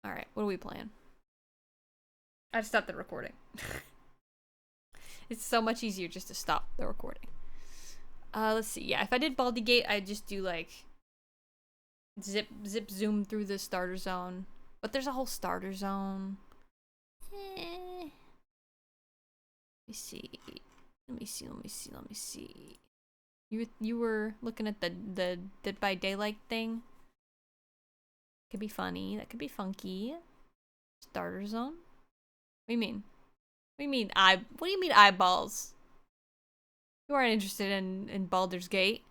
Alright, what are we playing? I stopped the recording. It's so much easier just to stop the recording. Let's see. Yeah, if I did Baldi Gate, I'd just do like zip zoom through the starter zone. But there's a whole starter zone. Let me see. Let me see. You were looking at the Dead by Daylight thing. Could be funny. That could be funky. Starter zone? What do you mean? What do you mean what do you mean eyeballs? You aren't interested in Baldur's Gate.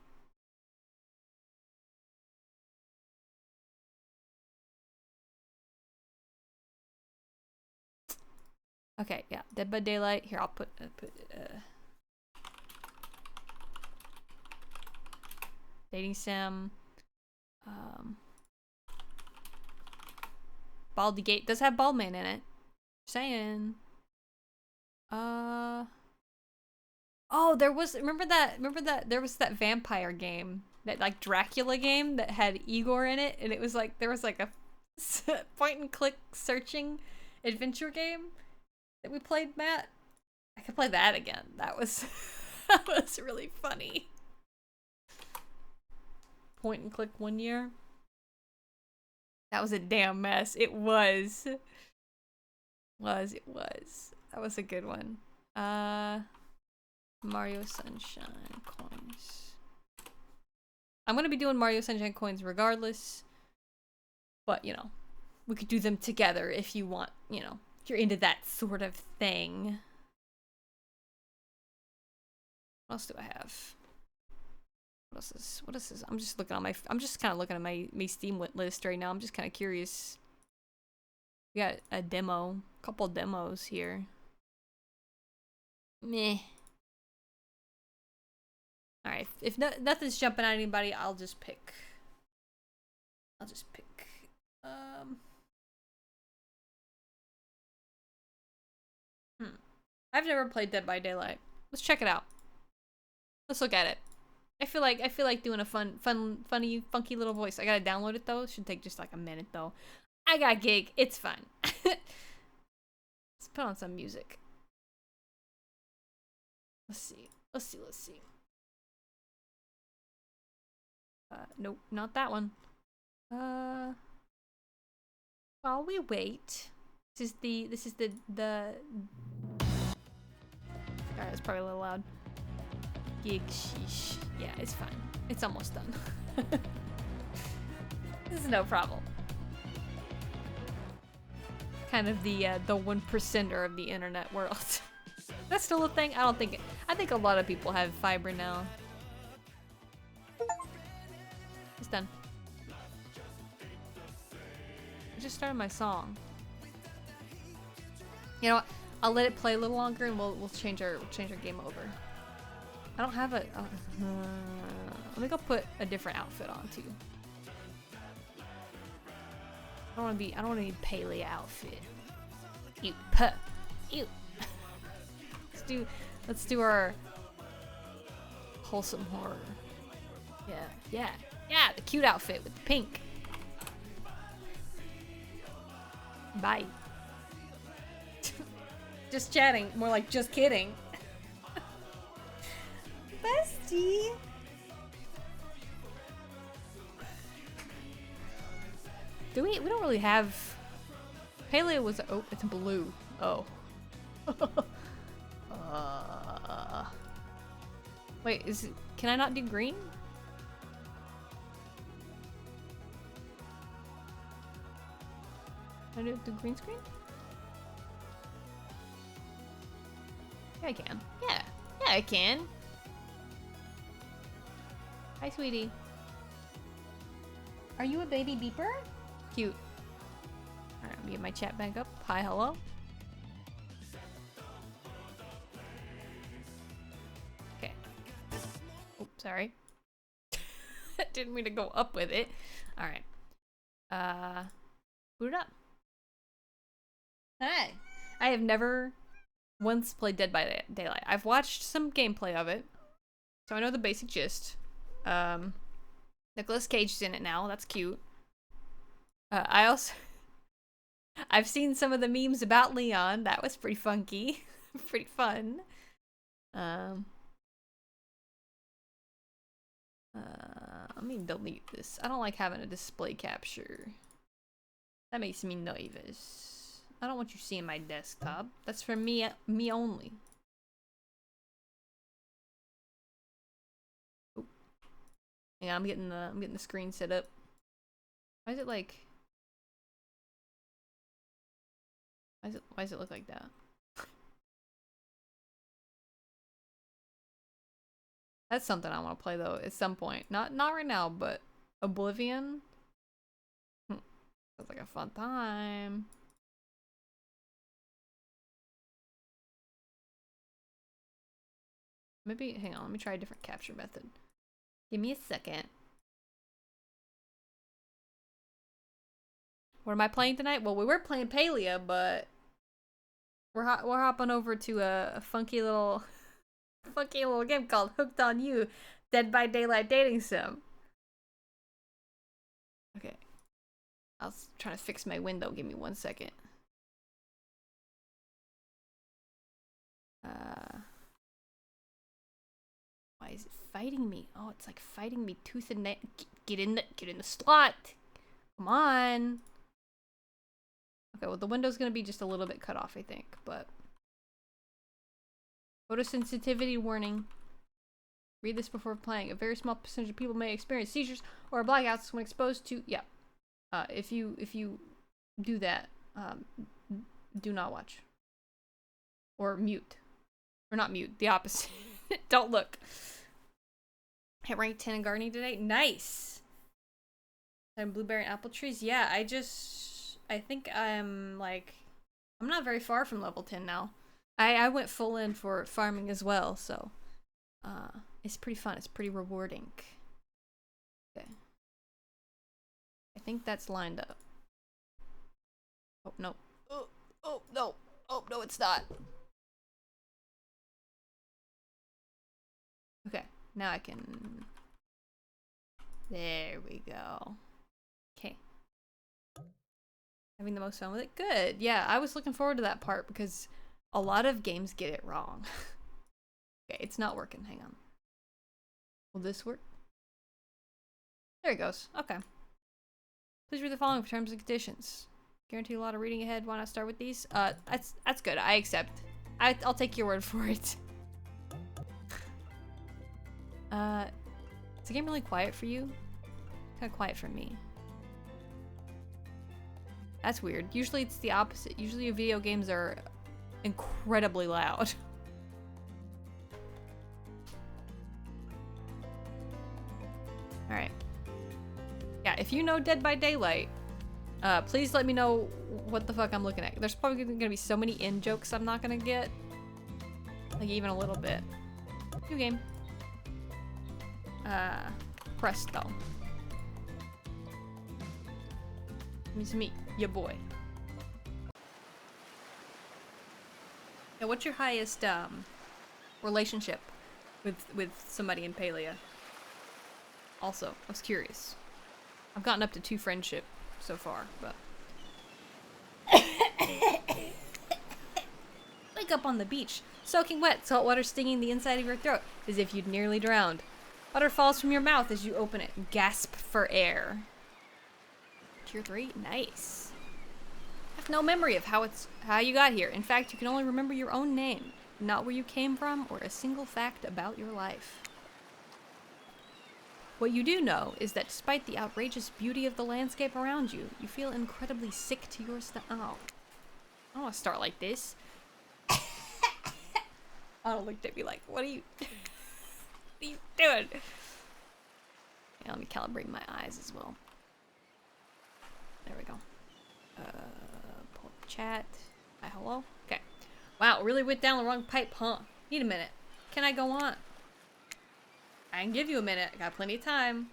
Okay, yeah. Dead by Daylight. Here, I'll put dating sim. Baldi Gate does have Baldman in it. Just saying. Oh, there was remember that there was that vampire game, that like Dracula game that had Igor in it, and it was like there was like a point and click searching adventure game that we played, Matt. I could play that again. That was that was really funny. Point and click 1 year. That was a damn mess. It was. It was. That was a good one. Mario Sunshine coins. I'm gonna be doing Mario Sunshine coins regardless. But, you know, we could do them together if you want, you know, if you're into that sort of thing. What else do I have? What is this? I'm just looking on I'm just kind of looking at my Steam list right now. I'm just kind of curious. We got a demo, a couple demos here. Meh. All right, if nothing's jumping at anybody, I'll just pick. I've never played Dead by Daylight. Let's check it out. Let's look at it. I feel like doing a funny, funky little voice. I gotta download it though. It should take just like a minute though. I got gig. It's fun. Let's put on some music. Let's see. Nope, not that one. While we wait, this is the. Alright, that's probably a little loud. Gig sheesh. Yeah, it's fine. It's almost done. This is no problem. Kind of the 1%er of the internet world. That's still a thing? I don't think I think a lot of people have fiber now. It's done. I just started my song. You know what? I'll let it play a little longer and we'll change our game over. I don't have a let me go put a different outfit on too. I don't want to be paleo outfit. Ew, puh, ew. Let's do our wholesome horror. Yeah, the cute outfit with the pink. Bye. Just chatting, more like just kidding. Bestie. We don't really have. Paleo was it's blue. Oh. Wait, can I not do green? Can I do green screen? Yeah, I can. Yeah, I can. Hi, sweetie. Are you a baby beeper? Cute. Alright, let me get my chat back up. Hi, hello. Okay. Oops, sorry. Didn't mean to go up with it. Alright. Boot it up. Hi. I have never once played Dead by Daylight. I've watched some gameplay of it, so I know the basic gist. Nicolas Cage's in it now. That's cute. I also I've seen some of the memes about Leon. That was pretty funky. Pretty fun. Let me delete this. I don't like having a display capture. That makes me nervous. I don't want you seeing my desktop. That's for me only. Oh. Yeah, I'm getting the screen set up. Why is it like? Why does it look like that? That's something I want to play though at some point. Not right now, but Oblivion. Sounds like a fun time. Maybe hang on, let me try a different capture method. Give me a second. What am I playing tonight? Well, we were playing Palia, but we're hopping over to a funky little game called Hooked on You, Dead by Daylight dating sim. Okay. I was trying to fix my window. Give me 1 second. Why is it fighting me? Oh, it's like fighting me tooth and nail. Get in the slot. Come on. Okay, well the window's gonna be just a little bit cut off, I think, but photosensitivity warning. Read this before playing. A very small percentage of people may experience seizures or blackouts when exposed to if you do that, do not watch. Or mute. Or not mute, the opposite. Don't look. Hit rank 10 in gardening today. Nice. And blueberry and apple trees. Yeah, I think I'm not very far from level 10 now. I went full in for farming as well, so it's pretty fun. It's pretty rewarding. Okay. I think that's lined up. Oh no. Oh no. Oh no, it's not. Okay, now I can. There we go. Okay. Having the most fun with it? Good. Yeah, I was looking forward to that part because a lot of games get it wrong. Okay, it's not working. Hang on. Will this work? There it goes. Okay. Please read the following for terms and conditions. Guarantee a lot of reading ahead. Why not start with these? That's good. I accept. I'll take your word for it. Is the game really quiet for you? Kind of quiet for me. That's weird. Usually it's the opposite. Usually video games are incredibly loud. Alright. Yeah, if you know Dead by Daylight, please let me know what the fuck I'm looking at. There's probably gonna be so many in-jokes I'm not gonna get. Like, even a little bit. New game. Presto. It's me, your boy. Yeah, what's your highest, relationship with somebody in Palia? Also, I was curious. I've gotten up to 2 friendship so far, but... Wake up on the beach, soaking wet, salt water stinging the inside of your throat, as if you'd nearly drowned. Water falls from your mouth as you open it and gasp for air. Tier 3? Nice. I have no memory of how you got here. In fact, you can only remember your own name, not where you came from or a single fact about your life. What you do know is that despite the outrageous beauty of the landscape around you, you feel incredibly sick to your stomach. Oh. I don't want to start like this. Otto looked at me like, what are you... what are you doing? Yeah, let me calibrate my eyes as well. There we go. Pull up chat. Hi, hello. Okay. Wow, really went down the wrong pipe, huh? Need a minute. Can I go on? I can give you a minute. I got plenty of time.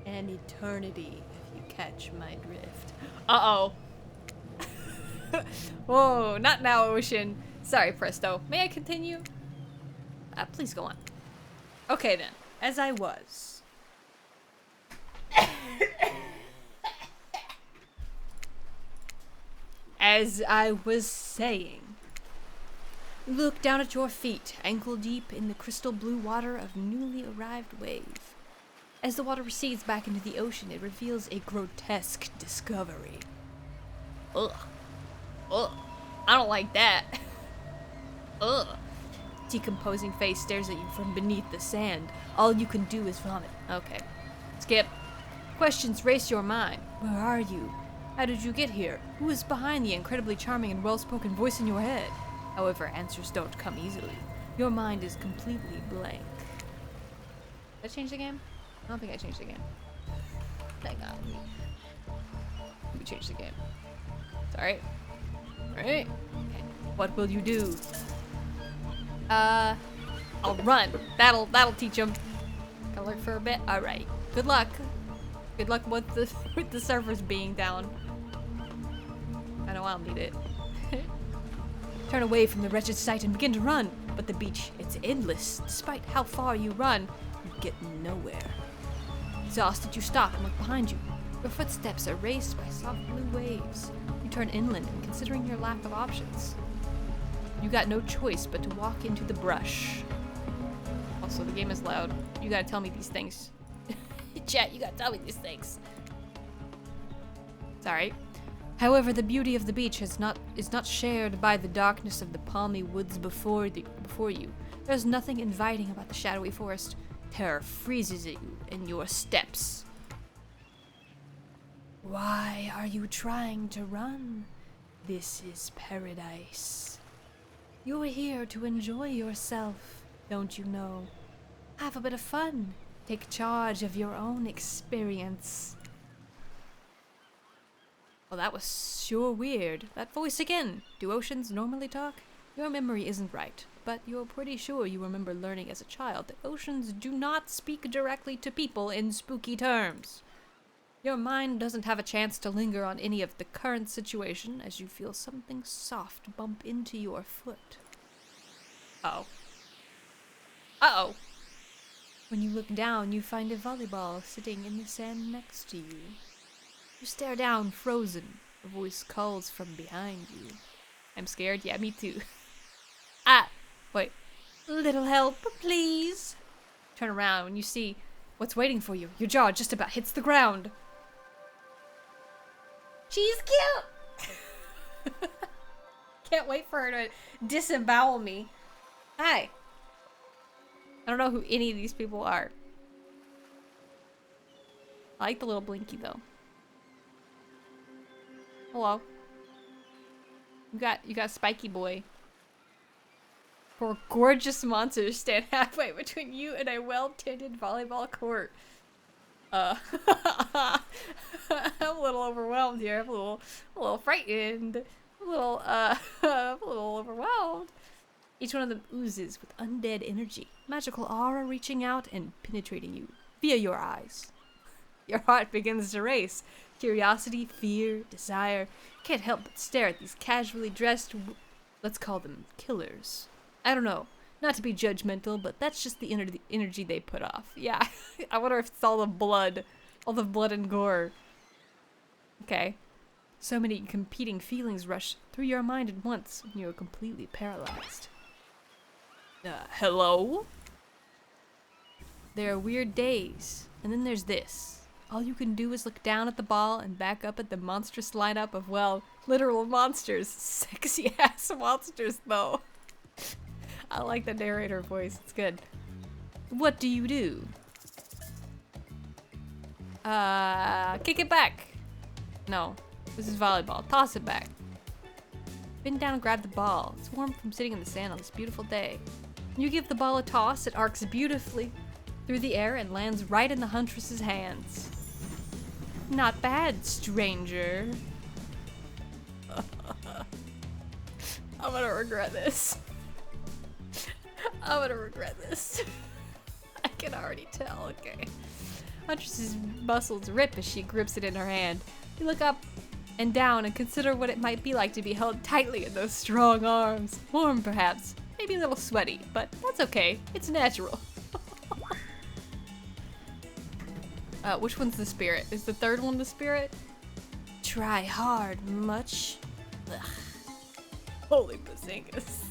An eternity, if you catch my drift. Uh-oh. Whoa, not now, Ocean. Sorry, Presto. May I continue? Please go on. Okay, then. As I was. as I was saying, look down at your feet, ankle deep in the crystal blue water of newly arrived wave. As the water recedes back into the ocean, it reveals a grotesque discovery. Ugh. Ugh. I don't like that. Ugh. Decomposing face stares at you from beneath the sand. All you can do is vomit. Okay. Skip. Questions race your mind. Where are you? How did you get here? Who is behind the incredibly charming and well-spoken voice in your head? However, answers don't come easily. Your mind is completely blank. Did I change the game? I don't think I changed the game. Hang on. Let me change the game. Sorry. Alright. Okay. What will you do? I'll run. That'll teach him. Gotta look for a bit. Alright. Good luck. Good luck with the servers being down. I know I'll need it. Turn away from the wretched sight and begin to run. But the beach, it's endless. Despite how far you run, you get nowhere. Exhausted, you stop and look behind you. Your footsteps are raced by soft blue waves. You turn inland, considering your lack of options. You got no choice but to walk into the brush. Also, the game is loud. You gotta tell me these things. Chat, you gotta tell me these things. Sorry. However, the beauty of the beach is not shared by the darkness of the palmy woods before you. There's nothing inviting about the shadowy forest. Terror freezes at you in your steps. Why are you trying to run? This is paradise. You're here to enjoy yourself, don't you know? Have a bit of fun. Take charge of your own experience. Well, that was sure weird. That voice again. Do oceans normally talk? Your memory isn't right, but you're pretty sure you remember learning as a child that oceans do not speak directly to people in spooky terms. Your mind doesn't have a chance to linger on any of the current situation as you feel something soft bump into your foot. Uh-oh. Uh-oh. When you look down, you find a volleyball sitting in the sand next to you. You stare down, frozen. A voice calls from behind you. I'm scared? Yeah, me too. Ah! Wait. Little help, please? Turn around and you see what's waiting for you. Your jaw just about hits the ground. She's cute! Can't wait for her to disembowel me. Hi. I don't know who any of these people are. I like the little blinky though. Hello. You got Spiky Boy. Four gorgeous monsters stand halfway between you and a well-tended volleyball court. I'm a little overwhelmed here. I'm a little frightened. I'm a little overwhelmed. Each one of them oozes with undead energy, magical aura reaching out and penetrating you via your eyes. Your heart begins to race. Curiosity, fear, desire. Can't help but stare at these casually dressed, let's call them killers. I don't know. Not to be judgmental, but that's just the energy they put off. Yeah, I wonder if it's all the blood and gore. Okay. So many competing feelings rush through your mind at once when you're completely paralyzed. Hello? There are weird days, and then there's this. All you can do is look down at the ball and back up at the monstrous lineup of, well, literal monsters. Sexy ass monsters, though. I like the narrator voice. It's good. What do you do? Kick it back. No, this is volleyball. Toss it back. Bend down and grab the ball. It's warm from sitting in the sand on this beautiful day. You give the ball a toss. It arcs beautifully through the air and lands right in the huntress's hands. Not bad, stranger. I'm gonna regret this. I'm gonna regret this. I can already tell, okay. Huntress's muscles rip as she grips it in her hand. You look up and down and consider what it might be like to be held tightly in those strong arms. Warm, perhaps. Maybe a little sweaty, but that's okay. It's natural. Which one's the spirit? Is the third one the spirit? Try hard, much. Ugh. Holy bazingas.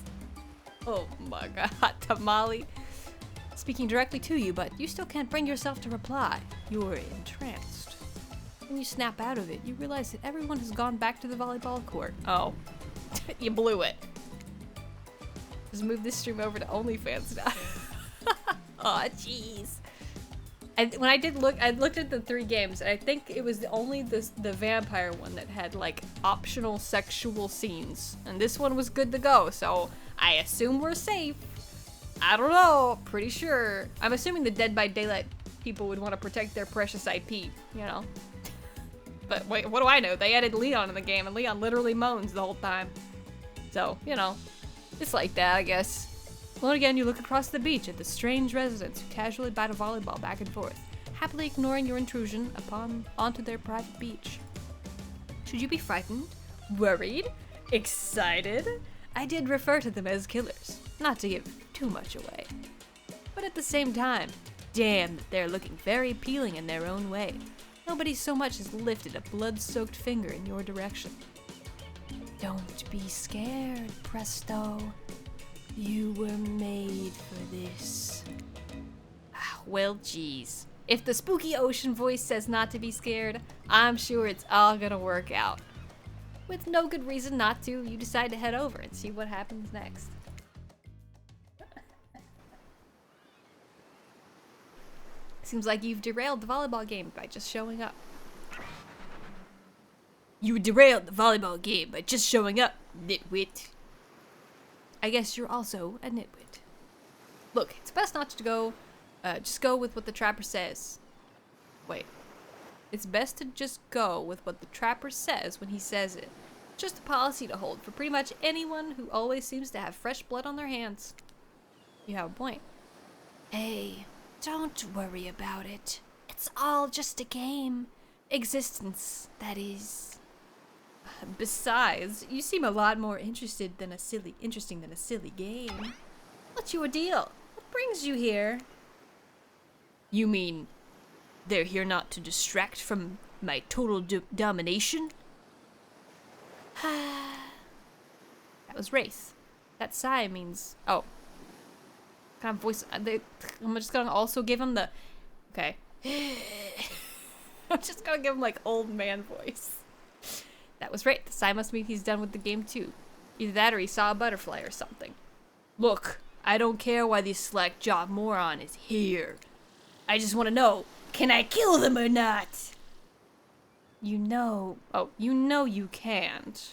Oh my god, tamale. Speaking directly to you, but you still can't bring yourself to reply. You're entranced. When you snap out of it, you realize that everyone has gone back to the volleyball court. Oh. You blew it. Just move this stream over to OnlyFans now. Aw, jeez. When I did look, I looked at the 3 games, and I think it was only the vampire one that had, like, optional sexual scenes. And this one was good to go, so I assume we're safe. I don't know, pretty sure. I'm assuming the Dead by Daylight people would want to protect their precious IP, you know? But wait, what do I know? They added Leon in the game, and Leon literally moans the whole time. So, you know, it's like that, I guess. Well, again, you look across the beach at the strange residents who casually bat a volleyball back and forth, happily ignoring your intrusion onto their private beach. Should you be frightened? Worried? Excited? I did refer to them as killers, not to give too much away. But at the same time, damn, they're looking very appealing in their own way. Nobody so much as lifted a blood-soaked finger in your direction. Don't be scared, Presto. You were made for this. Well, geez. If the spooky ocean voice says not to be scared, I'm sure it's all gonna work out. With no good reason not to, you decide to head over and see what happens next. Seems like you've derailed the volleyball game by just showing up. You derailed the volleyball game by just showing up, nitwit. I guess you're also a nitwit. Look, it's best not to go, just go with what the trapper says. Wait. It's best to just go with what the trapper says when he says it. Just a policy to hold for pretty much anyone who always seems to have fresh blood on their hands. You have a point. Hey, don't worry about it. It's all just a game. Existence, that is. Besides, you seem a lot more interesting than a silly game. What's your deal? What brings you here? You mean they're here not to distract from my total domination? That was Wraith. That sigh means... Oh. Kind of voice... I'm just gonna also give him the... Okay. I'm just gonna give him, like, old man voice. That was right. The sigh must mean he's done with the game, too. Either that or he saw a butterfly or something. Look, I don't care why this slack-jawed moron is here. I just want to know, can I kill them or not? You know... Oh, you know you can't.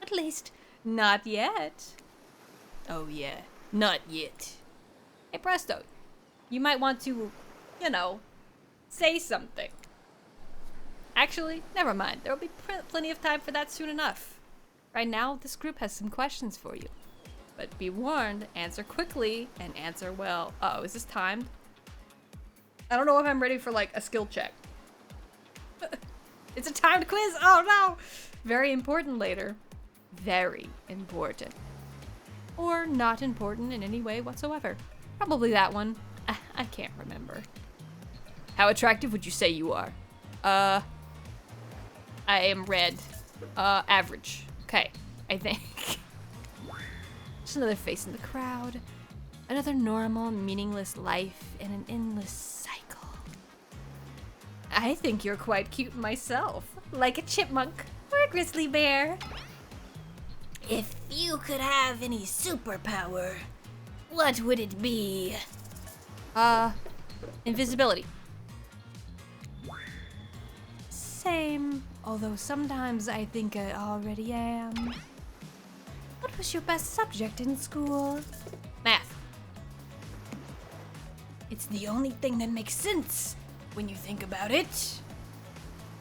At least, not yet. Oh, yeah. Not yet. Hey, Presto. You might want to, you know, say something. Actually, never mind. There'll be plenty of time for that soon enough. Right now, this group has some questions for you. But be warned, answer quickly and answer well. Uh-oh, is this timed? I don't know if I'm ready for, like, a skill check. It's a timed quiz! Oh, no! Very important later. Very important. Or not important in any way whatsoever. Probably that one. I can't remember. How attractive would you say you are? I am red. Average. Okay, I think. Just another face in the crowd. Another normal, meaningless life in an endless cycle. I think you're quite cute myself. Like a chipmunk or a grizzly bear. If you could have any superpower, what would it be? Invisibility. Same, although sometimes I think I already am. What was your best subject in school? Math. It's the only thing that makes sense when you think about it.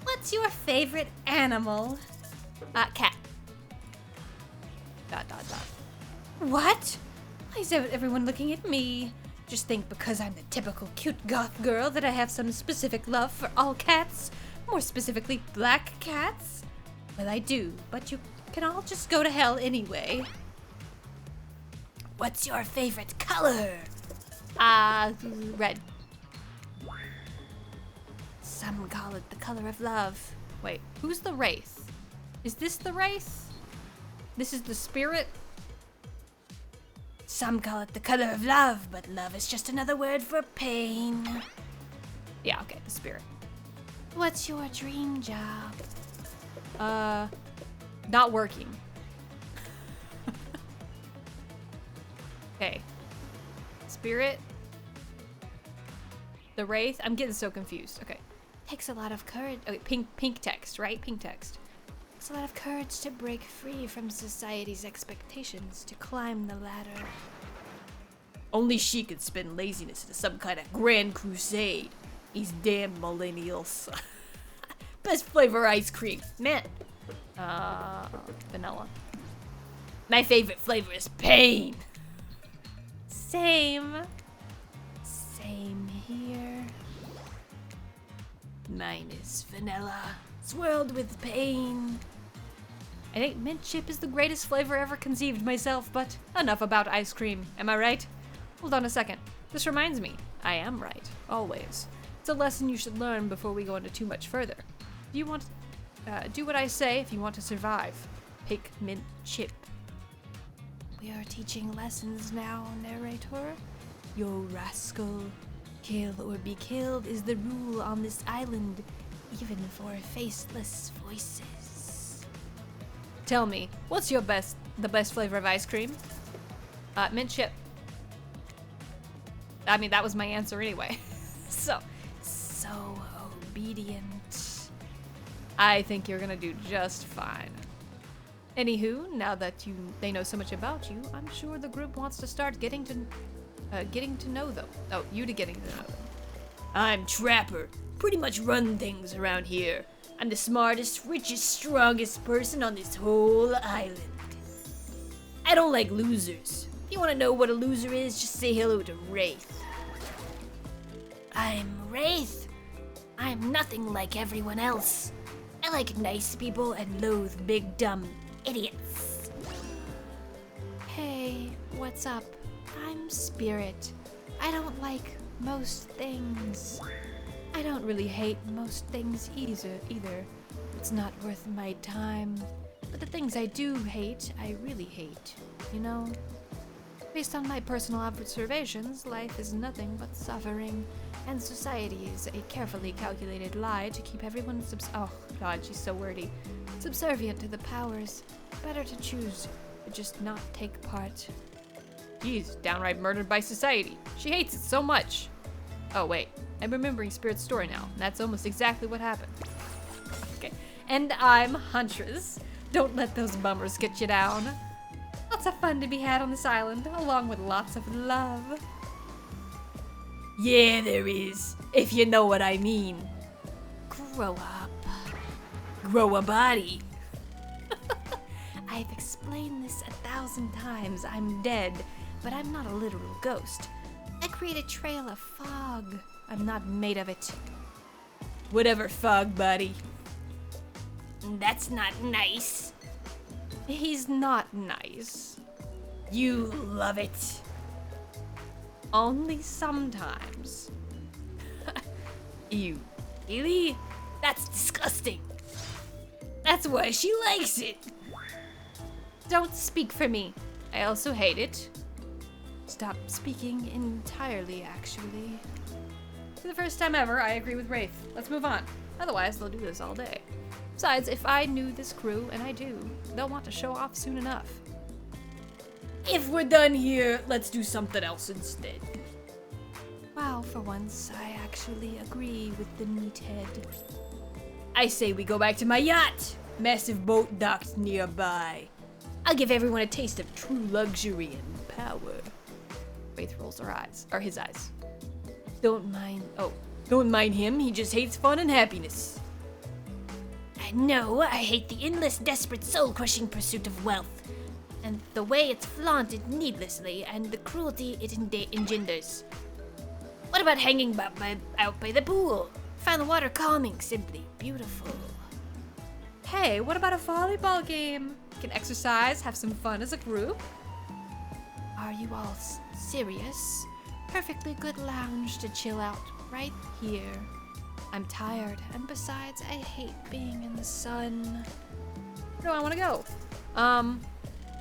What's your favorite animal? Cat. ... What? Why is everyone looking at me? Just think because I'm the typical cute goth girl that I have some specific love for all cats? More specifically, black cats? Well, I do, but you can all just go to hell anyway. What's your favorite color? Red. Some call it the color of love. Wait, who's the Wraith? Is this the Wraith? This is the spirit. Some call it the color of love, but love is just another word for pain. Yeah, okay, the spirit. What's your dream job? Not working. Okay. Spirit. The Wraith. I'm getting so confused. Okay. Takes a lot of courage. Okay, pink text, right? Pink text. Takes a lot of courage to break free from society's expectations, to climb the ladder. Only she could spin laziness into some kind of grand crusade. These damn millennials. Best flavor ice cream. Man. Vanilla. My favorite flavor is pain. Same. Same here. Mine is vanilla, swirled with pain. I think mint chip is the greatest flavor ever conceived myself, but enough about ice cream. Am I right? Hold on a second. This reminds me. I am right. Always. It's a lesson you should learn before we go into too much further. Do you want do what I say if you want to survive. Pick mint chip. We are teaching lessons now, narrator. You rascal. Kill or be killed is the rule on this island, even for faceless voices. Tell me, what's the best flavor of ice cream? Mint chip. I mean, that was my answer anyway. So obedient. I think you're gonna do just fine. Anywho, now that they know so much about you, I'm sure the group wants to start getting to know them. Oh, you to getting to know them. I'm Trapper. Pretty much run things around here. I'm the smartest, richest, strongest person on this whole island. I don't like losers. If you want to know what a loser is, just say hello to Wraith. I'm Wraith. I'm nothing like everyone else. I like nice people and loathe big dumb idiots. Hey, what's up? I'm Spirit. I don't like most things. I don't really hate most things either. It's not worth my time. But the things I do hate, I really hate. You know? Based on my personal observations, life is nothing but suffering, and society is a carefully calculated lie to keep everyone oh god, she's so wordy. Subservient to the powers. Better to choose to just not take part. She's downright murdered by society. She hates it so much. Oh wait, I'm remembering Spirit's story now. That's almost exactly what happened. Okay, and I'm Huntress. Don't let those bummers get you down. Lots of fun to be had on this island, along with lots of love. Yeah, there is, if you know what I mean. Grow up. Grow a body. I've explained this 1,000 times. I'm dead, but I'm not a literal ghost. I create a trail of fog. I'm not made of it. Whatever, fog buddy. That's not nice. He's not nice. You love it. Only sometimes. Ew. Really? That's disgusting. That's why she likes it. Don't speak for me. I also hate it. Stop speaking entirely, actually. For the first time ever, I agree with Wraith. Let's move on. Otherwise, they'll do this all day. Besides, if I knew this crew, and I do, they'll want to show off soon enough. If we're done here, let's do something else instead. Wow, for once, I actually agree with the meathead. I say we go back to my yacht. Massive boat docked nearby. I'll give everyone a taste of true luxury and power. Wraith rolls her eyes, or his eyes. Don't mind him, he just hates fun and happiness. No, I hate the endless, desperate, soul-crushing pursuit of wealth. And the way it's flaunted needlessly, and the cruelty it engenders. What about hanging out by the pool? Find the water calming, simply beautiful. Hey, what about a volleyball game? We can exercise, have some fun as a group. Are you all serious? Perfectly good lounge to chill out right here. I'm tired, and besides, I hate being in the sun. Where do I want to go?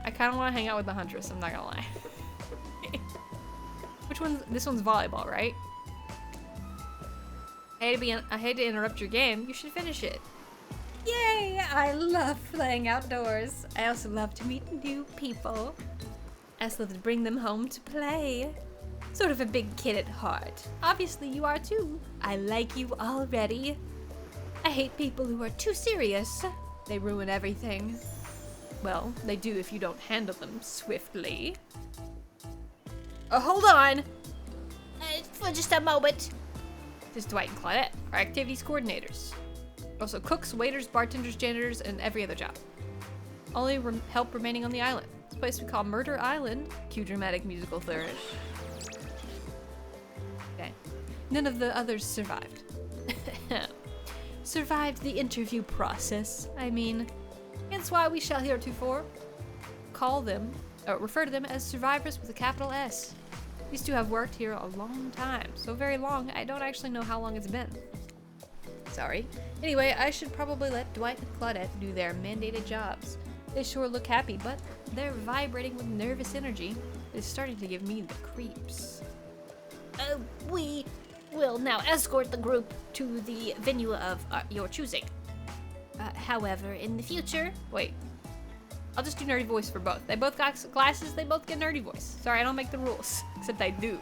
I kind of want to hang out with the Huntress, I'm not gonna lie. Which one's, this one's volleyball, right? I hate to interrupt your game, you should finish it. Yay! I love playing outdoors. I also love to meet new people. I also love to bring them home to play. Sort of a big kid at heart. Obviously you are too. I like you already. I hate people who are too serious. They ruin everything. Well, they do if you don't handle them swiftly. Oh, hold on! For just a moment. This is Dwight and Claudette, our activities coordinators. Also cooks, waiters, bartenders, janitors, and every other job. Only help remaining on the island. This place we call Murder Island. Cue dramatic musical flourish. Okay. None of the others survived. Survived the interview process, I mean. Hence why we shall heretofore call them, or refer to them as survivors with a capital S. These two have worked here a long time. So very long, I don't actually know how long it's been. Sorry. Anyway, I should probably let Dwight and Claudette do their mandated jobs. They sure look happy, but they're vibrating with nervous energy. It's starting to give me the creeps. We will now escort the group to the venue of your choosing. However, in the future... Wait. I'll just do nerdy voice for both. They both got glasses, they both get nerdy voice. Sorry, I don't make the rules. Except I do.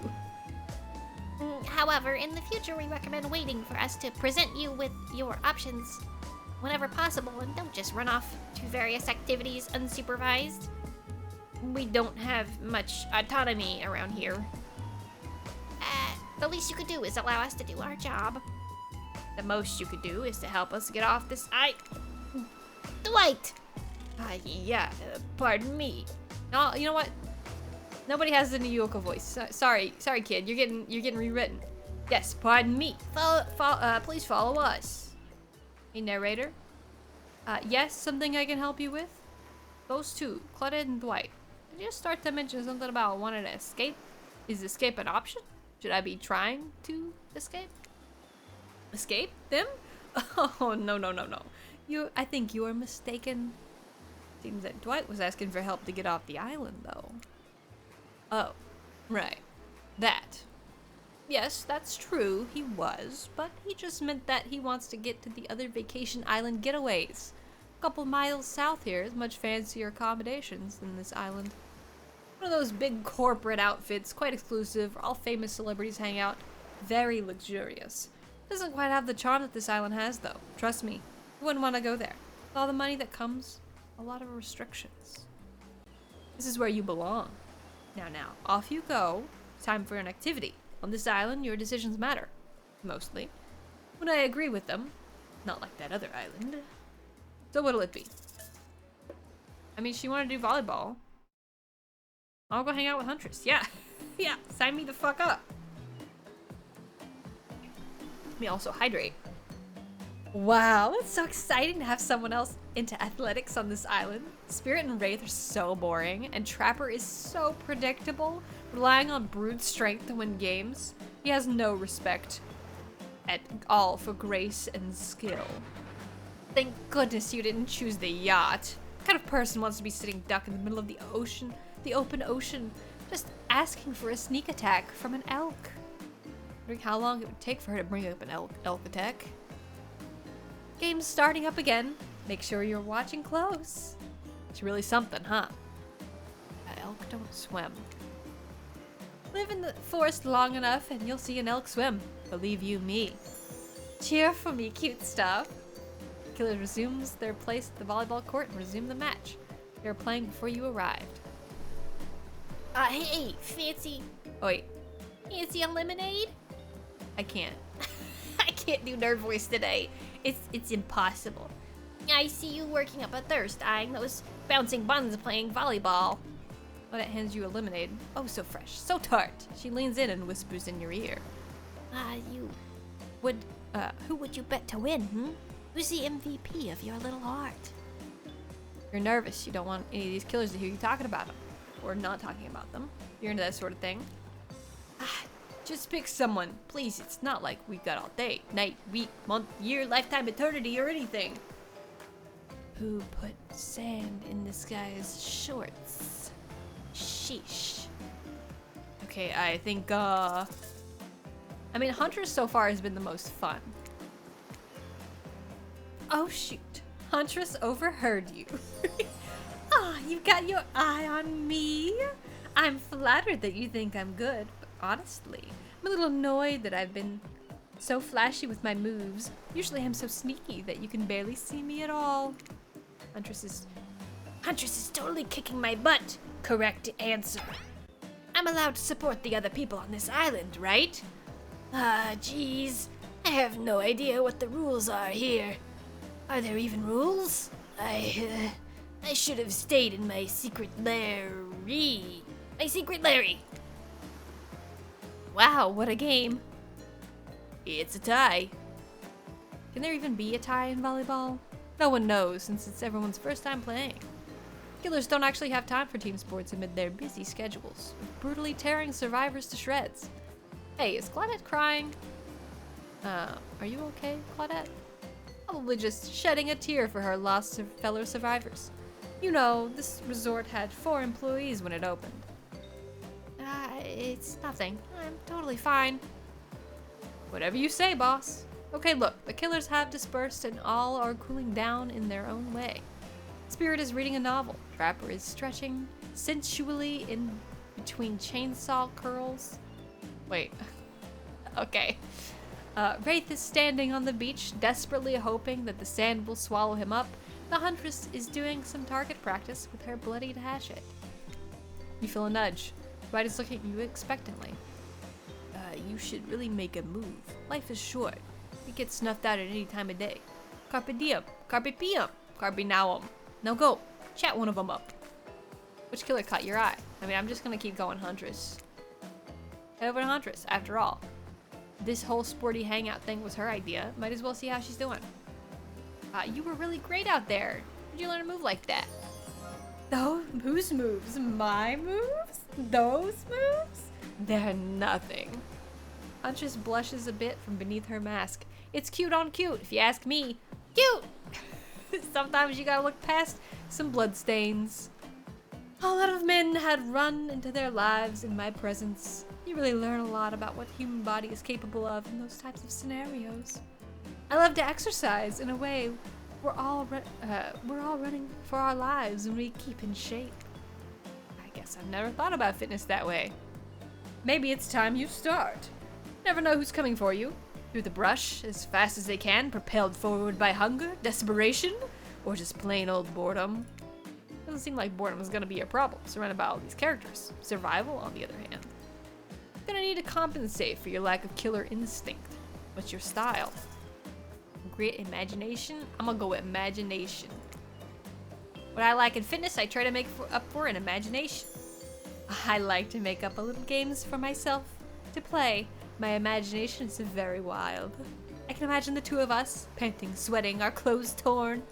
However, in the future, we recommend waiting for us to present you with your options whenever possible, and don't just run off to various activities unsupervised. We don't have much autonomy around here. The least you could do is allow us to do our job. The most you could do is to help us get off this Dwight! Yeah, pardon me. No, you know what? Nobody has the New Yoko voice. Sorry, kid. You're getting rewritten. Yes, pardon me. Please follow us. Hey, narrator. Yes, something I can help you with? Those two, Claudette and Dwight. Did you start to mention something about wanting to escape? Is escape an option? Should I be trying to escape? Escape them? Oh, no. I think you are mistaken. Seems that Dwight was asking for help to get off the island, though. Oh, right. That. Yes, that's true, he was, but he just meant that he wants to get to the other vacation island getaways. A couple miles south here is much fancier accommodations than this island. One of those big corporate outfits, quite exclusive, where all famous celebrities hang out. Very luxurious. Doesn't quite have the charm that this island has, though. Trust me, you wouldn't want to go there. With all the money that comes, a lot of restrictions. This is where you belong. Now, off you go. Time for an activity. On this island, your decisions matter. Mostly. When I agree with them. Not like that other island. So what'll it be? I mean, she wanted to do volleyball. I'll go hang out with Huntress. Yeah. Yeah, sign me the fuck up. Let me also hydrate. Wow, it's so exciting to have someone else into athletics on this island. Spirit and Wraith are so boring, and Trapper is so predictable, relying on brute strength to win games. He has no respect at all for grace and skill. Thank goodness you didn't choose the yacht. What kind of person wants to be sitting duck in the middle of the ocean, the open ocean, just asking for a sneak attack from an elk? Wondering how long it would take for her to bring up an elk attack. Game's starting up again. Make sure you're watching close. It's really something, huh? Elk don't swim. Live in the forest long enough and you'll see an elk swim. Believe you me. Cheer for me, cute stuff. Killer resumes their place at the volleyball court and resume the match. They were playing before you arrived. Hey, fancy. Oh, wait. Fancy a lemonade? I can't. I can't do nerd voice today. It's impossible. I see you working up a thirst, eyeing those bouncing buns playing volleyball. But it hands you a lemonade. Oh, so fresh, so tart. She leans in and whispers in your ear. Who would you bet to win, Who's the MVP of your little heart? You're nervous. You don't want any of these killers to hear you talking about them. Or not talking about them. You're into that sort of thing. Just pick someone. Please, it's not like we've got all day, night, week, month, year, lifetime, eternity, or anything. Who put sand in this guy's shorts? Sheesh. Okay, I think, I mean, Huntress so far has been the most fun. Oh, shoot. Huntress overheard you. Ah, you got your eye on me? I'm flattered that you think I'm good, but honestly, I'm a little annoyed that I've been so flashy with my moves. Usually I'm so sneaky that you can barely see me at all. Huntress is totally kicking my butt. Correct answer. I'm allowed to support the other people on this island, right? Geez. I have no idea what the rules are here. Are there even rules? I should have stayed in my secret Larry. My secret Larry. Wow, what a game. It's a tie. Can there even be a tie in volleyball? No one knows, since it's everyone's first time playing. Killers don't actually have time for team sports amid their busy schedules, brutally tearing survivors to shreds. Hey, is Claudette crying? Are you okay, Claudette? Probably just shedding a tear for her lost fellow survivors. You know, this resort had 4 employees when it opened. It's nothing. I'm totally fine. Whatever you say, boss. Okay, look, the killers have dispersed and all are cooling down in their own way. Spirit is reading a novel. Trapper is stretching sensually in between chainsaw curls. Wait. Okay. Wraith is standing on the beach, desperately hoping that the sand will swallow him up. The Huntress is doing some target practice with her bloodied hatchet. You feel a nudge. Dwight is looking at you expectantly. You should really make a move. Life is short. It gets snuffed out at any time of day. Carpe diem. Carpe diem. Carpe nauem. Now go. Chat one of them up. Which killer caught your eye? I mean, I'm just gonna keep going, Huntress. Head over to Huntress, after all. This whole sporty hangout thing was her idea. Might as well see how she's doing. You were really great out there. How'd you learn a move like that? Whose moves? My moves? Those moves? They're nothing. Huntress blushes a bit from beneath her mask. It's cute on cute, if you ask me. Cute! Sometimes you gotta look past some bloodstains. A lot of men had run into their lives in my presence. You really learn a lot about what human body is capable of in those types of scenarios. I love to exercise. In a way, we're all running for our lives and we keep in shape. I guess I've never thought about fitness that way. Maybe it's time you start. Never know who's coming for you. Through the brush, as fast as they can, propelled forward by hunger, desperation, or just plain old boredom. Doesn't seem like boredom is gonna be a problem, surrounded by all these characters. Survival, on the other hand. Gonna need to compensate for your lack of killer instinct. What's your style? Great imagination? I'm gonna go with imagination. What I like in fitness, I try to make up for in imagination. I like to make up a little games for myself to play. My imagination is very wild. I can imagine the two of us, panting, sweating, our clothes torn.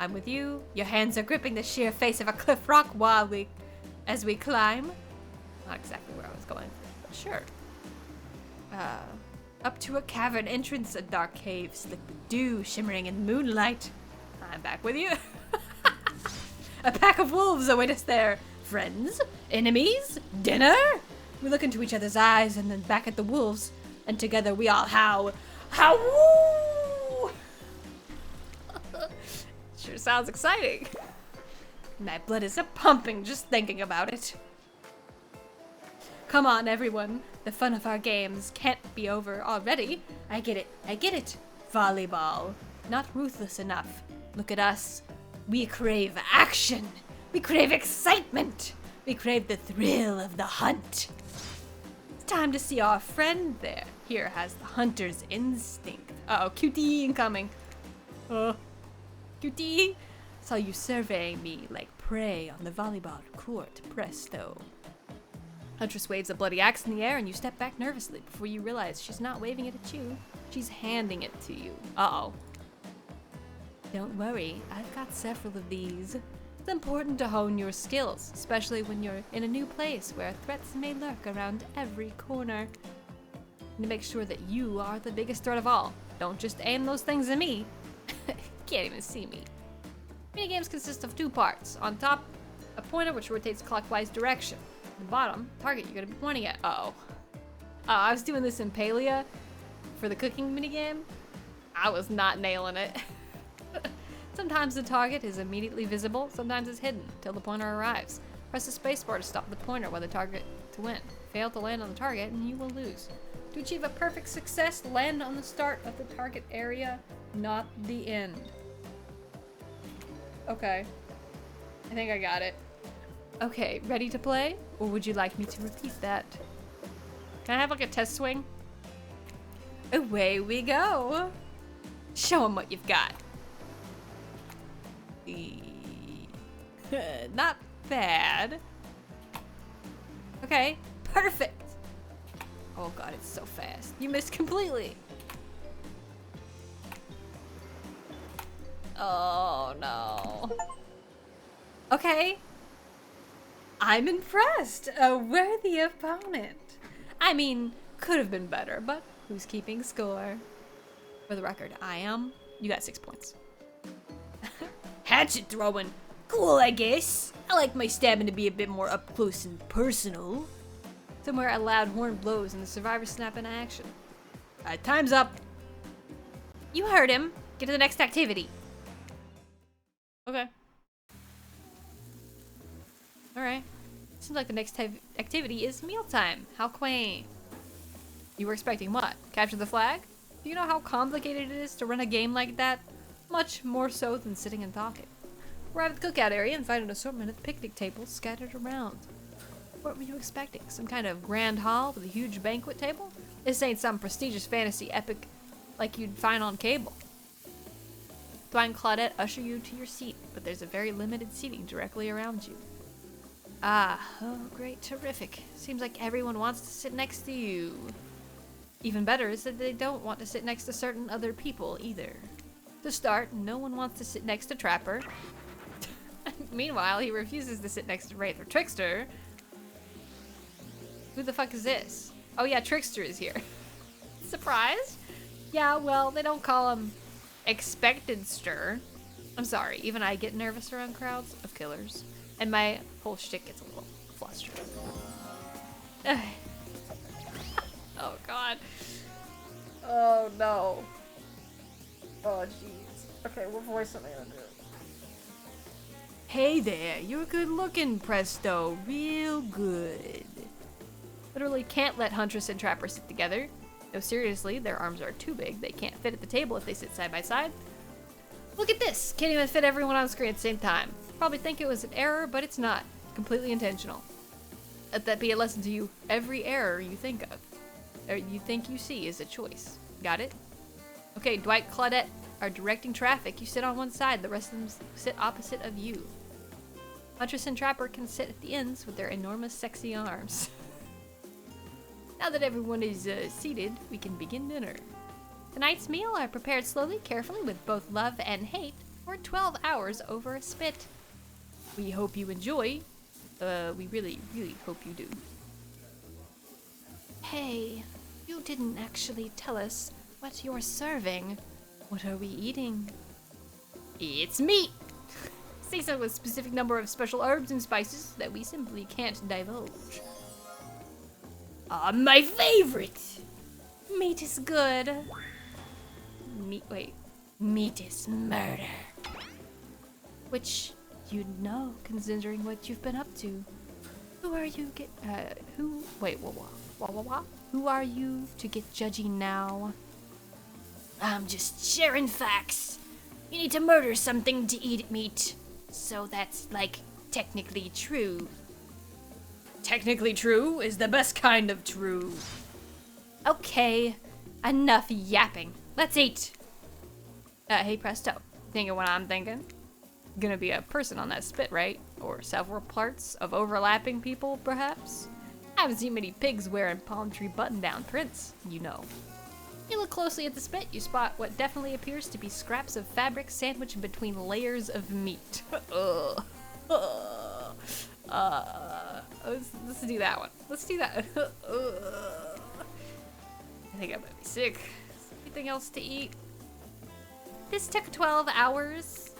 I'm with you. Your hands are gripping the sheer face of a cliff rock as we climb. Not exactly where I was going, but sure. Up to a cavern entrance, a dark cave, slick with dew, shimmering in moonlight. I'm back with you. A pack of wolves await us there. Friends? Enemies? Dinner? We look into each other's eyes and then back at the wolves, and together we all howl. Howl! Sure sounds exciting. My blood is a-pumping just thinking about it. Come on, everyone. The fun of our games can't be over already. I get it. Volleyball. Not ruthless enough. Look at us. We crave action. We crave excitement. We crave the thrill of the hunt. It's time to see our friend there. Here has the hunter's instinct. Uh-oh, QTE incoming. QTE? Saw you surveying me like prey on the volleyball court. Presto. Huntress waves a bloody axe in the air and you step back nervously before you realize she's not waving it at you. She's handing it to you. Uh-oh. Don't worry, I've got several of these. It's important to hone your skills, especially when you're in a new place where threats may lurk around every corner. And to make sure that you are the biggest threat of all. Don't just aim those things at me. Can't even see me. Minigame Minigames consist of 2 parts. On top, a pointer which rotates clockwise direction. At the bottom, target you're gonna be pointing at. Uh-oh. I was doing this in Palia for the cooking minigame. I was not nailing it. Sometimes the target is immediately visible, sometimes it's hidden till the pointer arrives. Press the spacebar to stop the pointer while the target to win. Fail to land on the target and you will lose. To achieve a perfect success, land on the start of the target area, not the end. Okay. I think I got it. Okay, ready to play? Or would you like me to repeat that? Can I have like a test swing? Away we go. Show them what you've got. Not bad. Okay, perfect. Oh god, it's so fast. You missed completely. Oh no. Okay. I'm impressed. A worthy opponent. I mean, could have been better, but who's keeping score? For the record, I am. You got 6 points. Hatchet throwing. Cool, I guess. I like my stabbing to be a bit more up close and personal. Somewhere a loud horn blows and the survivors snap into action. Alright, time's up. You heard him. Get to the next activity. Okay. Alright. Seems like the next activity is mealtime. How quaint. You were expecting what? Capture the flag? Do you know how complicated it is to run a game like that? Much more so than sitting and talking. Arrive at the cookout area and find an assortment of picnic tables scattered around. What were you expecting? Some kind of grand hall with a huge banquet table? This ain't some prestigious fantasy epic like you'd find on cable. Dwight and Claudette usher you to your seat, but there's a very limited seating directly around you. Ah, oh great, terrific. Seems like everyone wants to sit next to you. Even better is that they don't want to sit next to certain other people either. To start, no one wants to sit next to Trapper. Meanwhile, he refuses to sit next to Wraith or Trickster. Who the fuck is this? Oh yeah, Trickster is here. Surprised? Yeah, well, they don't call him Expected-ster. I'm sorry, even I get nervous around crowds of killers. And my whole shtick gets a little flustered. Oh god. Oh no. Oh jeez. Okay, what voice am I gonna do? Hey there, you're good looking, Presto. Real good. Literally can't let Huntress and Trapper sit together. No, seriously, their arms are too big. They can't fit at the table if they sit side by side. Look at this! Can't even fit everyone on screen at the same time. Probably think it was an error, but it's not. Completely intentional. Let that be a lesson to you. Every error you think of, or you think you see, is a choice. Got it? Okay, Dwight, Claudette are directing traffic. You sit on one side, the rest of them sit opposite of you. Huntress and Trapper can sit at the ends with their enormous sexy arms. Now that everyone is seated, we can begin dinner. Tonight's meal are prepared slowly, carefully, with both love and hate, for 12 hours over a spit. We hope you enjoy. We really, really hope you do. Hey, you didn't actually tell us what you're serving. What are we eating? It's meat! Seasoned with a specific number of special herbs and spices that we simply can't divulge. My favorite! Meat is good. Meat is murder. Which you'd know, considering what you've been up to. Who are you Who are you to get judgy now? I'm just sharing facts. You need to murder something to eat meat. So that's, like, technically true. Technically true is the best kind of true. Okay, enough yapping. Let's eat. Hey Presto, thinking what I'm thinking? Gonna be a person on that spit, right? Or several parts of overlapping people, perhaps? I haven't seen many pigs wearing palm tree button-down prints, you know. You look closely at the spit, you spot what definitely appears to be scraps of fabric sandwiched between layers of meat. Let's do that one. Let's do that. I think I might be sick. Anything else to eat? This took 12 hours.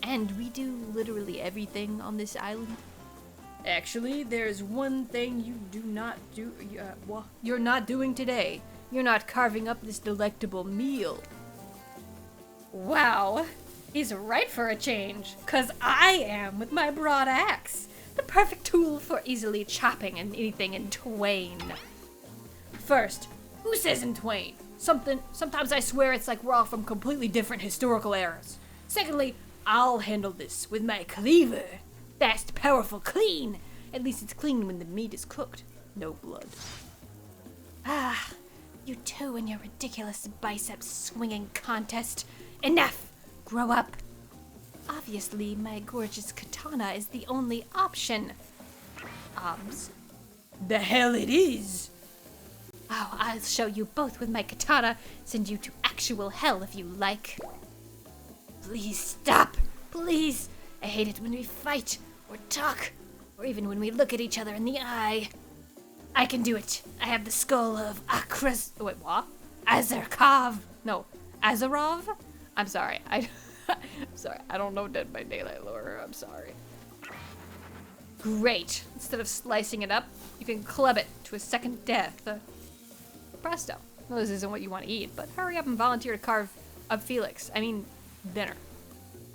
And we do literally everything on this island. Actually, there's one thing you do not do. You're not doing today. You're not carving up this delectable meal. Wow, he's right for a change. 'Cause I am with my broad axe. The perfect tool for easily chopping anything in twain. First, who says in twain? Sometimes I swear it's like we're all from completely different historical eras. Secondly, I'll handle this with my cleaver. Fast, powerful, clean. At least it's clean when the meat is cooked. No blood. Ah, you two and your ridiculous biceps swinging contest. Enough! Grow up. Obviously, my gorgeous katana is the only option. Obs. The hell it is! Oh, I'll show you both with my katana. Send you to actual hell if you like. Please stop. Please. I hate it when we fight, or talk, or even when we look at each other in the eye. I can do it. I have the skull of Wait, what? Azarkov. No, Azarov? I'm sorry. I'm sorry. I don't know Dead by Daylight lore. I'm sorry. Great. Instead of slicing it up, you can club it to a second death. Presto. Well, this isn't what you want to eat, but hurry up and volunteer to carve up Felix. I mean, dinner.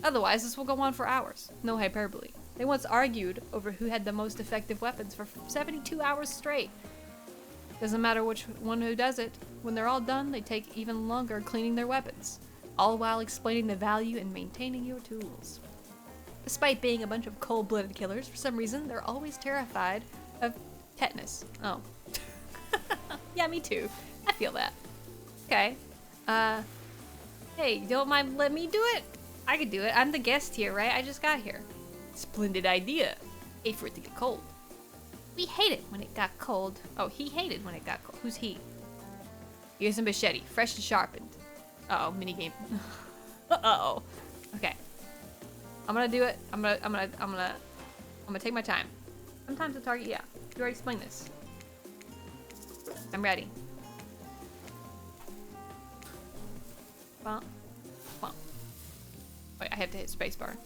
Otherwise, this will go on for hours. No hyperbole. They once argued over who had the most effective weapons for 72 hours straight. Doesn't matter which one who does it. When they're all done, they take even longer cleaning their weapons, all while explaining the value in maintaining your tools. Despite being a bunch of cold-blooded killers, for some reason, they're always terrified of tetanus. Oh. Yeah, me too. I feel that. Okay. Hey, don't mind let me do it? I could do it. I'm the guest here, right? I just got here. Splendid idea. Hate for it to get cold. We hate it when it got cold. Oh, he hated when it got cold. Who's he? Here's a machete, fresh and sharpened. Uh-oh, minigame. Uh-oh. Okay. I'm gonna do it. I'm gonna take my time. Sometimes the target, yeah. You already explained this. I'm ready. Well, wait, I have to hit spacebar.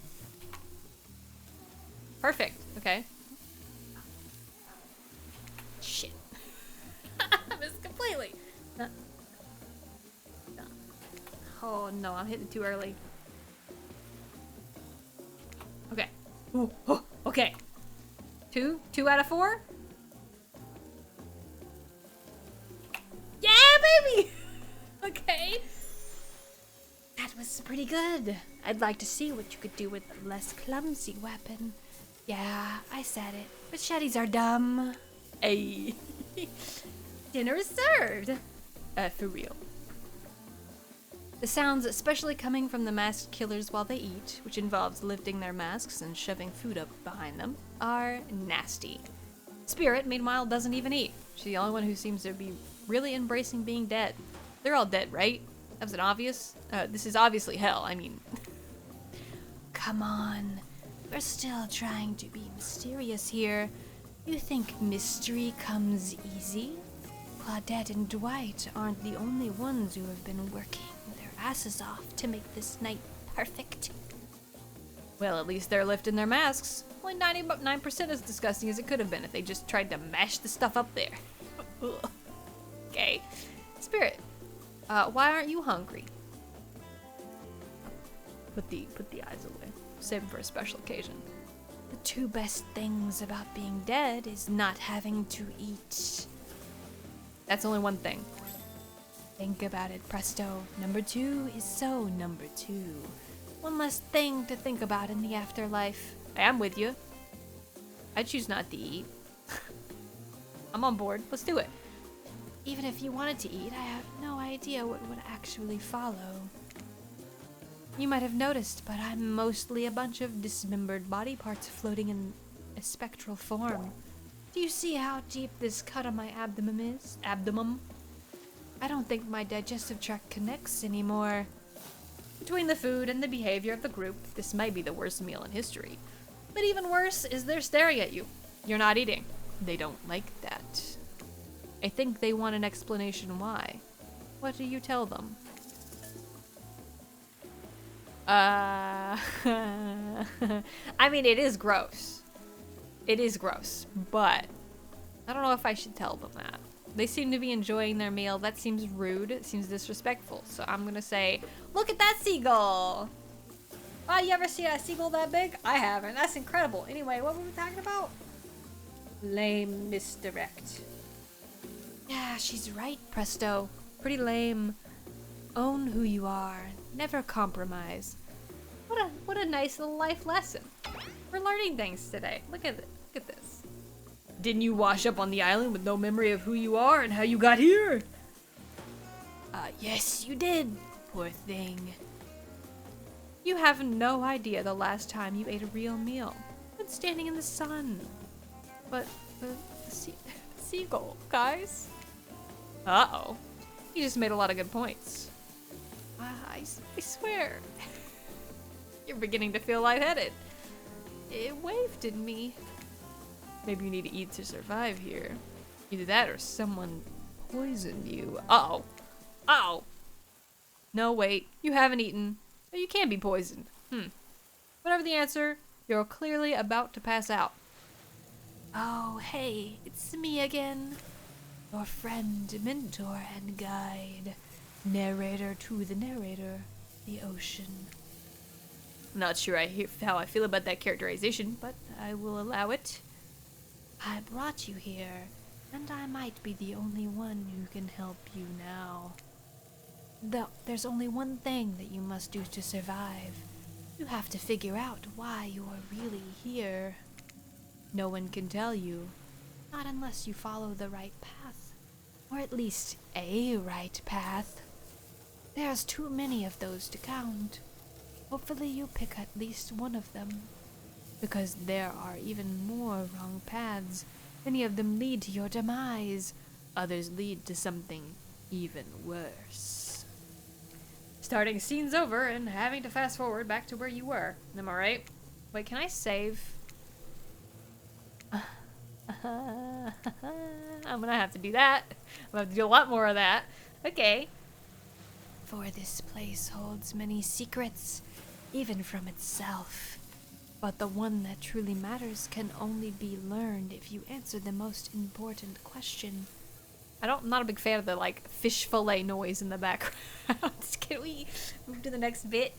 Perfect. Okay. Shit. I missed completely. Oh no, I'm hitting too early. Okay. Ooh, oh, okay. Two out of 4? Yeah, baby! Okay. That was pretty good. I'd like to see what you could do with a less clumsy weapon. Yeah, I said it. Machetes are dumb. Hey. Dinner is served. For real. The sounds, especially coming from the masked killers while they eat, which involves lifting their masks and shoving food up behind them, are nasty. Spirit, meanwhile, doesn't even eat. She's the only one who seems to be really embracing being dead. They're all dead, right? That was an obvious? This is obviously hell, I mean. Come on. We're still trying to be mysterious here. You think mystery comes easy? Claudette and Dwight aren't the only ones who have been working their asses off to make this night perfect. Well, at least they're lifting their masks. Only 99% as disgusting as it could have been if they just tried to mash the stuff up there. Okay. Spirit, why aren't you hungry? Put the eyes away. Save them for a special occasion. The two best things about being dead is not having to eat. That's only one thing. Think about it, presto. Number 2 is so number 2. One less thing to think about in the afterlife. I am with you. I choose not to eat. I'm on board. Let's do it. Even if you wanted to eat, I have no idea what would actually follow. You might have noticed, but I'm mostly a bunch of dismembered body parts floating in a spectral form. Do you see how deep this cut on my abdomen is? Abdomen? I don't think my digestive tract connects anymore. Between the food and the behavior of the group, this might be the worst meal in history. But even worse is they're staring at you. You're not eating. They don't like that. I think they want an explanation why. What do you tell them? I mean, it is gross. It is gross, but I don't know if I should tell them that. They seem to be enjoying their meal. That seems rude. It seems disrespectful. So I'm gonna say, look at that seagull. Oh, you ever see a seagull that big? I haven't. That's incredible. Anyway, what were we talking about? Lame misdirect. Yeah, she's right, Presto. Pretty lame. Own who you are. Never compromise. What a nice little life lesson. We're learning things today. Look at it. Look at this. Didn't you wash up on the island with no memory of who you are and how you got here? Yes, you did. Poor thing. You have no idea the last time you ate a real meal. Been standing in the sun. But the seagull, guys. Uh-oh. You just made a lot of good points. I swear. You're beginning to feel lightheaded. It waved at me. Maybe you need to eat to survive here. Either that or someone poisoned you. Uh-oh. Uh-oh. No, wait. You haven't eaten. You can be poisoned. Whatever the answer, you're clearly about to pass out. Oh, hey, it's me again. Your friend, mentor, and guide. Narrator to the narrator. The ocean. Not sure how I feel about that characterization, but I will allow it. I brought you here, and I might be the only one who can help you now. Though there's only one thing that you must do to survive. You have to figure out why you're really here. No one can tell you. Not unless you follow the right path. Or at least a right path. There's too many of those to count. Hopefully you pick at least one of them. Because there are even more wrong paths. Many of them lead to your demise. Others lead to something even worse. Starting scene's over and having to fast forward back to where you were. Am I right? Wait, can I save? I'm gonna have to do that. I'm gonna have to do a lot more of that. Okay. For this place holds many secrets, even from itself. But the one that truly matters can only be learned if you answer the most important question. I'm not a big fan of the, like, fish fillet noise in the background. Can we move to the next bit?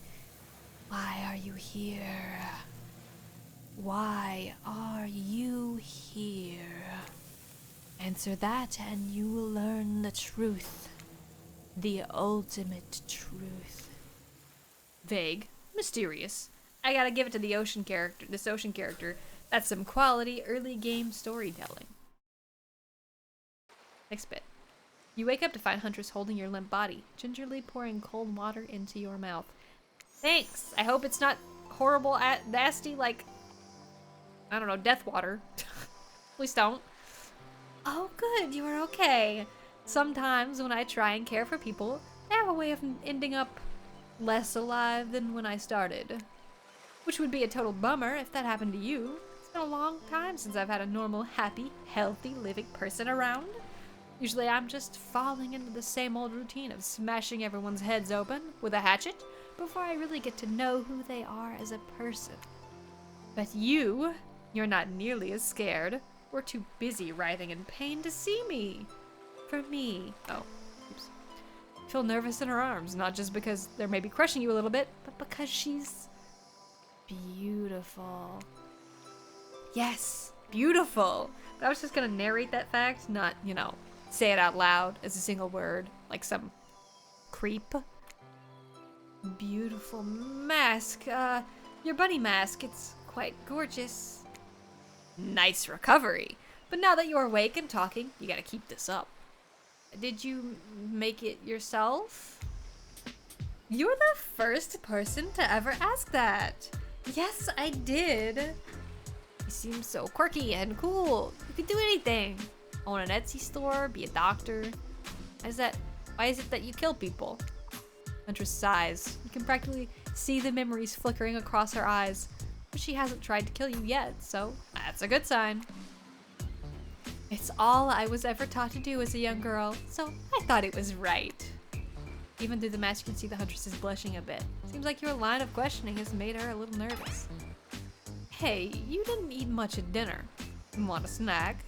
Why are you here? Why are you here? Answer that and you will learn the truth. The ultimate truth. Vague. Mysterious. I gotta give it to the ocean character. This ocean character. That's some quality early game storytelling. Next bit. You wake up to find Huntress holding your limp body, gingerly pouring cold water into your mouth. Thanks. I hope it's not horrible, nasty, like, I don't know, death water. Please don't. Oh, good. You are okay. Sometimes when I try and care for people, they have a way of ending up less alive than when I started. Which would be a total bummer if that happened to you. It's been a long time since I've had a normal, happy, healthy, living person around. Usually I'm just falling into the same old routine of smashing everyone's heads open with a hatchet before I really get to know who they are as a person. But you're not nearly as scared. We're too busy writhing in pain to see me. For me. Oh, oops. I feel nervous in her arms, not just because they're maybe crushing you a little bit, but because she's beautiful. Yes, beautiful. But I was just gonna narrate that fact, not, say it out loud as a single word, like some creep. Beautiful mask. Your bunny mask, it's quite gorgeous. Nice recovery. But now that you're awake and talking, you gotta keep this up. Did you make it yourself? You're the first person to ever ask that. Yes, I did. You seem so quirky and cool. You could do anything. Own an Etsy store, be a doctor. Why is it that you kill people? Huntress sighs. You can practically see the memories flickering across her eyes. But she hasn't tried to kill you yet, so that's a good sign. It's all I was ever taught to do as a young girl, so I thought it was right. Even through the mask, you can see the Huntress is blushing a bit. Seems like your line of questioning has made her a little nervous. Hey, you didn't eat much at dinner. Want a snack?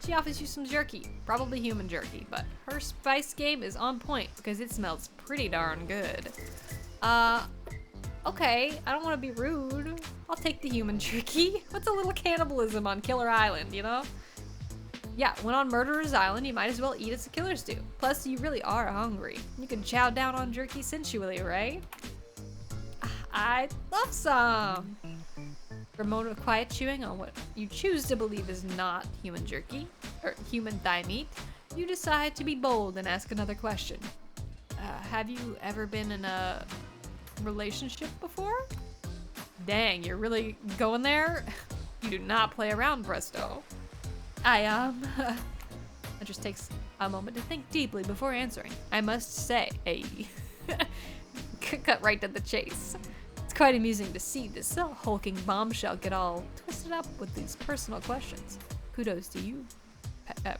She offers you some jerky, probably human jerky, but her spice game is on point because it smells pretty darn good. Okay, I don't want to be rude. I'll take the human jerky. What's a little cannibalism on Killer Island, you know? Yeah, when on Murderer's Island, you might as well eat as the killers do. Plus, you really are hungry. You can chow down on jerky sensually, right? I'd love some. For a moment of quiet chewing on what you choose to believe is not human jerky, or human thigh meat, you decide to be bold and ask another question. Have you ever been in a relationship before? Dang, you're really going there? You do not play around, Presto. I just takes a moment to think deeply before answering. I must say, cut right to the chase. It's quite amusing to see this hulking bombshell get all twisted up with these personal questions. Kudos to you,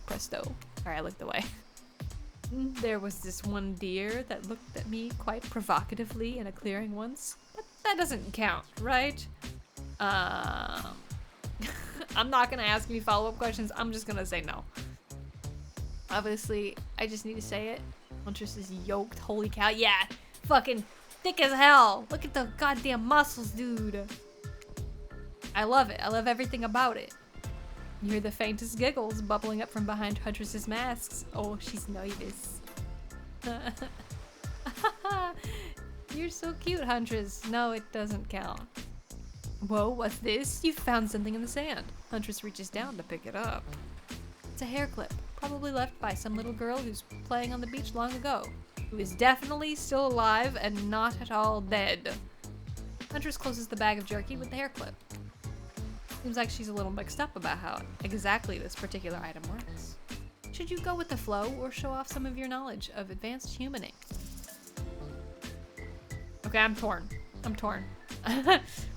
Presto. Alright, I looked away. There was this one deer that looked at me quite provocatively in a clearing once, but that doesn't count, right? I'm not gonna ask any follow-up questions. I'm just gonna say no. Obviously, I just need to say it. Huntress is yoked. Holy cow. Yeah, fucking thick as hell. Look at the goddamn muscles, dude. I love it. I love everything about it. You hear the faintest giggles bubbling up from behind Huntress's masks. Oh, she's nervous. You're so cute, Huntress. No, it doesn't count. Whoa, what's this? You found something in the sand. Huntress reaches down to pick it up. It's a hair clip, probably left by some little girl who's playing on the beach long ago, who is definitely still alive and not at all dead. Huntress closes the bag of jerky with the hair clip. Seems like she's a little mixed up about how exactly this particular item works. Should you go with the flow or show off some of your knowledge of advanced humaning? Okay, I'm torn.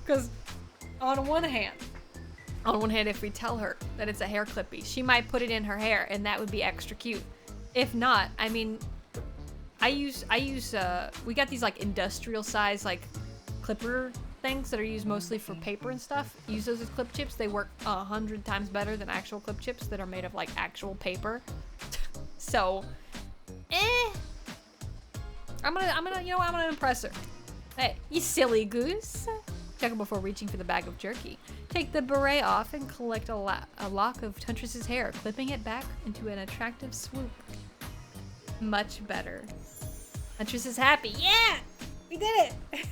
Because on one hand, if we tell her that it's a hair clippy, she might put it in her hair and that would be extra cute. If not, I mean, we got these like industrial size like clipper things that are used mostly for paper and stuff. Use those as clip chips. They work 100 times better than actual clip chips that are made of like actual paper. So, I'm gonna impress her. Hey, you silly goose. Check it before reaching for the bag of jerky. Take the beret off and collect a lock of Huntress's hair, clipping it back into an attractive swoop. Much better. Huntress is happy. Yeah, we did it.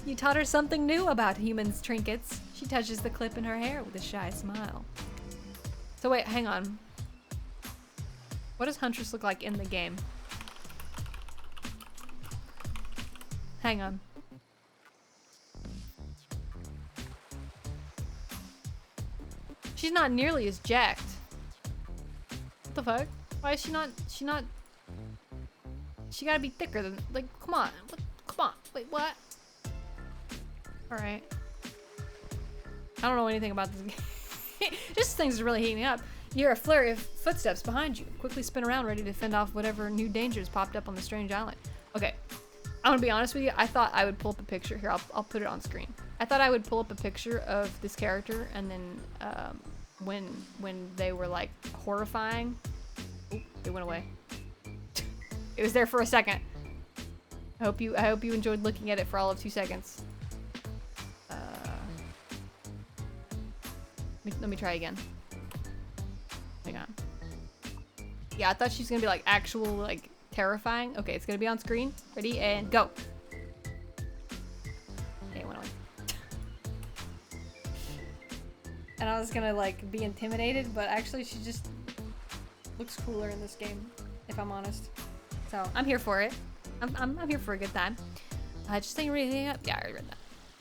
You taught her something new about humans' trinkets. She touches the clip in her hair with a shy smile. So wait, hang on. What does Huntress look like in the game? Hang on. She's not nearly as jacked. What the fuck? Why is she not? She gotta be thicker than, like, come on. Come on. Wait, what? Alright. I don't know anything about this game. Just things are really heating up. You hear a flurry of footsteps behind you. Quickly spin around, ready to fend off whatever new dangers popped up on the strange island. Okay. I'm gonna be honest with you. I thought I would pull up a picture. Here, I'll put it on screen. I thought I would pull up a picture of this character and then when they were like horrifying. Oop, they went away. It was there for a second. I hope you enjoyed looking at it for all of 2 seconds. Let me try again. Hang on. Yeah, I thought she was gonna be like actual like terrifying. Okay, it's gonna be on screen. Ready and go. Okay, it went away. And I was gonna like be intimidated, but actually she just looks cooler in this game, if I'm honest. So I'm here for it. I'm here for a good time. Just saying everything up. Yeah, I already read that.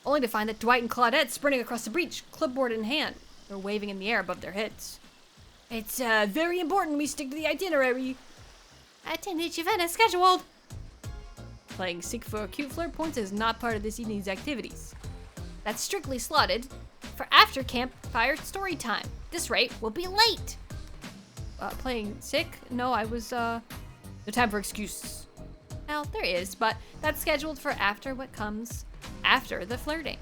Only to find that Dwight and Claudette sprinting across the breach, clipboard in hand. They're waving in the air above their heads. It's very important we stick to the itinerary. Attendance event is scheduled. Playing Seek for a Cute Flirt points is not part of this evening's activities. That's strictly slotted for after campfire story time. This rate will be late. Playing sick? No, I was, no time for excuses. Well, there is, but that's scheduled for after what comes after the flirting.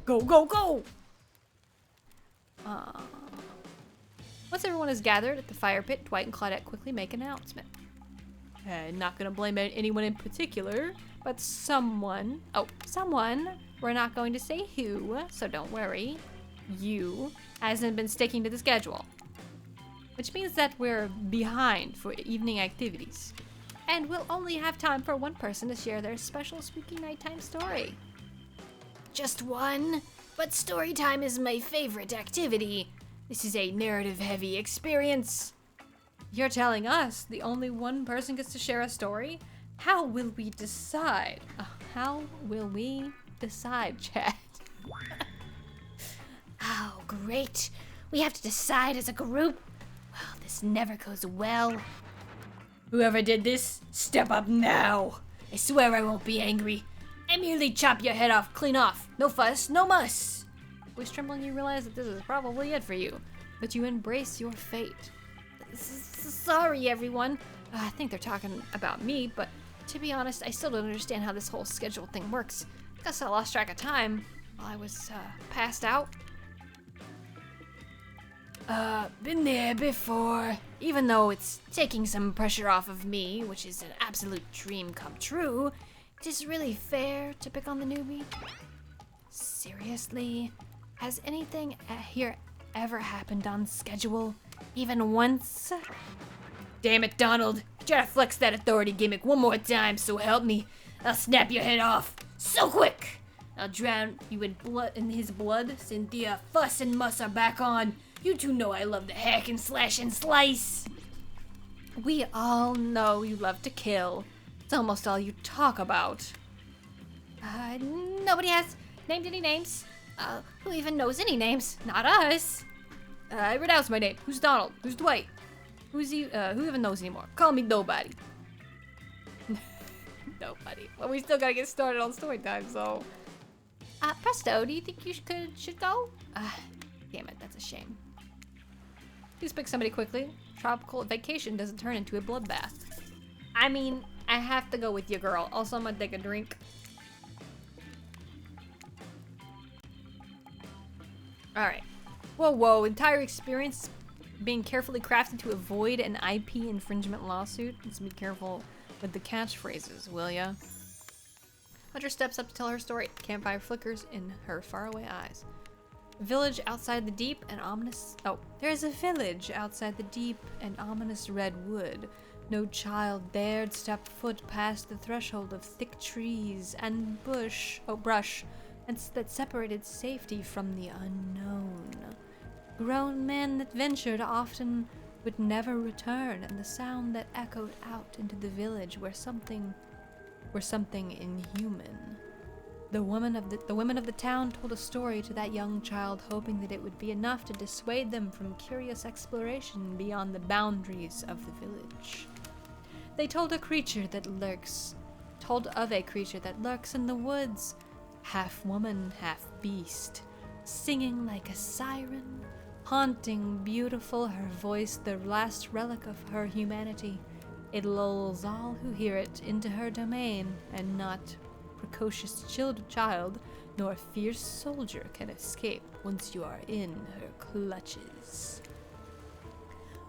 Go, go, go! Once everyone is gathered at the fire pit, Dwight and Claudette quickly make an announcement. Not gonna blame anyone in particular, but someone, we're not going to say who, so don't worry, you, hasn't been sticking to the schedule. Which means that we're behind for evening activities. And we'll only have time for one person to share their special spooky nighttime story. Just one? But story time is my favorite activity. This is a narrative-heavy experience. You're telling us the only one person gets to share a story? How will we decide? How will we decide, chat? Oh, great. We have to decide as a group. Well, this never goes well. Whoever did this, step up now. I swear I won't be angry. I merely chop your head off clean off. No fuss, no muss. Voice trembling, you realize that this is probably it for you, but you embrace your fate. Sorry, everyone. I think they're talking about me, but to be honest, I still don't understand how this whole schedule thing works. Guess I lost track of time while I was passed out. Been there before. Even though it's taking some pressure off of me, which is an absolute dream come true, it is really fair to pick on the newbie. Seriously? Has anything here ever happened on schedule? Even once? Damn it, Donald. Try to flex that authority gimmick one more time, so help me. I'll snap your head off. So quick! I'll drown you in his blood. Cynthia, fuss and muss are back on. You two know I love to hack and slash and slice. We all know you love to kill. It's almost all you talk about. Nobody has named any names. Who even knows any names? Not us. I renounce my name. Who's Donald? Who's Dwight? Who even knows anymore? Call me nobody. Nobody. Well, we still gotta get started on story time, so. Presto, do you think you should go? Damn it, that's a shame. Please pick somebody quickly. Tropical vacation doesn't turn into a bloodbath. I mean, I have to go with you, girl. Also, I'm gonna take a drink. Alright. Whoa, entire experience being carefully crafted to avoid an IP infringement lawsuit. Let's be careful with the catchphrases, will ya? Hunter steps up to tell her story. Campfire flickers in her faraway eyes. Village outside the deep and ominous... Oh, there's a village outside the deep and ominous red wood. No child dared step foot past the threshold of thick trees and brush, and that separated safety from the unknown. Grown men that ventured often would never return, and the sound that echoed out into the village were something inhuman. The women of the town told a story to that young child, hoping that it would be enough to dissuade them from curious exploration beyond the boundaries of the village. They told of a creature that lurks in the woods, half woman, half beast, singing like a siren, haunting, beautiful, her voice the last relic of her humanity. It lulls all who hear it into her domain, and not precocious child nor fierce soldier can escape once you are in her clutches.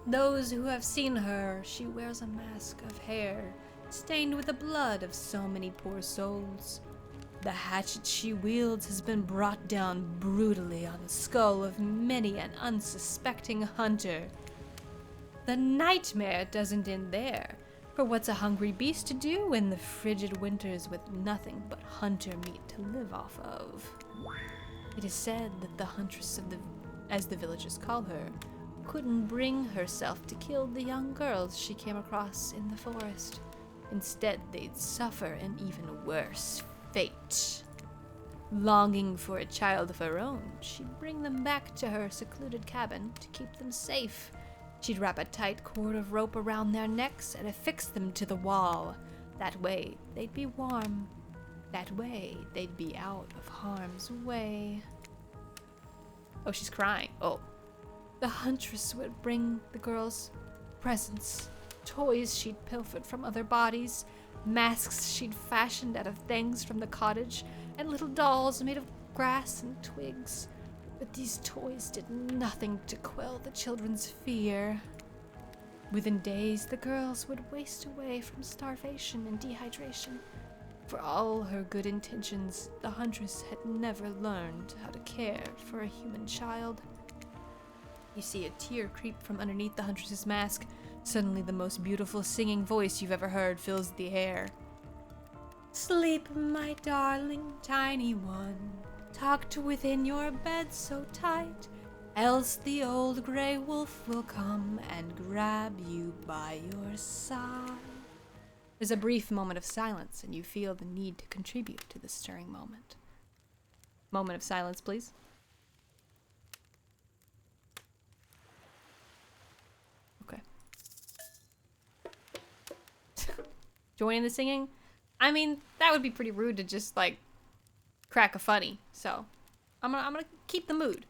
Those who have seen her, she wears a mask of hair, stained with the blood of so many poor souls. The hatchet she wields has been brought down brutally on the skull of many an unsuspecting hunter. The nightmare doesn't end there, for what's a hungry beast to do in the frigid winters with nothing but hunter meat to live off of? It is said that the huntress as the villagers call her, couldn't bring herself to kill the young girls she came across in the forest. Instead, they'd suffer an even worse fate. Longing for a child of her own, she'd bring them back to her secluded cabin to keep them safe. She'd wrap a tight cord of rope around their necks and affix them to the wall. That way, they'd be warm. That way, they'd be out of harm's way. Oh, she's crying. Oh. The huntress would bring the girls presents, toys she'd pilfered from other bodies, masks she'd fashioned out of things from the cottage, and little dolls made of grass and twigs. But these toys did nothing to quell the children's fear. Within days, the girls would waste away from starvation and dehydration. For all her good intentions, the huntress had never learned how to care for a human child. You see a tear creep from underneath the huntress's mask. Suddenly, the most beautiful singing voice you've ever heard fills the air. Sleep, my darling tiny one, tucked within your bed so tight, else the old gray wolf will come and grab you by your side. There's a brief moment of silence, and you feel the need to contribute to the stirring moment. Moment of silence, please. Okay. Joining the singing? I mean, that would be pretty rude to just, like, crack a funny. So, I'm gonna keep the mood.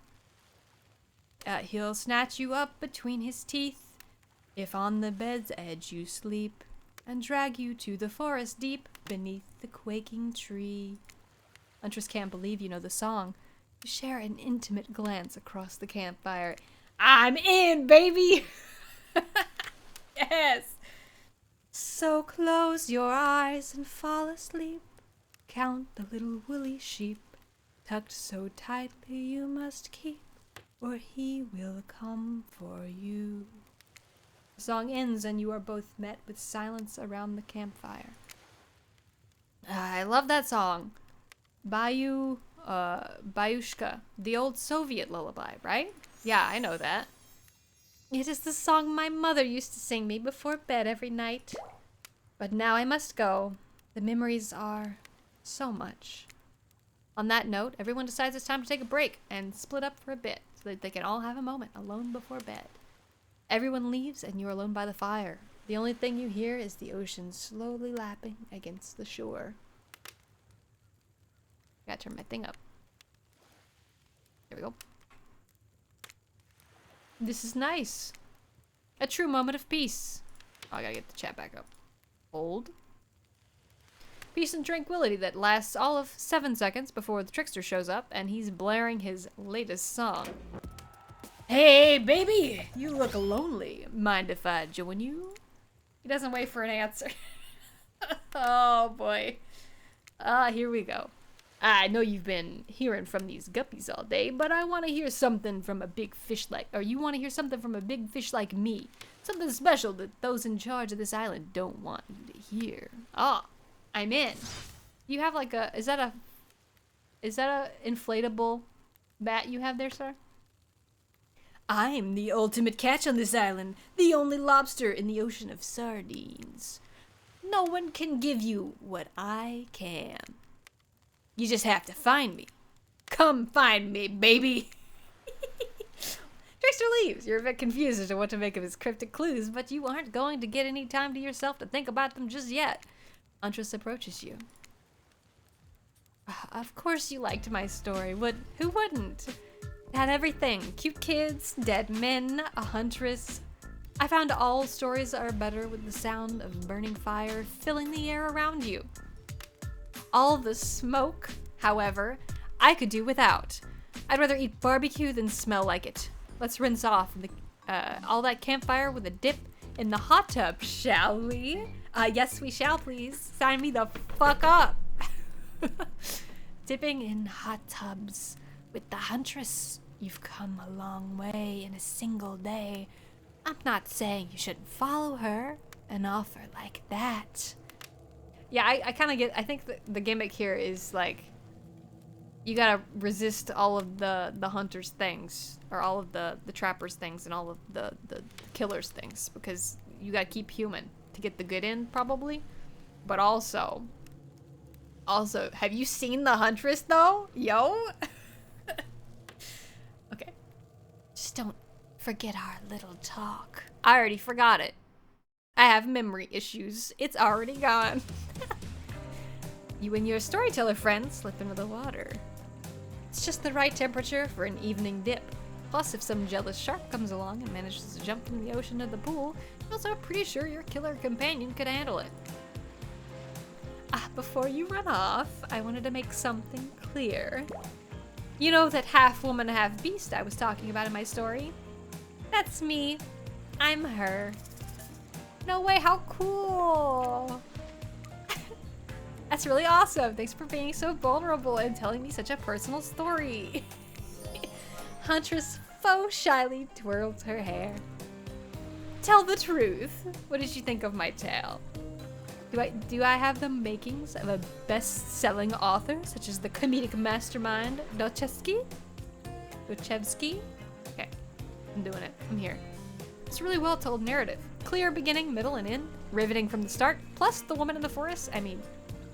He'll snatch you up between his teeth, if on the bed's edge you sleep, and drag you to the forest deep, beneath the quaking tree. Huntress can't believe you know the song. You share an intimate glance across the campfire. I'm in, baby! Yes! So close your eyes and fall asleep. Count the little woolly sheep, tucked so tightly you must keep, or he will come for you. The song ends and you are both met with silence around the campfire. I love that song. Bayushka, the old Soviet lullaby, right? Yeah, I know that. It is the song my mother used to sing me before bed every night. But now I must go. The memories are so much. On that note, everyone decides it's time to take a break and split up for a bit so that they can all have a moment alone before bed. Everyone leaves and you're alone by the fire. The only thing you hear is the ocean slowly lapping against the shore. Gotta turn my thing up. There we go. This is nice. A true moment of peace. Oh, I gotta get the chat back up. Hold. Peace and tranquility that lasts all of 7 seconds before the trickster shows up and he's blaring his latest song. Hey, baby! You look lonely. Mind if I join you? He doesn't wait for an answer. Oh, boy. Here we go. I know you've been hearing from these guppies all day, but I want to hear something from a big fish like... Or you want to hear something from a big fish like me. Something special that those in charge of this island don't want you to hear. Ah, I'm in. You have like a... Is that a inflatable bat you have there, sir? I'm the ultimate catch on this island. The only lobster in the ocean of sardines. No one can give you what I can. You just have to find me. Come find me, baby. Trickster leaves. You're a bit confused as to what to make of his cryptic clues, but you aren't going to get any time to yourself to think about them just yet. Huntress approaches you. Of course you liked my story. Who wouldn't? It had everything. Cute kids, dead men, a huntress. I found all stories are better with the sound of burning fire filling the air around you. All the smoke, however, I could do without. I'd rather eat barbecue than smell like it. Let's rinse off all that campfire with a dip in the hot tub, shall we? Yes, we shall, please. Sign me the fuck up. Dipping in hot tubs with the huntress. You've come a long way in a single day. I'm not saying you shouldn't follow her. An offer like that. Yeah, I kind of get... I think the gimmick here is, like... You gotta resist all of the hunter's things. Or all of the trapper's things and all of the killer's things. Because you gotta keep human to get the good in, probably. But also... have you seen the huntress, though? Yo? Okay. Just don't forget our little talk. I already forgot it. I have memory issues. It's already gone. You and your storyteller friend slip into the water. It's just the right temperature for an evening dip. Plus, if some jealous shark comes along and manages to jump from the ocean to the pool, you're also pretty sure your killer companion could handle it. Before you run off, I wanted to make something clear. You know that half woman, half beast I was talking about in my story? That's me. I'm her. No way, how cool! That's really awesome. Thanks for being so vulnerable and telling me such a personal story. Huntress faux shyly twirls her hair. Tell the truth. What did you think of my tale? Do I have the makings of a best-selling author, such as the comedic mastermind Dostoevsky? Okay, I'm doing it. I'm here. It's a really well-told narrative. Clear beginning, middle, and end. Riveting from the start. Plus, the woman in the forest, I mean,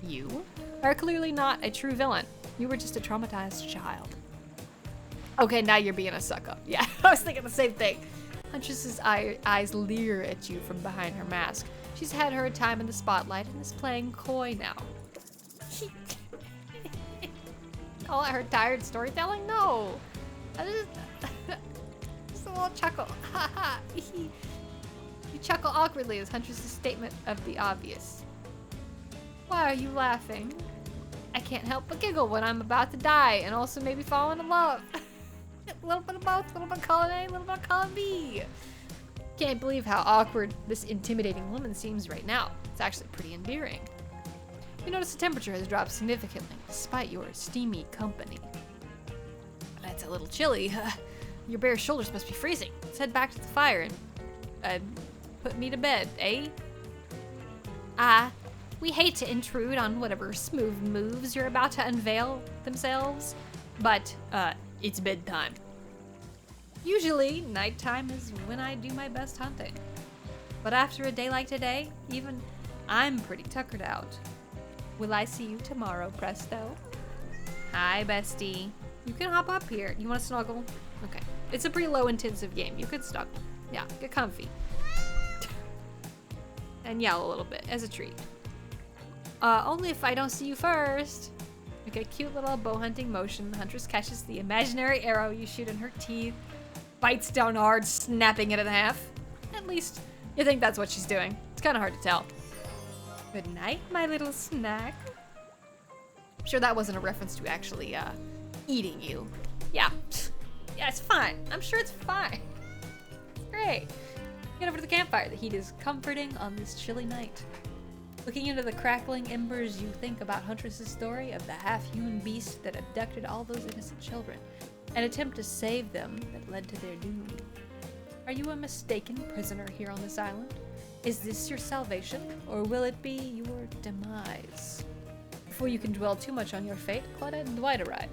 you, are clearly not a true villain. You were just a traumatized child. Okay, now you're being a suck-up. Yeah, I was thinking the same thing. Huntress's eyes leer at you from behind her mask. She's had her time in the spotlight and is playing coy now. Call it her tired storytelling? No. Just a little chuckle. You chuckle awkwardly as Huntress's statement of the obvious. Why are you laughing? I can't help but giggle when I'm about to die and also maybe falling in love. A little bit of both, a little bit of column A, a little bit of column B. Can't believe how awkward this intimidating woman seems right now. It's actually pretty endearing. You notice the temperature has dropped significantly, despite your steamy company. It's a little chilly. Your bare shoulders must be freezing. Let's head back to the fire and put me to bed, eh? We hate to intrude on whatever smooth moves you're about to unveil themselves, but it's bedtime. Usually, nighttime is when I do my best hunting. But after a day like today, even I'm pretty tuckered out. Will I see you tomorrow, presto? Hi, bestie. You can hop up here. You want to snuggle? Okay. It's a pretty low-intensive game. You could snuggle. Yeah, get comfy. And yell a little bit, as a treat. Only if I don't see you first. Make a cute little bow hunting motion. The huntress catches the imaginary arrow you shoot in her teeth. Bites down hard, snapping it in half. At least, you think that's what she's doing. It's kind of hard to tell. Good night, my little snack. I'm sure that wasn't a reference to actually, eating you. Yeah. Yeah, it's fine. I'm sure it's fine. Great. Get over to the campfire. The heat is comforting on this chilly night. Looking into the crackling embers, you think about Huntress's story of the half-human beast that abducted all those innocent children. An attempt to save them that led to their doom. Are you a mistaken prisoner here on this island? Is this your salvation, or will it be your demise? Before you can dwell too much on your fate, Claudette and Dwight arrive.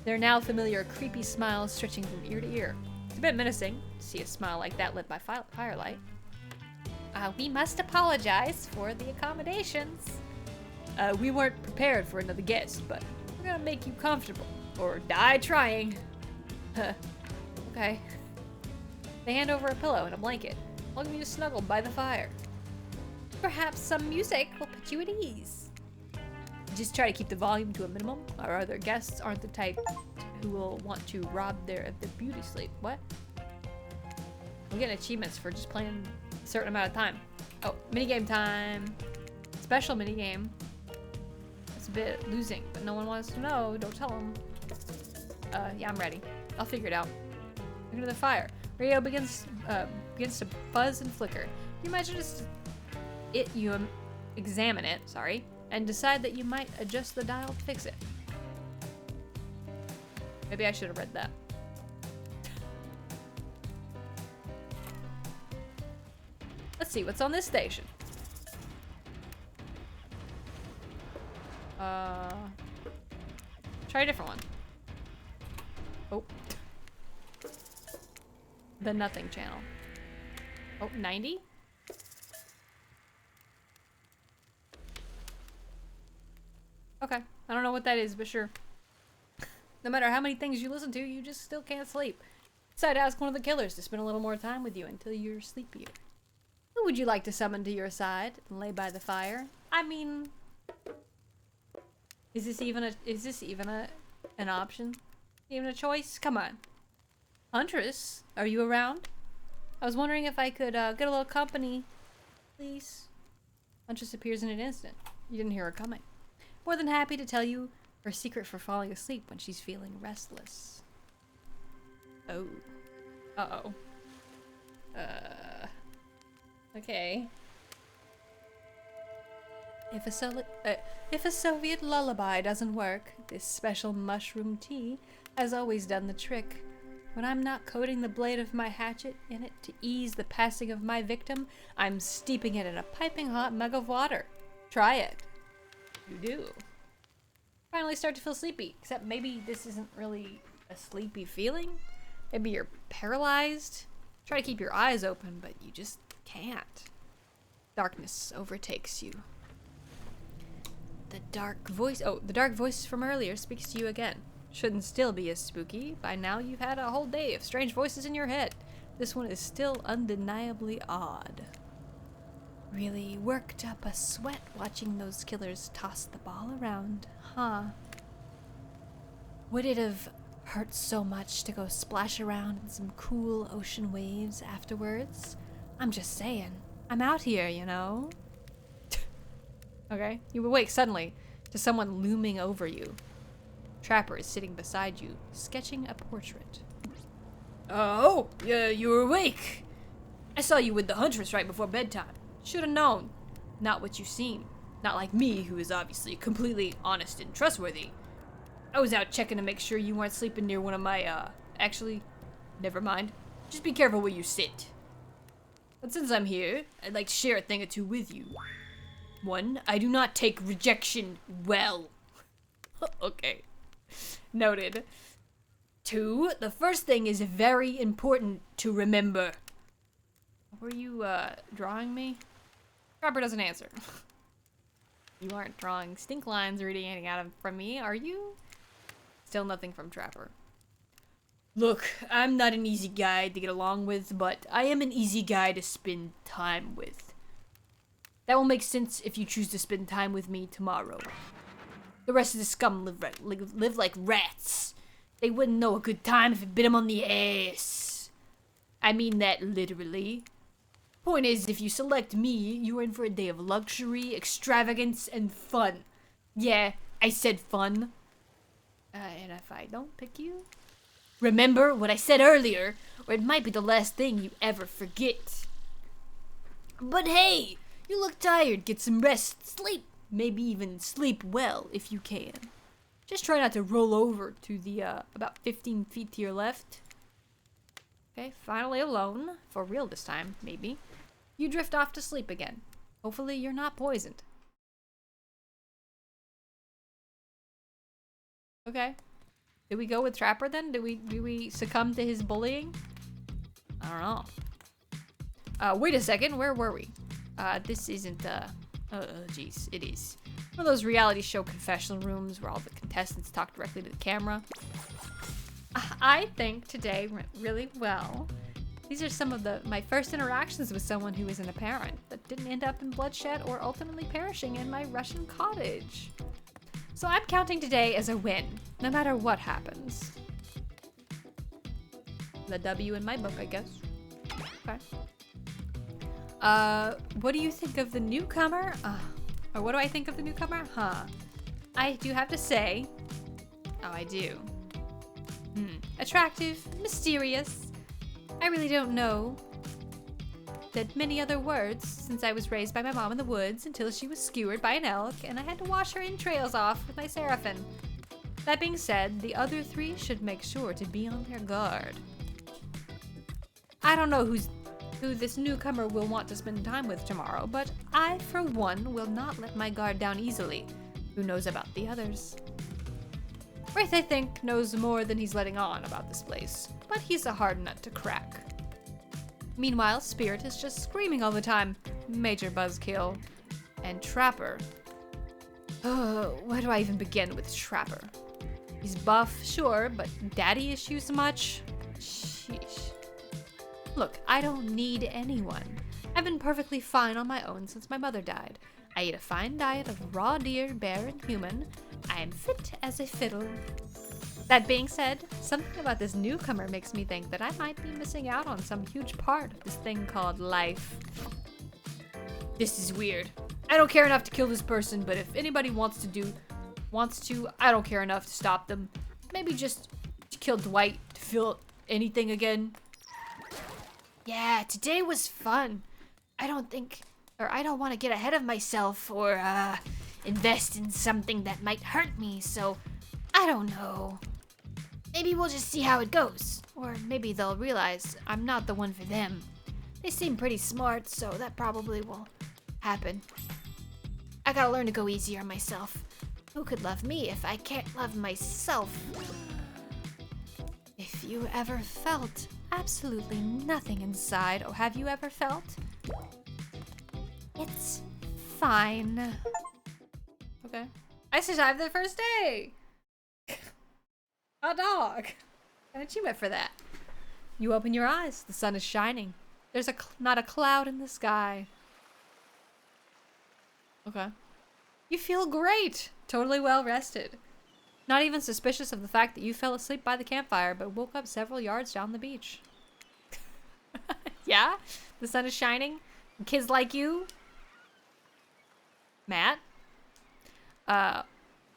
Their now familiar creepy smiles stretching from ear to ear. It's a bit menacing to see a smile like that lit by firelight. We must apologize for the accommodations. We weren't prepared for another guest, but we're gonna make you comfortable, or die trying. Okay. They hand over a pillow and a blanket, welcome you to snuggle by the fire. Perhaps some music will put you at ease. Just try to keep the volume to a minimum. Our other guests aren't the type who will want to rob their beauty sleep. What? I'm getting achievements for just playing a certain amount of time. Oh, minigame time. Special minigame. It's a bit losing, but no one wants to know. Don't tell them. Yeah, I'm ready. I'll figure it out. Look into the fire. Radio begins to buzz and flicker. You imagine you examine it, sorry, and decide that you might adjust the dial to fix it. Maybe I should have read that. Let's see, what's on this station? Try a different one. Oh. The nothing channel. Oh, 90? Okay. I don't know what that is, but sure. No matter how many things you listen to, you just still can't sleep. Decide to ask one of the killers to spend a little more time with you until you're sleepier. Who would you like to summon to your side and lay by the fire? I mean, is this even an option? Even a choice? Come on. Huntress, are you around? I was wondering if I could get a little company, please. Huntress appears in an instant. You didn't hear her coming. More than happy to tell you her secret for falling asleep when she's feeling restless. Oh. Uh-oh. Okay. If a Soviet lullaby doesn't work, this special mushroom tea has always done the trick. When I'm not coating the blade of my hatchet in it to ease the passing of my victim, I'm steeping it in a piping hot mug of water. Try it. You do. Finally start to feel sleepy, except maybe this isn't really a sleepy feeling. Maybe you're paralyzed. Try to keep your eyes open, but you just can't. Darkness overtakes you. The dark voice from earlier speaks to you again. Shouldn't still be as spooky. By now you've had a whole day of strange voices in your head. This one is still undeniably odd. Really worked up a sweat watching those killers toss the ball around, huh? Would it have hurt so much to go splash around in some cool ocean waves afterwards? I'm just saying. I'm out here, you know? Okay. You awake suddenly to someone looming over you. Trapper is sitting beside you, sketching a portrait. Oh, yeah, you were awake. I saw you with the Huntress right before bedtime. Should have known. Not what you seem. Not like me, who is obviously completely honest and trustworthy. I was out checking to make sure you weren't sleeping near one of my, actually, never mind. Just be careful where you sit. But since I'm here, I'd like to share a thing or two with you. 1, I do not take rejection well. Okay. Noted. 2, the first thing is very important to remember. Were you, drawing me? Trapper doesn't answer. You aren't drawing stink lines or anything from me, are you? Still nothing from Trapper. Look, I'm not an easy guy to get along with, but I am an easy guy to spend time with. That will make sense if you choose to spend time with me tomorrow. The rest of the scum live like rats. They wouldn't know a good time if it bit them on the ass. I mean that literally. Point is, if you select me, you're in for a day of luxury, extravagance, and fun. Yeah, I said fun. And if I don't pick you? Remember what I said earlier, or it might be the last thing you ever forget. But hey, you look tired. Get some rest, sleep. Maybe even sleep well if you can. Just try not to roll over to the, about 15 feet to your left. Okay, finally alone. For real this time, maybe. You drift off to sleep again. Hopefully you're not poisoned. Okay. Did we go with Trapper then? Do we succumb to his bullying? I don't know. Wait a second. Where were we? This isn't, geez. It is. One of those reality show confessional rooms where all the contestants talk directly to the camera. I think today went really well. These are some of my first interactions with someone who isn't a parent, that didn't end up in bloodshed or ultimately perishing in my Russian cottage. So I'm counting today as a win, no matter what happens. The W in my book, I guess. Okay. What do you think of the newcomer? Or what do I think of the newcomer? Huh. I do have to say... Oh, I do. Attractive, mysterious. I really don't know that many other words since I was raised by my mom in the woods until she was skewered by an elk and I had to wash her entrails off with my seraphim. That being said, the other 3 should make sure to be on their guard. I don't know who this newcomer will want to spend time with tomorrow, but I, for one, will not let my guard down easily. Who knows about the others? Wraith, I think, knows more than he's letting on about this place, but he's a hard nut to crack. Meanwhile, Spirit is just screaming all the time. Major buzzkill. And Trapper. Oh, where do I even begin with Trapper? He's buff, sure, but daddy issues much? Sheesh. Look, I don't need anyone. I've been perfectly fine on my own since my mother died. I eat a fine diet of raw deer, bear, and human. I am fit as a fiddle. That being said, something about this newcomer makes me think that I might be missing out on some huge part of this thing called life. This is weird. I don't care enough to kill this person, but if anybody wants to, I don't care enough to stop them. Maybe just to kill Dwight to feel anything again. Yeah, today was fun. I don't want to get ahead of myself or invest in something that might hurt me, so I don't know. Maybe we'll just see how it goes. Or maybe they'll realize I'm not the one for them. They seem pretty smart, so that probably will happen. I gotta learn to go easier on myself. Who could love me if I can't love myself? If you ever felt absolutely nothing inside, or have you ever felt? It's fine. Okay. I survived the first day! A dog! An achievement for that. You open your eyes. The sun is shining. There's not a cloud in the sky. Okay. You feel great. Totally well rested. Not even suspicious of the fact that you fell asleep by the campfire, but woke up several yards down the beach. Yeah? The sun is shining. And kids like you. Matt?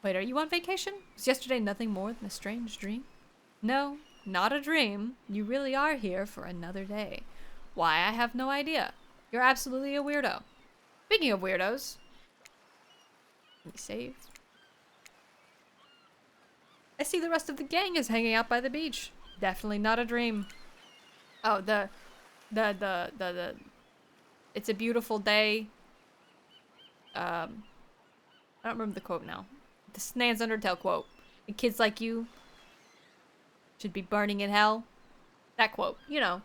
Wait, are you on vacation? Was yesterday nothing more than a strange dream? No, not a dream. You really are here for another day. Why, I have no idea. You're absolutely a weirdo. Speaking of weirdos. Let me save. I see the rest of the gang is hanging out by the beach. Definitely not a dream. Oh, it's a beautiful day. I don't remember the quote now. The Snans Undertale quote. And kids like you should be burning in hell. That quote. You know.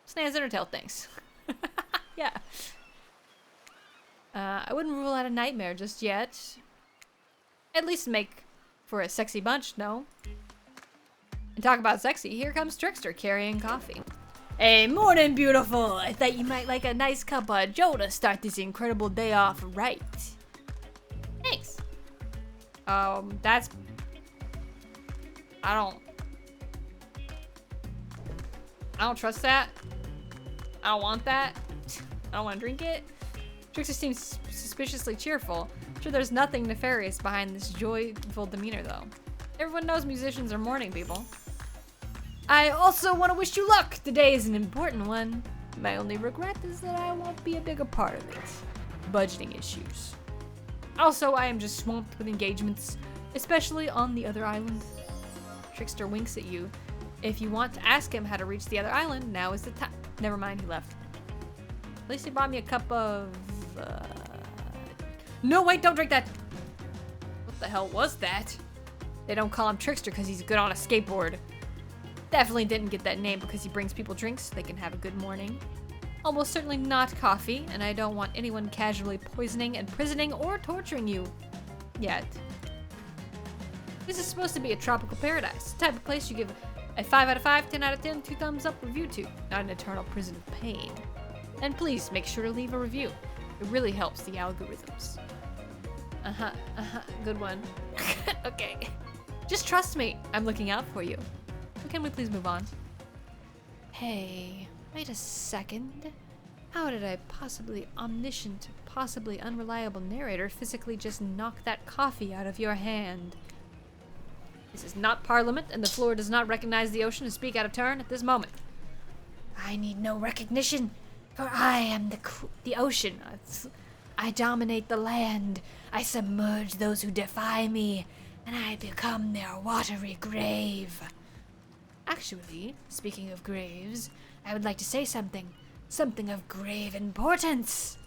Snans Undertale things. Yeah. I wouldn't rule out a nightmare just yet. At least make for a sexy bunch, no? And talk about sexy, here comes Trickster carrying coffee. Hey, morning, beautiful! I thought you might like a nice cup of joe to start this incredible day off right. Thanks. That's... I don't trust that. I don't want that. I don't want to drink it. Trickster seems suspiciously cheerful. I'm sure there's nothing nefarious behind this joyful demeanor, though. Everyone knows musicians are morning people. I also want to wish you luck. Today is an important one. My only regret is that I won't be a bigger part of it. Budgeting issues. Also, I am just swamped with engagements, especially on the other island. Trickster winks at you. If you want to ask him how to reach the other island, now is the time. Never mind, he left. At least he bought me a cup of... No, wait, don't drink that! What the hell was that? They don't call him Trickster because he's good on a skateboard. Definitely didn't get that name because he brings people drinks so they can have a good morning. Almost certainly not coffee, and I don't want anyone casually poisoning, imprisoning, or torturing you. Yet. This is supposed to be a tropical paradise. The type of place you give a 5 out of 5, 10 out of 10, 2 thumbs up review to, not an eternal prison of pain. And please make sure to leave a review. It really helps the algorithms. Good one. Okay. Just trust me. I'm looking out for you. Can we please move on? Hey, wait a second. How did a possibly omniscient, possibly unreliable narrator physically just knock that coffee out of your hand? This is not Parliament, and the floor does not recognize the ocean to speak out of turn at this moment. I need no recognition, for I am the ocean. I dominate the land. I submerge those who defy me, and I become their watery grave. Actually, speaking of graves, I would like to say something of grave importance.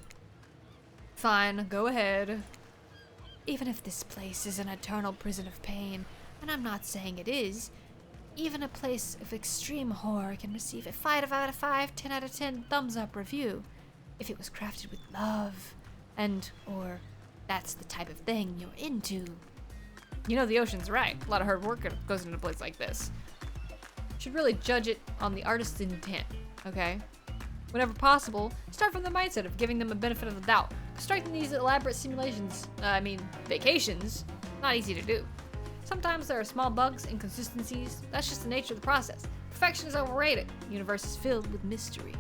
Fine, go ahead. Even if this place is an eternal prison of pain, and I'm not saying it is, even a place of extreme horror can receive a 5 out of 5, 10 out of 10 thumbs up review if it was crafted with love, or that's the type of thing you're into. You know, the ocean's right. A lot of hard work goes into a place like this. Should really judge it on the artist's intent, okay? Whenever possible, start from the mindset of giving them a benefit of the doubt. Striking these elaborate vacations, not easy to do. Sometimes there are small bugs, inconsistencies. That's just the nature of the process. Perfection is overrated. The universe is filled with mystery.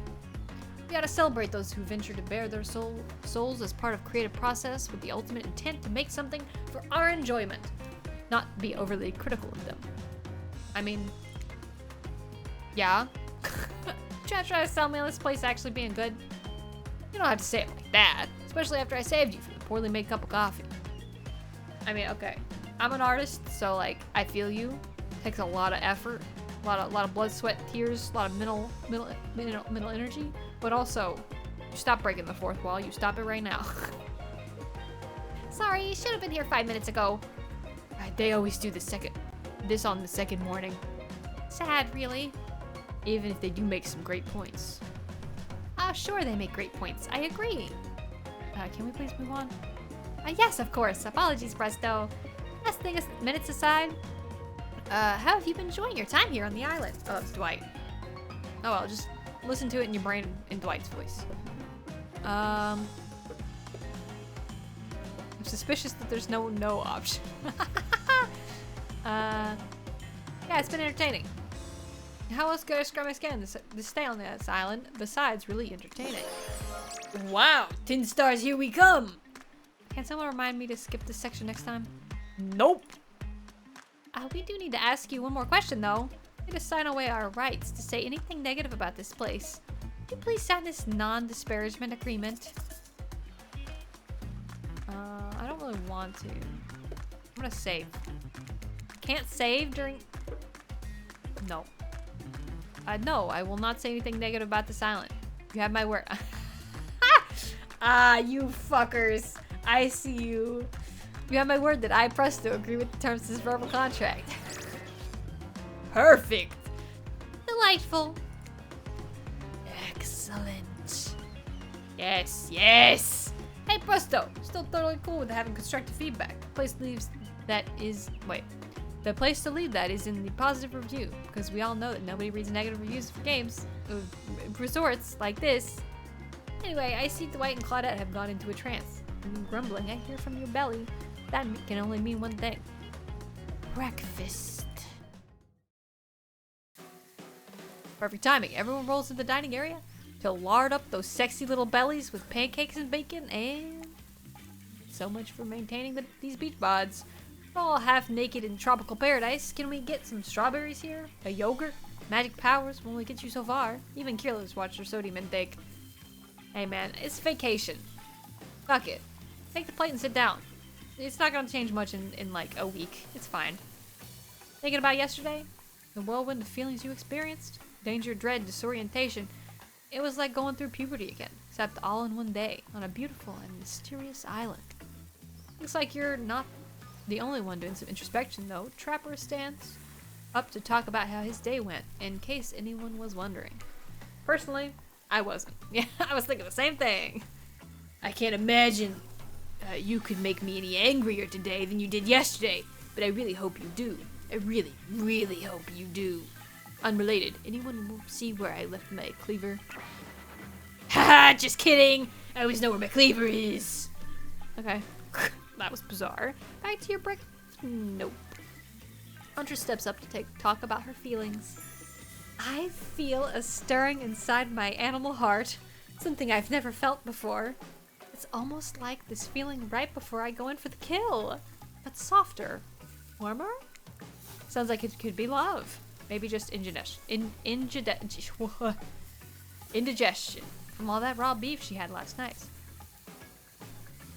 We gotta celebrate those who venture to bare their souls as part of creative process with the ultimate intent to make something for our enjoyment, not be overly critical of them. I mean, yeah. Try to sell me on this place actually being good. You don't have to say it like that, especially after I saved you from a poorly made cup of coffee. I mean, okay, I'm an artist, so like I feel you. It takes a lot of effort, a lot of blood, sweat, tears, a lot of mental energy. But also, you stop breaking the fourth wall. You stop it right now. Sorry, you should have been here 5 minutes ago. They always do this on the second morning. Sad, really. Even if they do make some great points. Sure they make great points. I agree. Can we please move on? Yes, of course. Apologies, Presto. Last thing is minutes aside. How have you been enjoying your time here on the island? Oh, it's Dwight. Oh well, just listen to it in your brain in Dwight's voice. I'm suspicious that there's no option. Yeah, it's been entertaining. How else could I describe my skin? This stay on this island, besides really entertaining. Wow, 10 stars, here we come. Can someone remind me to skip this section next time? Nope. We do need to ask you one more question, though. We need to sign away our rights to say anything negative about this place. Would you please sign this non-disparagement agreement? I don't really want to. I'm gonna save. Can't save during... No. No, I will not say anything negative about this island. You have my word. You fuckers. I see you. You have my word that I, Presto, agree with the terms of this verbal contract. Perfect. Delightful. Excellent. Yes, yes. Hey, Presto, still totally cool with having constructive feedback. The place to leave that is in the positive review, because we all know that nobody reads negative reviews for games, resorts like this. Anyway, I see Dwight and Claudette have gone into a trance. Grumbling I hear from your belly. That can only mean one thing. Breakfast. Perfect timing. Everyone rolls into the dining area to lard up those sexy little bellies with pancakes and bacon, and so much for maintaining these beach bods. We're all half naked in tropical paradise. Can we get some strawberries here? A yogurt? Magic powers will only get you so far. Even Keyless watch their sodium intake. Hey man, it's vacation. Fuck it. Take the plate and sit down. It's not gonna change much in like a week. It's fine. Thinking about yesterday? The whirlwind of feelings you experienced? Danger, dread, disorientation. It was like going through puberty again, except all in one day, on a beautiful and mysterious island. Looks like you're not the only one doing some introspection though. Trapper stands up to talk about how his day went, in case anyone was wondering. Personally, I wasn't. Yeah, I was thinking the same thing. I can't imagine you could make me any angrier today than you did yesterday, but I really hope you do. I really, really hope you do. Unrelated, anyone will see where I left my cleaver? Haha, just kidding! I always know where my cleaver is. Okay, that was bizarre. Back to your brick? Nope. Huntress steps up to talk about her feelings. I feel a stirring inside my animal heart, something I've never felt before. It's almost like this feeling right before I go in for the kill, but softer, warmer. Sounds like it could be love. Maybe just indigestion from all that raw beef she had last night.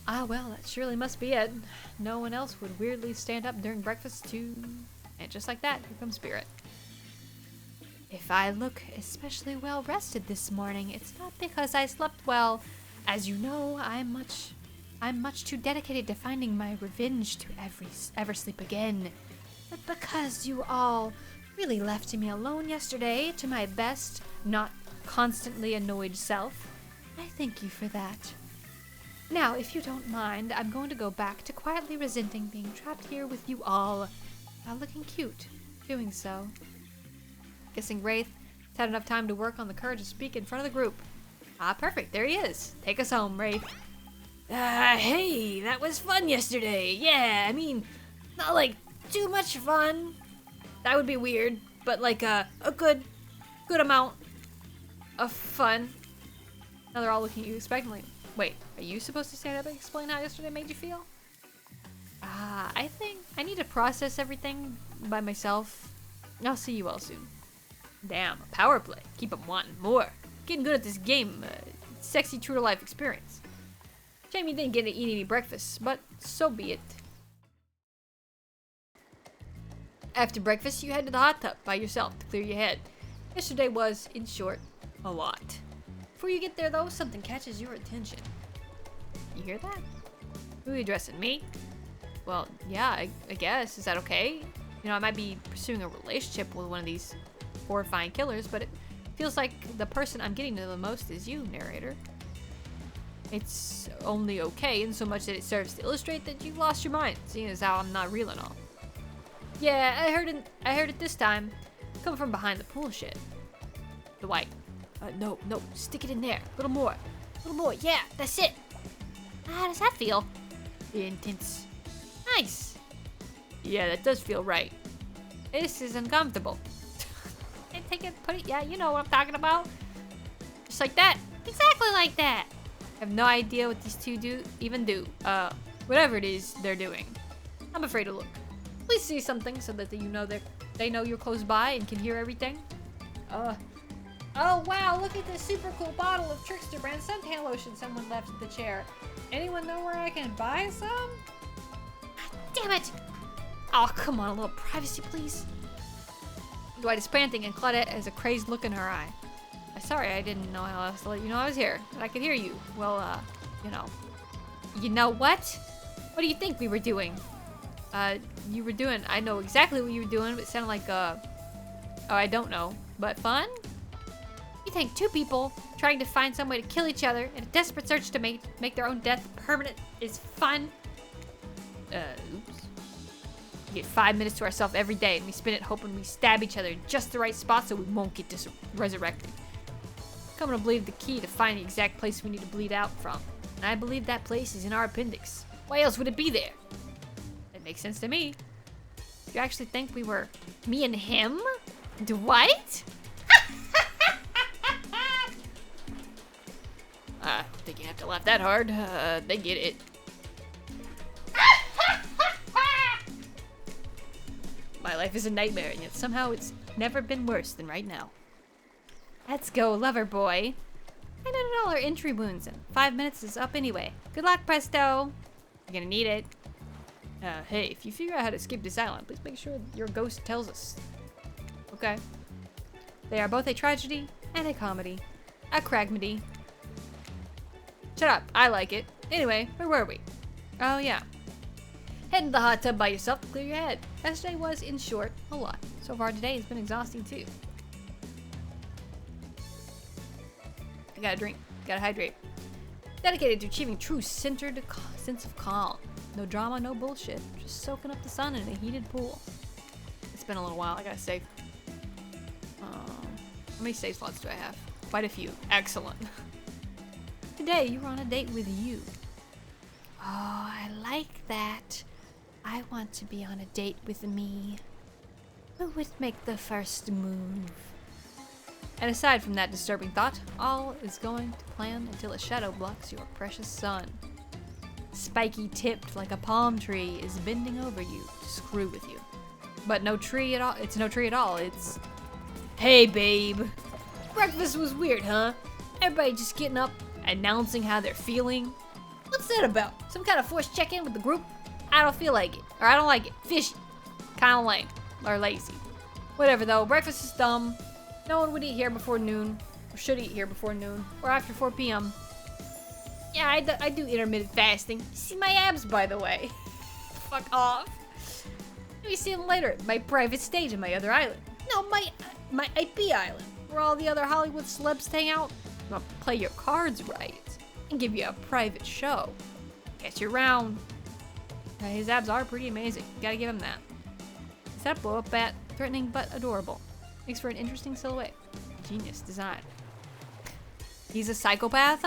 Ah, well, that surely must be it. No one else would weirdly stand up during breakfast to... And just like that, here comes Spirit. If I look especially well rested this morning, it's not because I slept well. As you know, I'm much too dedicated to finding my revenge to ever sleep again. But because you all really left me alone yesterday to my best, not constantly annoyed self, I thank you for that. Now, if you don't mind, I'm going to go back to quietly resenting being trapped here with you all, while looking cute doing so. Guessing Wraith has had enough time to work on the courage to speak in front of the group. Ah, perfect. There he is. Take us home, Wraith. Hey, that was fun yesterday. Yeah, I mean, not like too much fun. That would be weird, but like a good amount of fun. Now they're all looking at you expectantly. Wait, are you supposed to stand up and explain how yesterday made you feel? I think I need to process everything by myself. I'll see you all soon. Damn, a power play. Keep 'em wanting more. Getting good at this game. Sexy true to life experience. Shame you didn't get to eat any breakfast, but so be it. After breakfast, you head to the hot tub by yourself to clear your head. Yesterday was, in short, a lot. Before you get there though, something catches your attention. You hear that? Who are you addressing, me? Well, yeah, I guess. Is that okay? You know, I might be pursuing a relationship with one of these horrifying killers, but it feels like the person I'm getting to the most is you, narrator. It's only okay in so much that it serves to illustrate that you've lost your mind, seeing as how I'm not real and all. Yeah, I heard it this time. Come from behind the pool shed. The white. No, stick it in there. A little more. Yeah, that's it. How does that feel? Intense. Nice. Yeah, that does feel right. This is uncomfortable. I take it, put it, yeah, you know what I'm talking about. Just like that. Exactly like that. I have no idea what these two do. Whatever it is they're doing. I'm afraid to look. Please see something so that you know that they know you're close by and can hear everything. Oh wow, look at this super cool bottle of Trickster brand suntan lotion someone left at the chair. Anyone know where I can buy some? Damn it! Oh, come on, a little privacy, please. Dwight is panting and Claudette has a crazed look in her eye. Sorry, I didn't know how else to let you know I was here, but I could hear you. Well, you know. You know what? What do you think we were doing? You were doing, I know exactly what you were doing, but it sounded like, oh, I don't know. But fun? You think two people trying to find some way to kill each other in a desperate search to make their own death permanent is fun? Oops. We get 5 minutes to ourselves every day, and we spend it hoping we stab each other in just the right spot so we won't get resurrected. Come to believe the key to find the exact place we need to bleed out from. And I believe that place is in our appendix. Why else would it be there? That makes sense to me. Do you actually think we were me and him? Dwight? I don't think you have to laugh that hard. They get it. My life is a nightmare, and yet somehow it's never been worse than right now. Let's go, lover boy. I didn't know our entry wounds, and 5 minutes is up anyway. Good luck, Presto. You're gonna need it. Hey, if you figure out how to escape this island, please make sure your ghost tells us. Okay. They are both a tragedy and a comedy. A cragmedy. Shut up, I like it. Anyway, where were we? Oh yeah. Head into the hot tub by yourself to clear your head. Yesterday was, in short, a lot. So far today has been exhausting too. I gotta drink, gotta hydrate. Dedicated to achieving true centered sense of calm. No drama, no bullshit. Just soaking up the sun in a heated pool. It's been a little while, I gotta save. How many save slots do I have? Quite a few. Excellent. Today you were on a date with you. Oh, I like that. I want to be on a date with me. Who would make the first move? And aside from that disturbing thought, all is going to plan until a shadow blocks your precious sun. Spiky tipped like a palm tree is bending over you to screw with you. But no tree at all. It's no tree at all. It's, hey babe. Breakfast was weird, huh? Everybody just getting up, announcing how they're feeling. What's that about? Some kind of forced check-in with the group? I don't feel like it. Or I don't like it. Fishy. Kinda lame. Or lazy. Whatever though, breakfast is dumb. No one would eat here before noon. Or should eat here before noon. Or after 4 p.m. Yeah, I do intermittent fasting. See my abs, by the way. Fuck off. Maybe see them later at my private stage in my other island. No, my IP island. Where all the other Hollywood celebs hang out. I'll play your cards right. And give you a private show. Get you around. His abs are pretty amazing. Gotta give him that. Is that a blow-up bat? Threatening but adorable. Makes for an interesting silhouette. Genius design. He's a psychopath,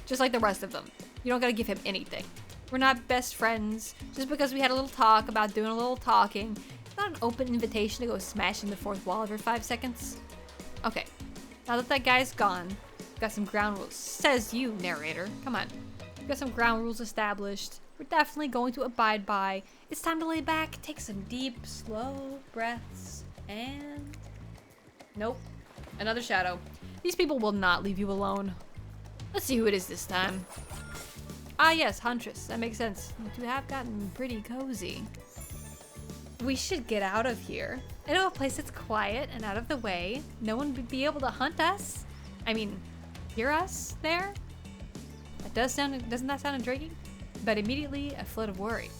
just like the rest of them. You don't gotta give him anything. We're not best friends just because we had a little talk about doing a little talking. It's not an open invitation to go smashing the fourth wall every 5 seconds. Okay, now that that guy's gone, Got some ground rules. Says you, narrator. Come on. Got some ground rules established. We're definitely going to abide by. It's time to lay back, take some deep, slow breaths, and... Nope. Another shadow. These people will not leave you alone. Let's see who it is this time. Ah yes, Huntress. That makes sense. You two have gotten pretty cozy. We should get out of here. Into a place that's quiet and out of the way. No one would be able to hunt us. I mean, hear us there? That doesn't that sound intriguing? But immediately a flood of worry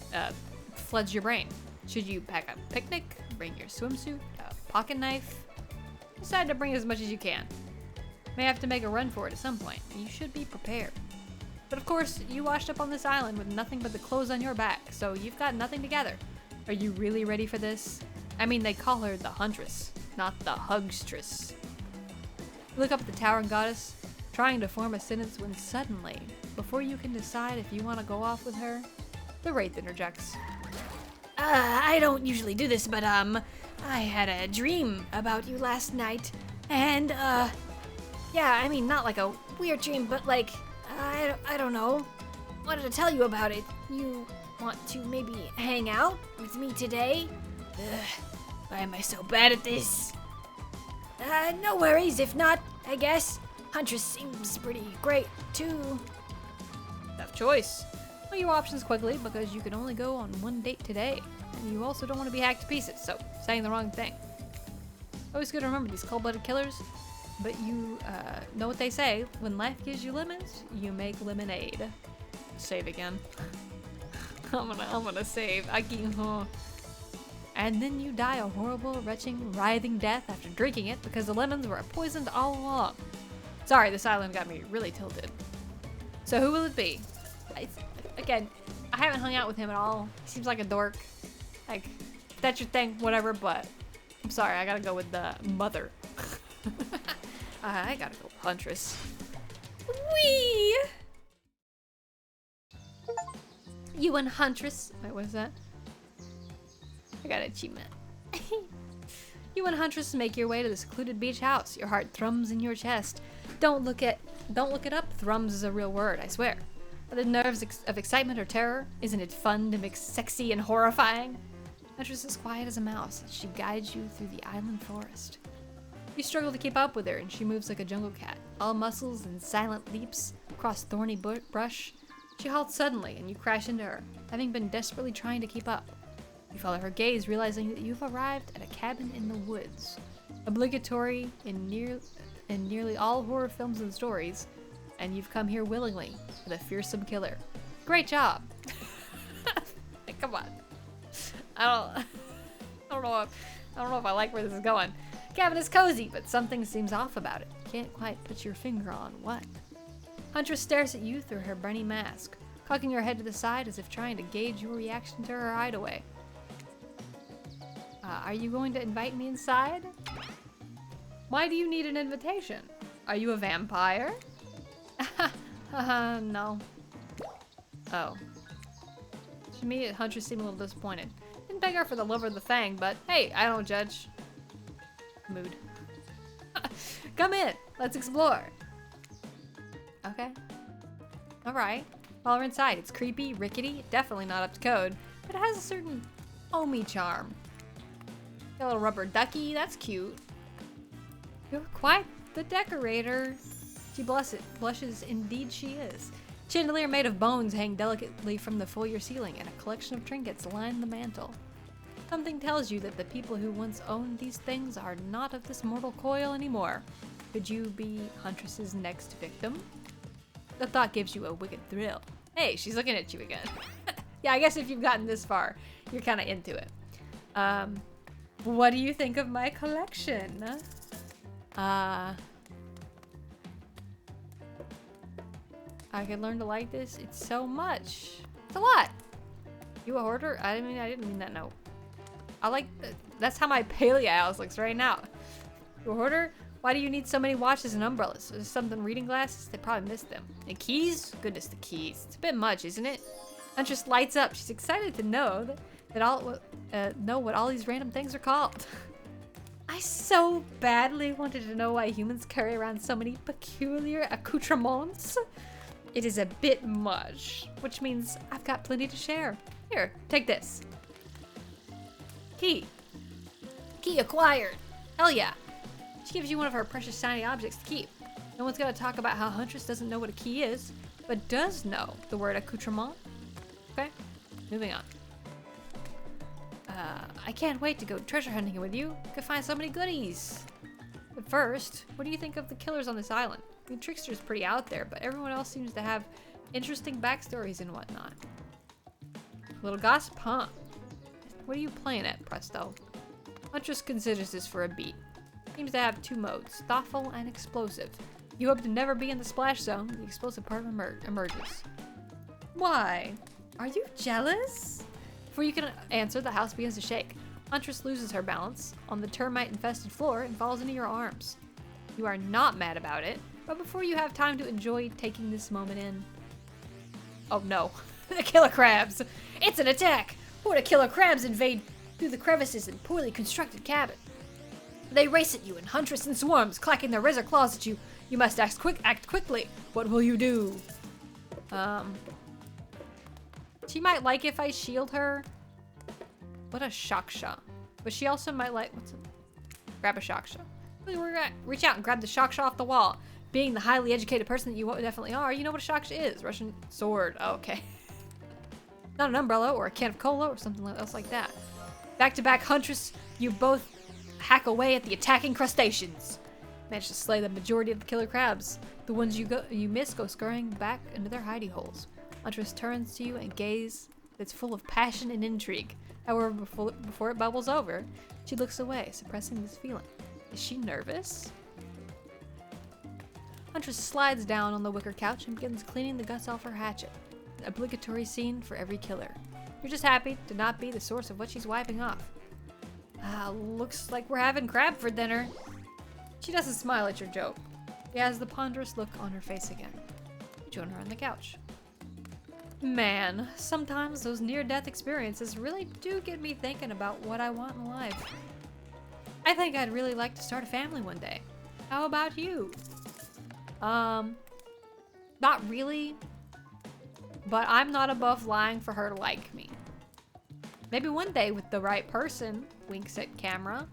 floods your brain. Should you pack a picnic, bring your swimsuit, a pocket knife? Decide to bring as much as you can. May have to make a run for it at some point. You should be prepared. But of course, you washed up on this island with nothing but the clothes on your back, so you've got nothing together. Are you really ready for this? I mean, they call her the Huntress, not the Hugstress. You look up at the towering goddess, trying to form a sentence when suddenly, before you can decide if you want to go off with her, the Wraith interjects. I don't usually do this, but, I had a dream about you last night, and, yeah, I mean, not like a weird dream, but like, I don't know. Wanted to tell you about it. You want to maybe hang out with me today? Why am I so bad at this? No worries, if not, I guess. Huntress seems pretty great, too. Tough choice. Weigh your options quickly because you can only go on one date today. And you also don't want to be hacked to pieces, so saying the wrong thing. Always good to remember these cold-blooded killers, but you know what they say. When life gives you lemons, you make lemonade. Save again. I'm gonna save. And then you die a horrible, retching, writhing death after drinking it because the lemons were poisoned all along. Sorry, this island got me really tilted. So who will it be? Again, I haven't hung out with him at all. He seems like a dork. Like, if that's your thing, whatever, but I'm sorry, I gotta go with the mother. I gotta go with Huntress. Whee! You and Huntress. Wait, what is that? I got an achievement. You and Huntress make your way to the secluded beach house. Your heart thrums in your chest. Don't look it up. Thrums is a real word, I swear. Are the nerves of excitement or terror? Isn't it fun to mix sexy and horrifying? Huntress is quiet as a mouse as she guides you through the island forest. You struggle to keep up with her, and she moves like a jungle cat, all muscles and silent leaps across thorny brush. She halts suddenly, and you crash into her, having been desperately trying to keep up. You follow her gaze, realizing that you've arrived at a cabin in the woods. Obligatory in nearly all horror films and stories, and you've come here willingly with a fearsome killer. Great job! Come on. I don't know if I like where this is going. Cabin is cozy, but something seems off about it. Can't quite put your finger on what. Huntress stares at you through her bunny mask, cocking her head to the side as if trying to gauge your reaction to her hideaway. Are you going to invite me inside? Why do you need an invitation? Are you a vampire? No. Oh. To me, Huntress seemed a little disappointed. Didn't beg her for the love of the fang, but hey, I don't judge. Mood. Come in, let's explore. Okay. Alright. While we're inside, it's creepy, rickety, definitely not up to code, but it has a certain homey charm. Got a little rubber ducky, that's cute. You're quite the decorator. She blushes, indeed she is. Chandelier made of bones hang delicately from the foyer ceiling, and a collection of trinkets line the mantel. Something tells you that the people who once owned these things are not of this mortal coil anymore. Could you be Huntress's next victim? The thought gives you a wicked thrill. Hey, she's looking at you again. Yeah, I guess if you've gotten this far, you're kind of into it. What do you think of my collection? I could learn to like this. It's so much. It's a lot. You a hoarder? I didn't mean that. No. I like. That's how my paleo house looks right now. You a hoarder? Why do you need so many watches and umbrellas? Is there something reading glasses? They probably missed them. And keys? Goodness, the keys. It's a bit much, isn't it? Huntress lights up. She's excited to know know what all these random things are called. I so badly wanted to know why humans carry around so many peculiar accoutrements. It is a bit much, which means I've got plenty to share. Here, take this. Key. Key acquired. Hell yeah. She gives you one of her precious shiny objects to keep. No one's gonna talk about how Huntress doesn't know what a key is, but does know the word accoutrement. Okay, moving on. I can't wait to go treasure hunting with you. Could find so many goodies. But first, what do you think of the killers on this island? I mean, Trickster's pretty out there, but everyone else seems to have interesting backstories and whatnot. Little gossip, huh? What are you playing at, Presto? Huntress considers this for a beat. Seems to have 2 modes, thoughtful and explosive. You hope to never be in the splash zone. The explosive part emerges. Why? Are you jealous? Before you can answer, the house begins to shake. Huntress loses her balance on the termite-infested floor and falls into your arms. You are not mad about it, but before you have time to enjoy taking this moment in... Oh no, the killer crabs! It's an attack! Horde of killer crabs invade through the crevices in poorly constructed cabin. They race at you in Huntress and swarms, clacking their razor claws at you. You must act quickly. What will you do? She might like if I shield her. What a shaksha. But she also might like, grab a shaksha. We're gonna reach out and grab the shaksha off the wall. Being the highly educated person that you definitely are, you know what a shaksha is. Russian sword. Oh, okay. Not an umbrella or a can of cola or something else like that. Back to back Huntress, you both hack away at the attacking crustaceans. Manage to slay the majority of the killer crabs. The ones you miss go scurrying back into their hidey holes. Huntress turns to you and gaze that's full of passion and intrigue. However, before it bubbles over, she looks away, suppressing this feeling. Is she nervous? Huntress slides down on the wicker couch and begins cleaning the guts off her hatchet. An obligatory scene for every killer. You're just happy to not be the source of what she's wiping off. Looks like we're having crab for dinner. She doesn't smile at your joke. She has the ponderous look on her face again. You join her on the couch. Man, sometimes those near-death experiences really do get me thinking about what I want in life. I think I'd really like to start a family one day. How about you? Not really, but I'm not above lying for her to like me. Maybe one day with the right person, winks at camera.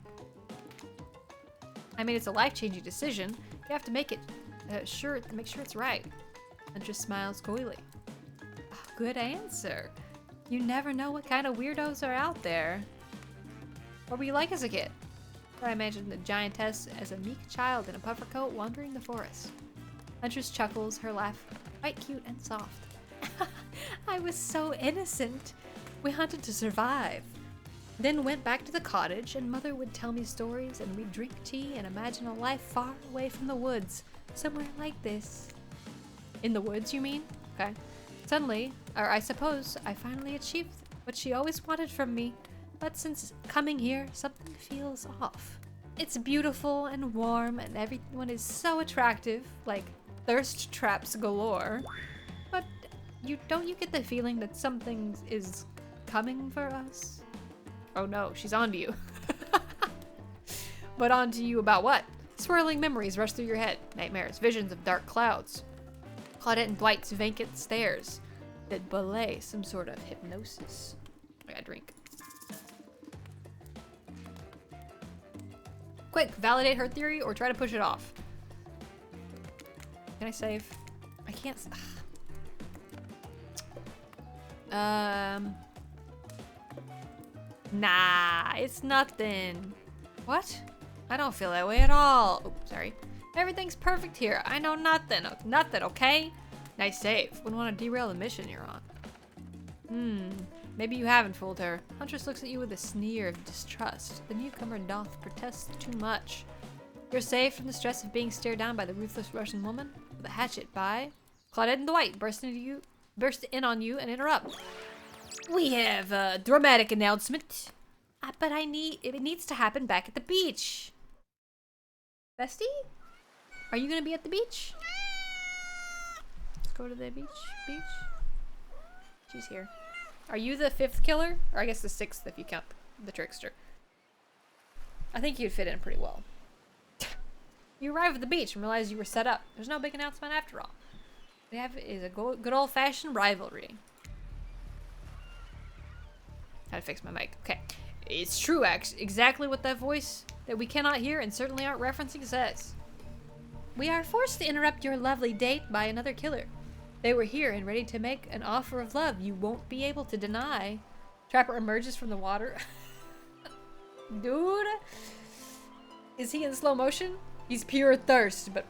I mean, it's a life-changing decision. You have to make it make sure it's right. Huntress smiles coyly. Oh, good answer. You never know what kind of weirdos are out there. What were you like as a kid? I imagined the giantess as a meek child in a puffer coat wandering the forest. Huntress chuckles, her laugh quite cute and soft. I was so innocent. We hunted to survive. Then went back to the cottage, and Mother would tell me stories, and we'd drink tea and imagine a life far away from the woods, somewhere like this. In the woods, you mean? Okay. Suddenly, or I suppose, I finally achieved what she always wanted from me. But since coming here, something feels off. It's beautiful and warm, and everyone is so attractive, like thirst traps galore. But don't you get the feeling that something is coming for us? Oh no, she's onto you. But onto you about what? Swirling memories rush through your head. Nightmares, visions of dark clouds. Claudette and Dwight's vacant stares that belay some sort of hypnosis. I gotta drink. Quick, validate her theory or try to push it off. Can I save? I can't. Nah, it's nothing. What? I don't feel that way at all. Oh, sorry. Everything's perfect here. I know nothing. Nothing, okay? Nice save. Wouldn't want to derail the mission you're on. Maybe you haven't fooled her. Huntress looks at you with a sneer of distrust. The newcomer doth protest too much. You're safe from the stress of being stared down by the ruthless Russian woman with a hatchet by Claudette and Dwight burst in on you and interrupt. We have a dramatic announcement. But it needs to happen back at the beach. Bestie? Are you gonna be at the beach? Let's go to the beach. She's here. Are you the 5th killer? Or I guess the 6th if you count the trickster. I think you'd fit in pretty well. You arrive at the beach and realize you were set up. There's no big announcement after all. What we have is a good old-fashioned rivalry. How to fix my mic. Okay. It's true, exactly what that voice that we cannot hear and certainly aren't referencing says. We are forced to interrupt your lovely date by another killer. They were here and ready to make an offer of love you won't be able to deny. Trapper emerges from the water. Dude. Is he in slow motion? He's pure thirst, but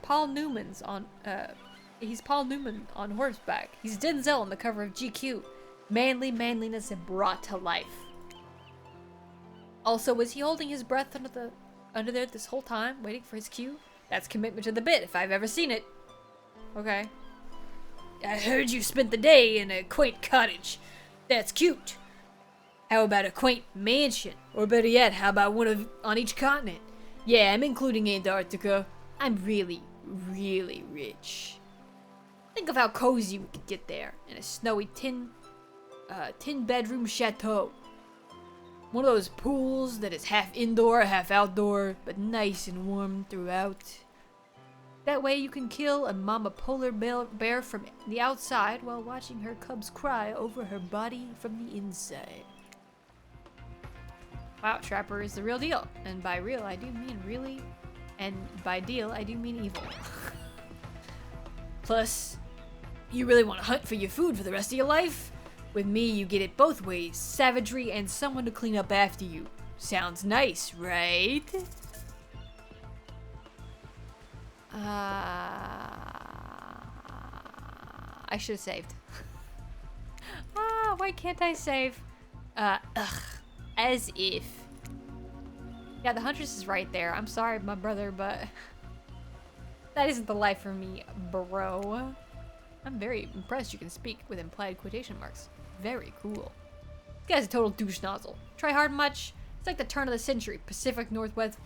he's Paul Newman on horseback. He's Denzel on the cover of GQ. Manly manliness and brought to life. Also, was he holding his breath under there this whole time, waiting for his cue? That's commitment to the bit, if I've ever seen it. Okay. I heard you spent the day in a quaint cottage. That's cute. How about a quaint mansion? Or better yet, how about one on each continent? Yeah, I'm including Antarctica. I'm really, really rich. Think of how cozy we could get there in a snowy tin bedroom chateau. One of those pools that is half indoor, half outdoor, but nice and warm throughout. That way you can kill a mama polar bear from the outside while watching her cubs cry over her body from the inside. Wow, Trapper is the real deal. And by real, I do mean really. And by deal, I do mean evil. Plus, you really want to hunt for your food for the rest of your life? With me, you get it both ways. Savagery and someone to clean up after you. Sounds nice, right? I should have saved. Why can't I save? As if. Yeah, the Huntress is right there. I'm sorry, my brother, but that isn't the life for me, bro. I'm very impressed you can speak with implied quotation marks. Very cool. This guy's a total douche nozzle. Try hard much? It's like the turn of the century Pacific Northwest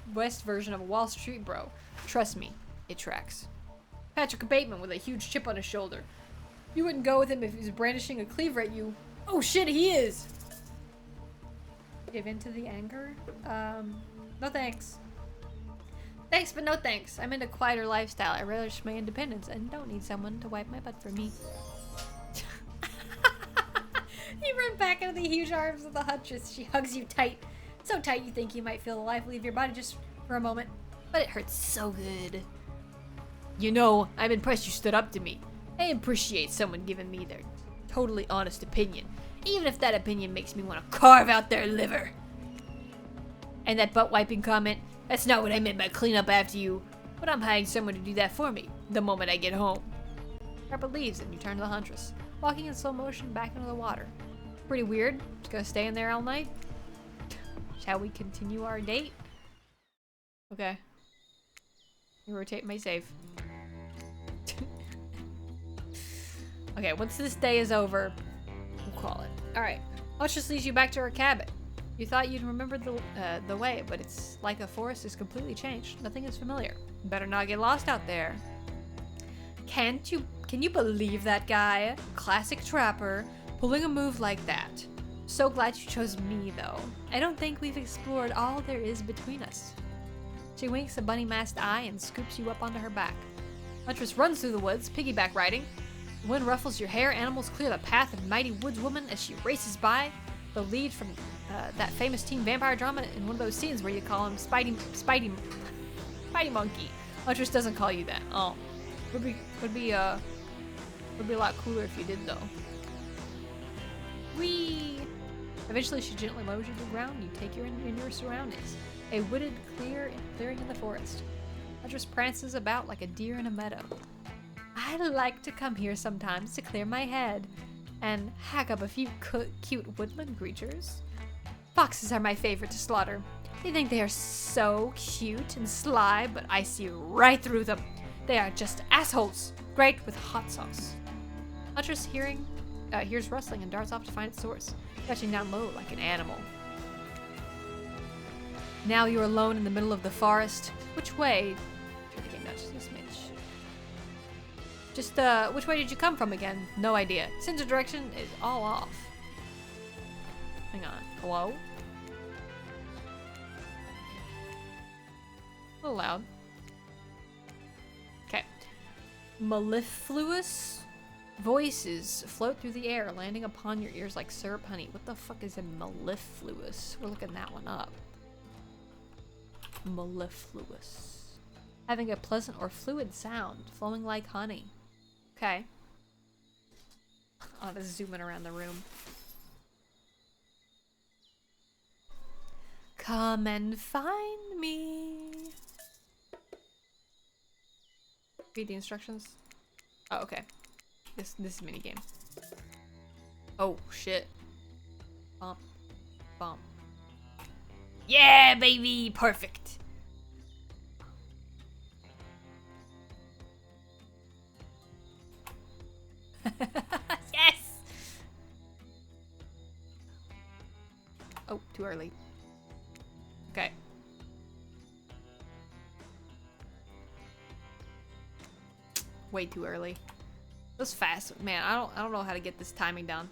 version of a Wall Street bro. Trust me, it tracks. Patrick Bateman with a huge chip on his shoulder. You wouldn't go with him if he was brandishing a cleaver at you. Oh shit, he is! Give in to the anger? No thanks. Thanks, but no thanks. I'm into quieter lifestyle. I relish my independence and don't need someone to wipe my butt for me. You run back into the huge arms of the Huntress. She hugs you tight. So tight you think you might feel the life leave your body just for a moment. But it hurts so good. You know, I'm impressed you stood up to me. I appreciate someone giving me their totally honest opinion. Even if that opinion makes me want to carve out their liver. And that butt wiping comment, that's not what I meant by clean up after you. But I'm hiring someone to do that for me the moment I get home. Trapper leaves and you turn to the Huntress, walking in slow motion back into the water. Pretty weird. Just gonna stay in there all night? Shall we continue our date? Okay. You rotate my save. Okay, once this day is over, we'll call it. Alright. Huntress leads you back to her cabin. You thought you'd remember the way, but it's like the forest is completely changed. Nothing is familiar. Better not get lost out there. Can you believe that guy? Classic Trapper, pulling a move like that. So glad you chose me, though. I don't think we've explored all there is between us. She winks a bunny-masked eye and scoops you up onto her back. Huntress runs through the woods, piggyback riding. The wind ruffles your hair, animals clear the path of mighty woodswoman as she races by. The lead from that famous teen vampire drama in one of those scenes where you call him Spidey Monkey. Huntress doesn't call you that. Oh, would be a lot cooler if you did though. Whee! Eventually, she gently lowers you to the ground. You take in your surroundings. A wooded clearing in the forest. Huntress prances about like a deer in a meadow. I like to come here sometimes to clear my head and hack up a few cute woodland creatures. Foxes are my favorite to slaughter. They think they are so cute and sly, but I see right through them. They are just assholes. Great with hot sauce. Huntress hears rustling and darts off to find its source, crouching down low like an animal. Now you're alone in the middle of the forest. Which way? Turn the game down just a smidge. Just, which way did you come from again? No idea. Sense of direction is all off. Hang on. Hello? A little loud. Okay. Mellifluous voices float through the air, landing upon your ears like syrup honey. What the fuck is a mellifluous? We're looking that one up. Mellifluous. Having a pleasant or fluid sound, flowing like honey. Okay. I'll just zoom in around the room. Come and find me. Read the instructions. Oh, okay. This is minigame. Oh shit. Bump. Bump. Yeah, baby! Perfect. Yes! Oh, too early. Okay. Way too early. It was fast. Man, I don't know how to get this timing down.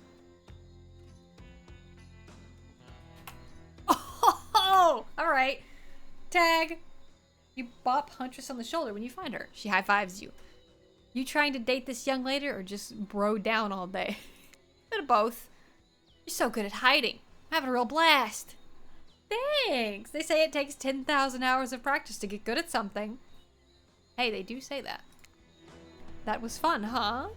Oh, all right. Tag. You bop Huntress on the shoulder when you find her. She high-fives you. You trying to date this young lady or just bro down all day? Bit of both. You're so good at hiding. I'm having a real blast. Thanks. They say it takes 10,000 hours of practice to get good at something. Hey, they do say that. That was fun, huh?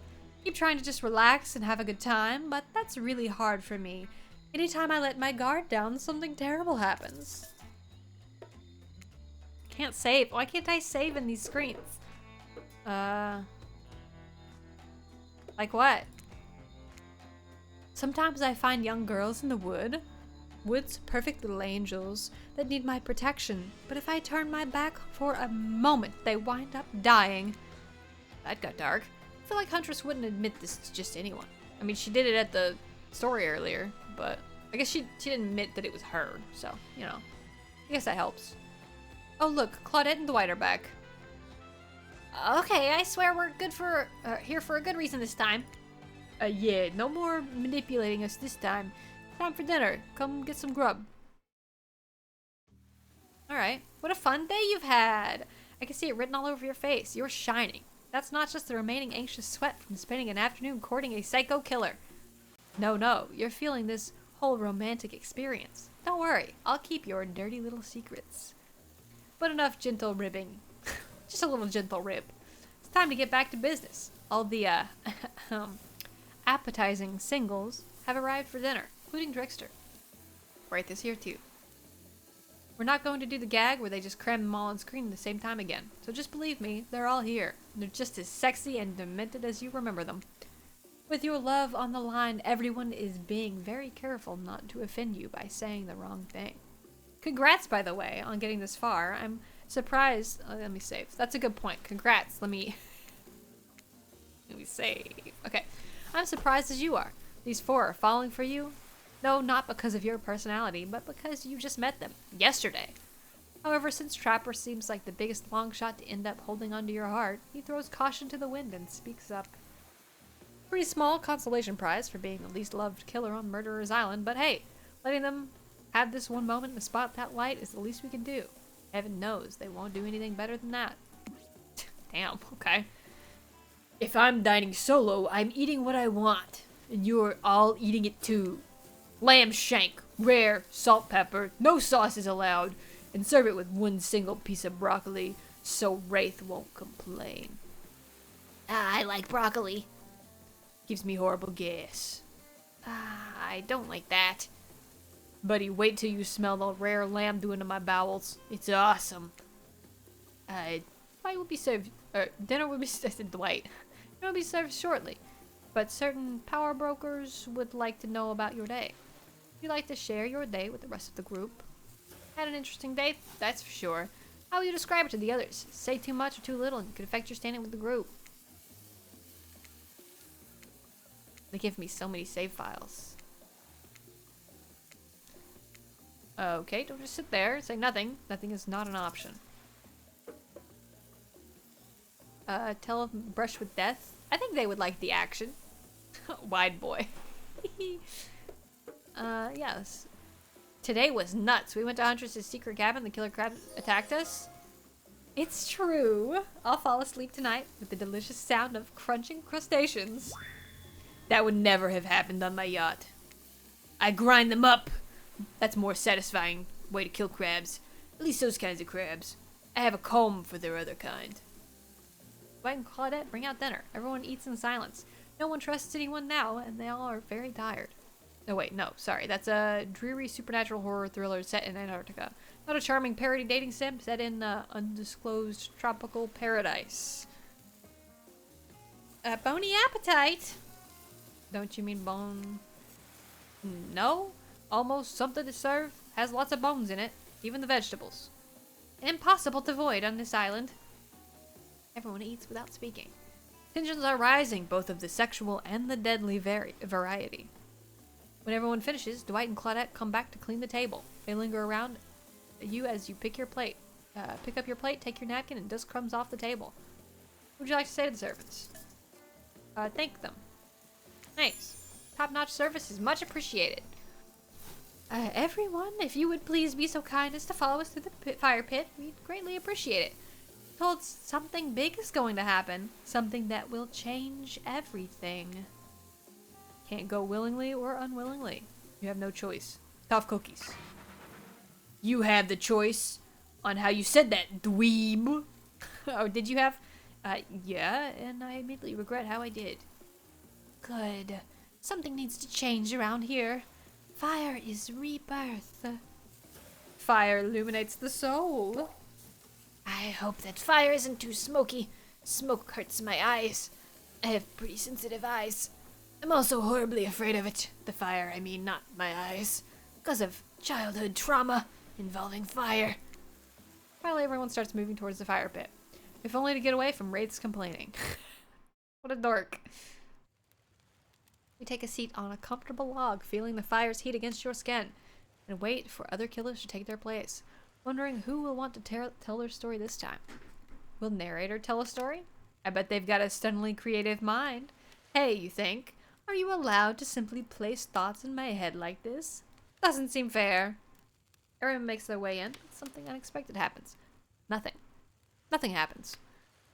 Keep trying to just relax and have a good time, but that's really hard for me. Anytime I let my guard down, something terrible happens. Can't save. Why can't I save in these screens? Like what? Sometimes I find young girls in the woods, perfect little angels that need my protection. But if I turn my back for a moment, they wind up dying. That got dark. I feel like Huntress wouldn't admit this to just anyone. I mean, she did it at the story earlier, but I guess she didn't admit that it was her. So, you know, I guess that helps. Oh look, Claudette and Dwight are back. Okay, I swear we're good for here for a good reason this time. Yeah, no more manipulating us this time. Time for dinner. Come get some grub. Alright, what a fun day you've had. I can see it written all over your face. You're shining. That's not just the remaining anxious sweat from spending an afternoon courting a psycho killer. No, you're feeling this whole romantic experience. Don't worry, I'll keep your dirty little secrets. But enough gentle ribbing. Just a little gentle rib. It's time to get back to business. All the, appetizing singles have arrived for dinner, including Trickster. Write this here too. We're not going to do the gag where they just cram them all on screen at the same time again. So just believe me, they're all here. They're just as sexy and demented as you remember them. With your love on the line, everyone is being very careful not to offend you by saying the wrong thing. Congrats, by the way, on getting this far. I'm surprised. Let me save. That's a good point. Congrats. Let me save. Okay. I'm surprised as you are. These four are falling for you. No, not because of your personality, but because you just met them yesterday. However, since Trapper seems like the biggest long shot to end up holding onto your heart, he throws caution to the wind and speaks up. Pretty small consolation prize for being the least loved killer on Murderer's Island, but hey, letting them have this one moment in the spotlight light is the least we can do. Heaven knows they won't do anything better than that. Damn, okay. If I'm dining solo, I'm eating what I want, and you're all eating it too. Lamb shank, rare, salt pepper, no sauce is allowed, and serve it with one single piece of broccoli, so Wraith won't complain. I like broccoli. Gives me horrible gas. I don't like that. Buddy, wait till you smell the rare lamb doing to my bowels. It's awesome. Dwight will be served, dinner will be served, Dwight. It will be served shortly, but certain power brokers would like to know about your day. You'd like to share your day with the rest of the group. Had an interesting day, that's for sure. How will you describe it to the others? Say too much or too little and it could affect your standing with the group. They give me so many save files. Okay, don't just sit there and say nothing. Nothing is not an option. Tell them brush with death. I think they would like the action. Wide boy. Yes. Today was nuts. We went to Huntress's secret cabin. The killer crab attacked us. It's true. I'll fall asleep tonight with the delicious sound of crunching crustaceans. That would never have happened on my yacht. I grind them up. That's more satisfying way to kill crabs. At least those kinds of crabs. I have a comb for their other kind. Dwight and Claudette bring out dinner. Everyone eats in silence. No one trusts anyone now, and they all are very tired. No, wait, no, sorry. That's a dreary supernatural horror thriller set in Antarctica. Not a charming parody dating sim set in undisclosed tropical paradise. Bony appetite? Don't you mean bone? No. Almost something to serve. Has lots of bones in it. Even the vegetables. Impossible to avoid on this island. Everyone eats without speaking. Tensions are rising, both of the sexual and the deadly variety. When everyone finishes, Dwight and Claudette come back to clean the table. They linger around you as you pick your plate. Pick up your plate, take your napkin, and dust crumbs off the table. What would you like to say to the servants? Thank them. Thanks. Top-notch service is much appreciated. Everyone, if you would please be so kind as to follow us through the fire pit, we'd greatly appreciate it. Told something big is going to happen. Something that will change everything. Can't go willingly or unwillingly. You have no choice. Tough cookies. You have the choice on how you said that, dweeb. Oh, did you have? Yeah, and I immediately regret how I did. Good. Something needs to change around here. Fire is rebirth. Fire illuminates the soul. I hope that fire isn't too smoky. Smoke hurts my eyes. I have pretty sensitive eyes. I'm also horribly afraid of it. The fire, I mean, not my eyes. Because of childhood trauma involving fire. Finally, everyone starts moving towards the fire pit. If only to get away from Wraith's complaining. What a dork. You take a seat on a comfortable log, feeling the fire's heat against your skin, and wait for other killers to take their place, wondering who will want to tell their story this time. Will narrator tell a story? I bet they've got a stunningly creative mind. Hey, you think, are you allowed to simply place thoughts in my head like this? Doesn't seem fair. Everyone makes their way in. Something unexpected happens. Nothing. Nothing happens.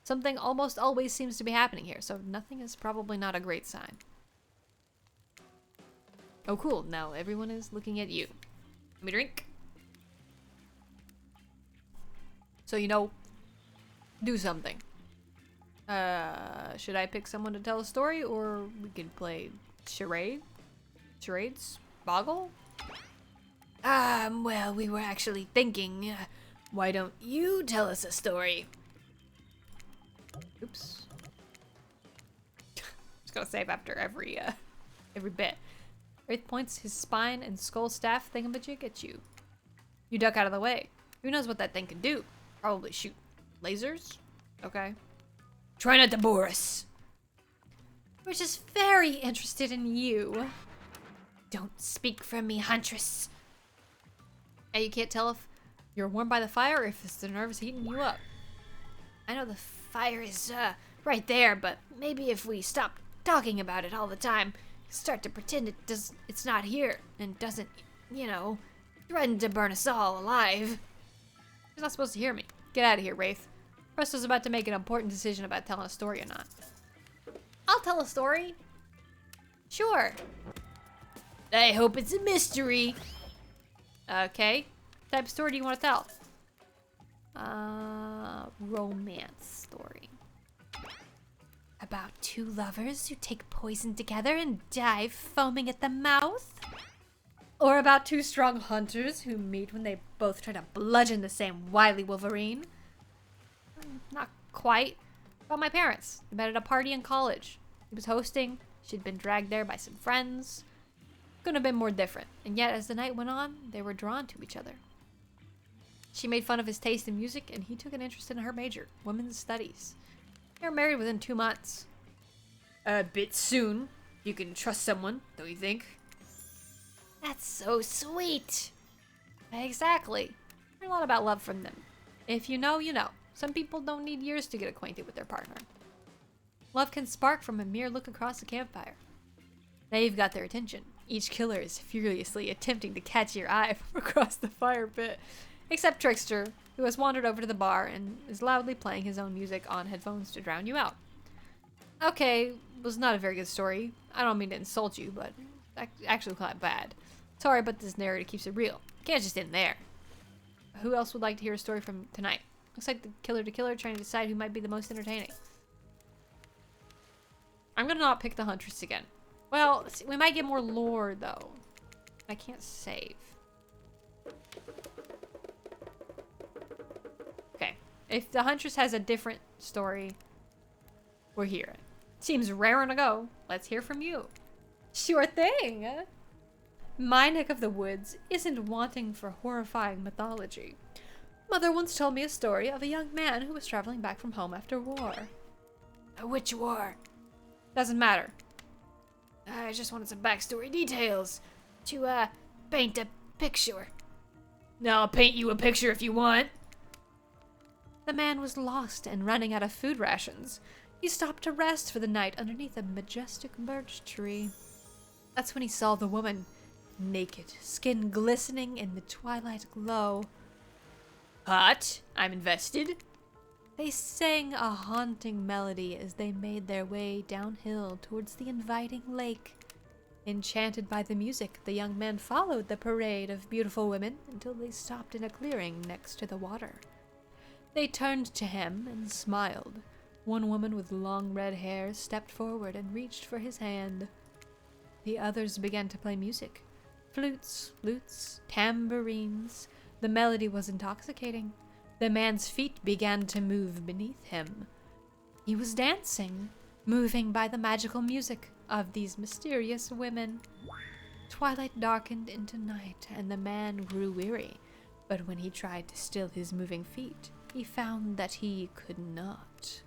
Something almost always seems to be happening here, so nothing is probably not a great sign. Oh, cool. Now everyone is looking at you. Let me drink. So, you know, do something. Should I pick someone to tell a story, or we could play charade? Charades? Boggle? Well, we were actually thinking, why don't you tell us a story? Oops. Just gonna save after every bit. Wraith points his spine and skull staff thingamajig at you. You duck out of the way. Who knows what that thing can do? Probably shoot lasers? Okay. Try not to bore us. We're just very interested in you. Don't speak for me, Huntress. And you can't tell if you're warmed by the fire or if it's the nerves heating you up. I know the fire is, right there, but maybe if we stop talking about it all the time, start to pretend it's not here, and doesn't, you know, threaten to burn us all alive. You're not supposed to hear me. Get out of here, Wraith. Presto's about to make an important decision about telling a story or not. I'll tell a story. Sure. I hope it's a mystery. Okay. What type of story do you want to tell? Romance story. About two lovers who take poison together and die foaming at the mouth? Or about two strong hunters who meet when they both try to bludgeon the same wily wolverine? Not quite. About my parents. They met at a party in college. He was hosting. She'd been dragged there by some friends. Couldn't have been more different. And yet, as the night went on, they were drawn to each other. She made fun of his taste in music, and he took an interest in her major, women's studies. They were married within 2 months. A bit soon. You can trust someone, don't you think? That's so sweet. Exactly. Learn a lot about love from them. If you know, you know. Some people don't need years to get acquainted with their partner. Love can spark from a mere look across the campfire. Now you've got their attention. Each killer is furiously attempting to catch your eye from across the fire pit. Except Trickster. who has wandered over to the bar and is loudly playing his own music on headphones to drown you out. Okay, was not a very good story. I don't mean to insult you, but actually quite bad. Sorry, but this narrator keeps it real. Can't just end there. Who else would like to hear a story from tonight? Looks like the killer to killer trying to decide who might be the most entertaining. I'm gonna not pick the Huntress again. Well, we might get more lore, though. I can't save. Okay. If the Huntress has a different story, we're here. Seems rare to go. Let's hear from you. Sure thing. My neck of the woods isn't wanting for horrifying mythology. Mother once told me a story of a young man who was traveling back from home after war. Which war? Doesn't matter. I just wanted some backstory details to, paint a picture. Now I'll paint you a picture if you want. The man was lost and running out of food rations. He stopped to rest for the night underneath a majestic birch tree. That's when he saw the woman, naked, skin glistening in the twilight glow. Hot. I'm invested. They sang a haunting melody as they made their way downhill towards the inviting lake. Enchanted by the music, the young man followed the parade of beautiful women until they stopped in a clearing next to the water. They turned to him and smiled. One woman with long red hair stepped forward and reached for his hand. The others began to play music. Flutes, lutes, tambourines. The melody was intoxicating. The man's feet began to move beneath him. He was dancing, moving by the magical music of these mysterious women. Twilight darkened into night, and the man grew weary. But when he tried to still his moving feet, he found that he could not.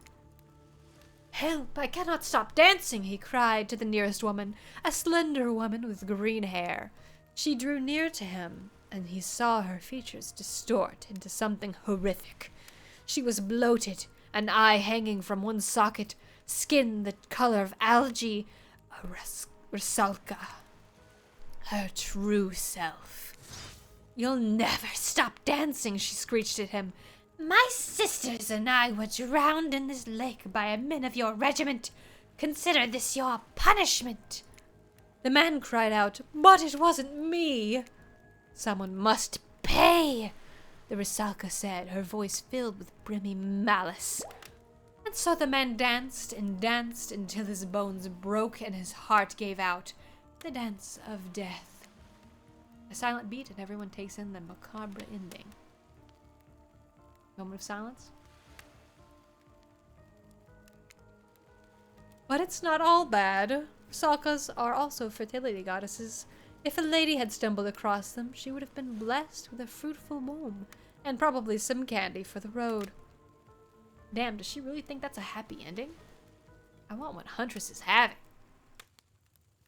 "Help! I cannot stop dancing!" he cried to the nearest woman, a slender woman with green hair. She drew near to him, and he saw her features distort into something horrific. She was bloated, an eye hanging from one socket, skin the color of algae, a rusalka. Her true self. "You'll never stop dancing," she screeched at him. "My sisters and I were drowned in this lake by men of your regiment. Consider this your punishment." The man cried out, "But it wasn't me." "Someone must pay," the rusalka said, her voice filled with brimmy malice. And so the man danced and danced until his bones broke and his heart gave out. The dance of death. A silent beat and everyone takes in the macabre ending. Moment of silence. But it's not all bad. Rusalkas are also fertility goddesses. If a lady had stumbled across them, she would have been blessed with a fruitful womb, and probably some candy for the road. Damn, does she really think that's a happy ending? I want what Huntress is having.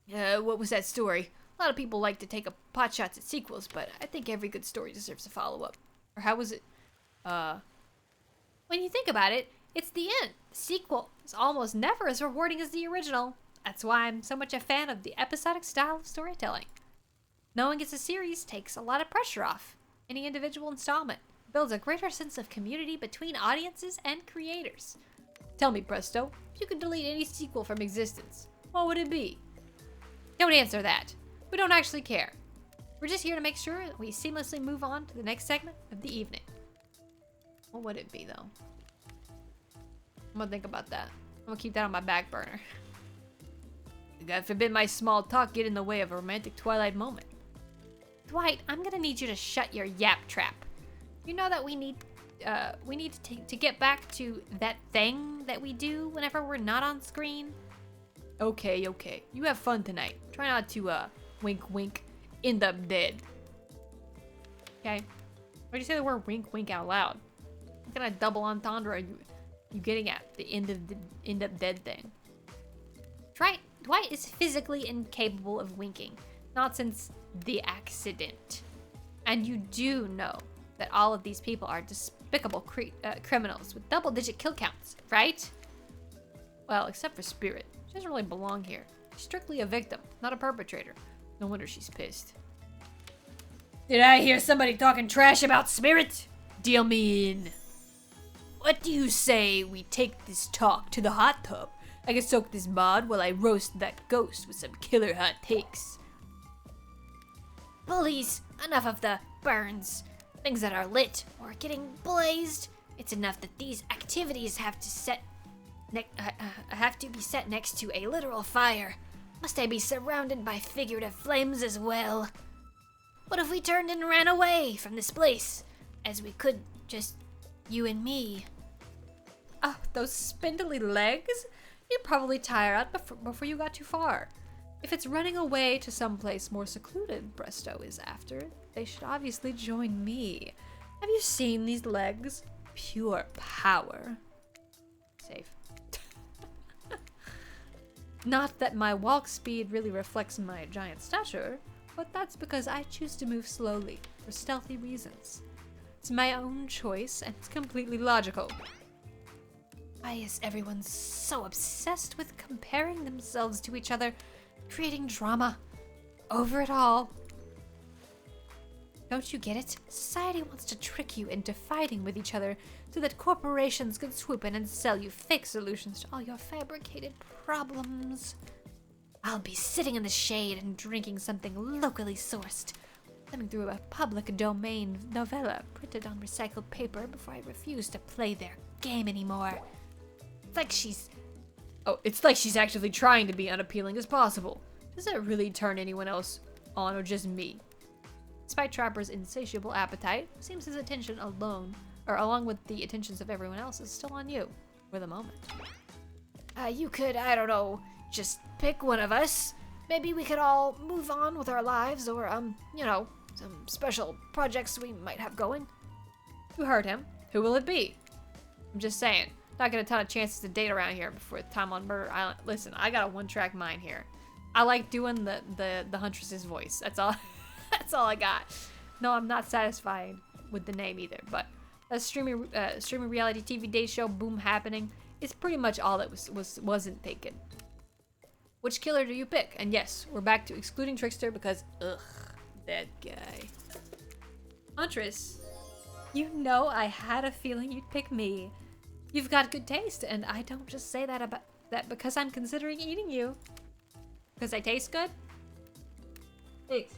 What was that story? A lot of people like to take a pot shots at sequels, but I think every good story deserves a follow-up. Or how was it? When you think about it, it's the end. The sequel is almost never as rewarding as the original. That's why I'm so much a fan of the episodic style of storytelling. Knowing it's a series takes a lot of pressure off. Any individual installment builds a greater sense of community between audiences and creators. Tell me, Presto, if you could delete any sequel from existence, what would it be? Don't answer that. We don't actually care. We're just here to make sure that we seamlessly move on to the next segment of the evening. What would it be, though? I'm gonna think about that. I'm gonna keep that on my back burner. God forbid my small talk get in the way of a romantic twilight moment. Dwight, I'm gonna need you to shut your yap trap. You know that we need to get back to that thing that we do whenever we're not on screen? Okay. You have fun tonight. Try not to, wink wink, end up dead. Okay? Why'd you say the word wink wink out loud? What kind of double entendre are you getting at? The end up dead thing. Dwight is physically incapable of winking. Not since the accident. And you do know that all of these people are despicable criminals with double-digit kill counts, right? Well, except for Spirit. She doesn't really belong here. She's strictly a victim, not a perpetrator. No wonder she's pissed. Did I hear somebody talking trash about Spirit? Deal me in. What do you say we take this talk to the hot tub? I can soak this mod while I roast that ghost with some killer hot takes. Please, enough of the burns. Things that are lit or getting blazed. It's enough that these activities have to be set next to a literal fire. Must I be surrounded by figurative flames as well? What if we turned and ran away from this place? As we could, just you and me. Oh, those spindly legs? You'd probably tire out before you got too far. If it's running away to someplace more secluded Presto is after, they should obviously join me. Have you seen these legs? Pure power. Safe. Not that my walk speed really reflects my giant stature, but that's because I choose to move slowly for stealthy reasons. It's my own choice, and it's completely logical. Why is everyone so obsessed with comparing themselves to each other, creating drama over it all? Don't you get it? Society wants to trick you into fighting with each other so that corporations can swoop in and sell you fake solutions to all your fabricated problems. I'll be sitting in the shade and drinking something locally sourced, thumbing through a public domain novella printed on recycled paper before I refuse to play their game anymore. It's like she's actively trying to be unappealing as possible. Does that really turn anyone else on or just me? Despite Trapper's insatiable appetite, it seems his attention along with the attentions of everyone else, is still on you for the moment. You could, I don't know, just pick one of us. Maybe we could all move on with our lives or, some special projects we might have going. You heard him. Who will it be? I'm just saying. Not get a ton of chances to date around here before time on Murder Island. Listen, I got a one-track mind here. I like doing the Huntress's voice. That's all. That's all I got. No, I'm not satisfied with the name either. But a streaming reality TV day show boom happening is pretty much all that wasn't taken. Which killer do you pick? And yes, we're back to excluding Trickster because ugh, that guy. Huntress, you know I had a feeling you'd pick me. You've got good taste, and I don't just say that because I'm considering eating you. Because I taste good? Thanks.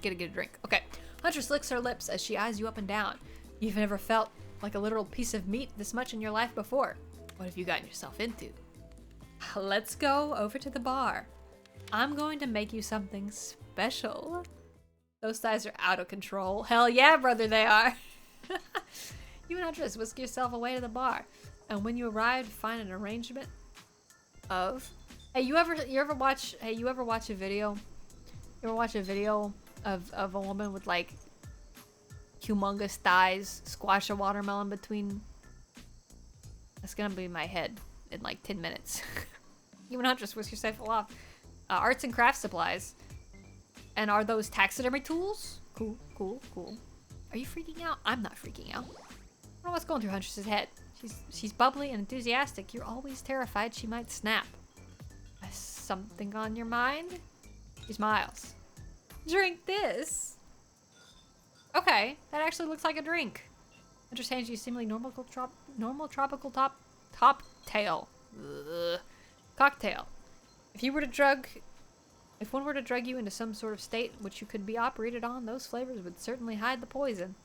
Get a drink. Okay. Huntress licks her lips as she eyes you up and down. You've never felt like a literal piece of meat this much in your life before. What have you gotten yourself into? Let's go over to the bar. I'm going to make you something special. Those thighs are out of control. Hell yeah, brother, they are. You and Huntress whisk yourself away to the bar, and when you arrive, find an arrangement of. Hey, you ever watch a video? You ever watch a video of a woman with like humongous thighs, squash a watermelon between? That's gonna be my head in like 10 minutes. You and Huntress whisk yourself off. Arts and crafts supplies. And are those taxidermy tools? Cool, cool, cool. Are you freaking out? I'm not freaking out. I don't know what's going through Huntress's head. She's bubbly and enthusiastic. You're always terrified she might snap. Something on your mind? She smiles. Drink this. Okay, that actually looks like a drink. Huntress hands you a seemingly normal tropical top tail. Ugh. Cocktail. If one were to drug you into some sort of state which you could be operated on, those flavors would certainly hide the poison.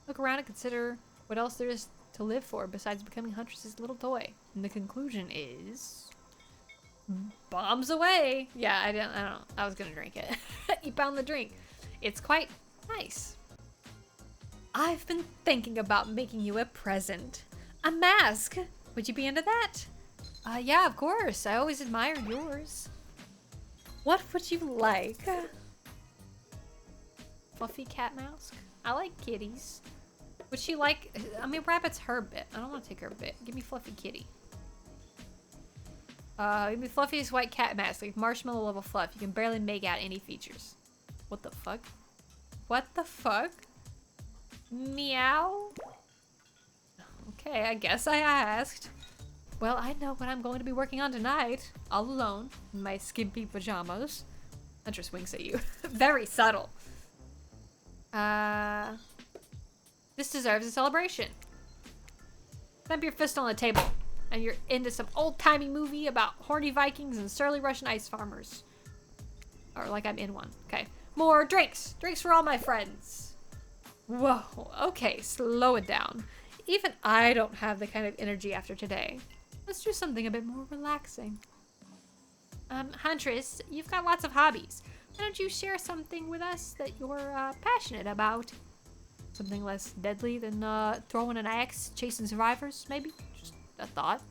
Look around and consider what else there is to live for besides becoming Huntress's little toy. And the conclusion is bombs away. Yeah, I don't know. I was gonna drink it. You found the drink. It's quite nice. I've been thinking about making you a present. A mask. Would you be into that? Yeah, of course. I always admired yours. What would you like? Fluffy cat mask? I like kitties. Would she like... I mean, rabbit's her bit. I don't want to take her bit. Give me fluffy kitty. Give me fluffiest white cat mask. Like marshmallow level fluff. You can barely make out any features. What the fuck? What the fuck? Meow? Okay, I guess I asked. Well, I know what I'm going to be working on tonight. All alone, in my skimpy pajamas. Huntress winks at you. Very subtle. This deserves a celebration. Thump your fist on the table, and you're into some old-timey movie about horny Vikings and surly Russian ice farmers. Or like I'm in one. Okay. More drinks. Drinks for all my friends. Whoa. Okay, slow it down. Even I don't have the kind of energy after today. Let's do something a bit more relaxing. Huntress, you've got lots of hobbies. Why don't you share something with us that you're passionate about? Something less deadly than throwing an axe, chasing survivors, maybe? Just a thought.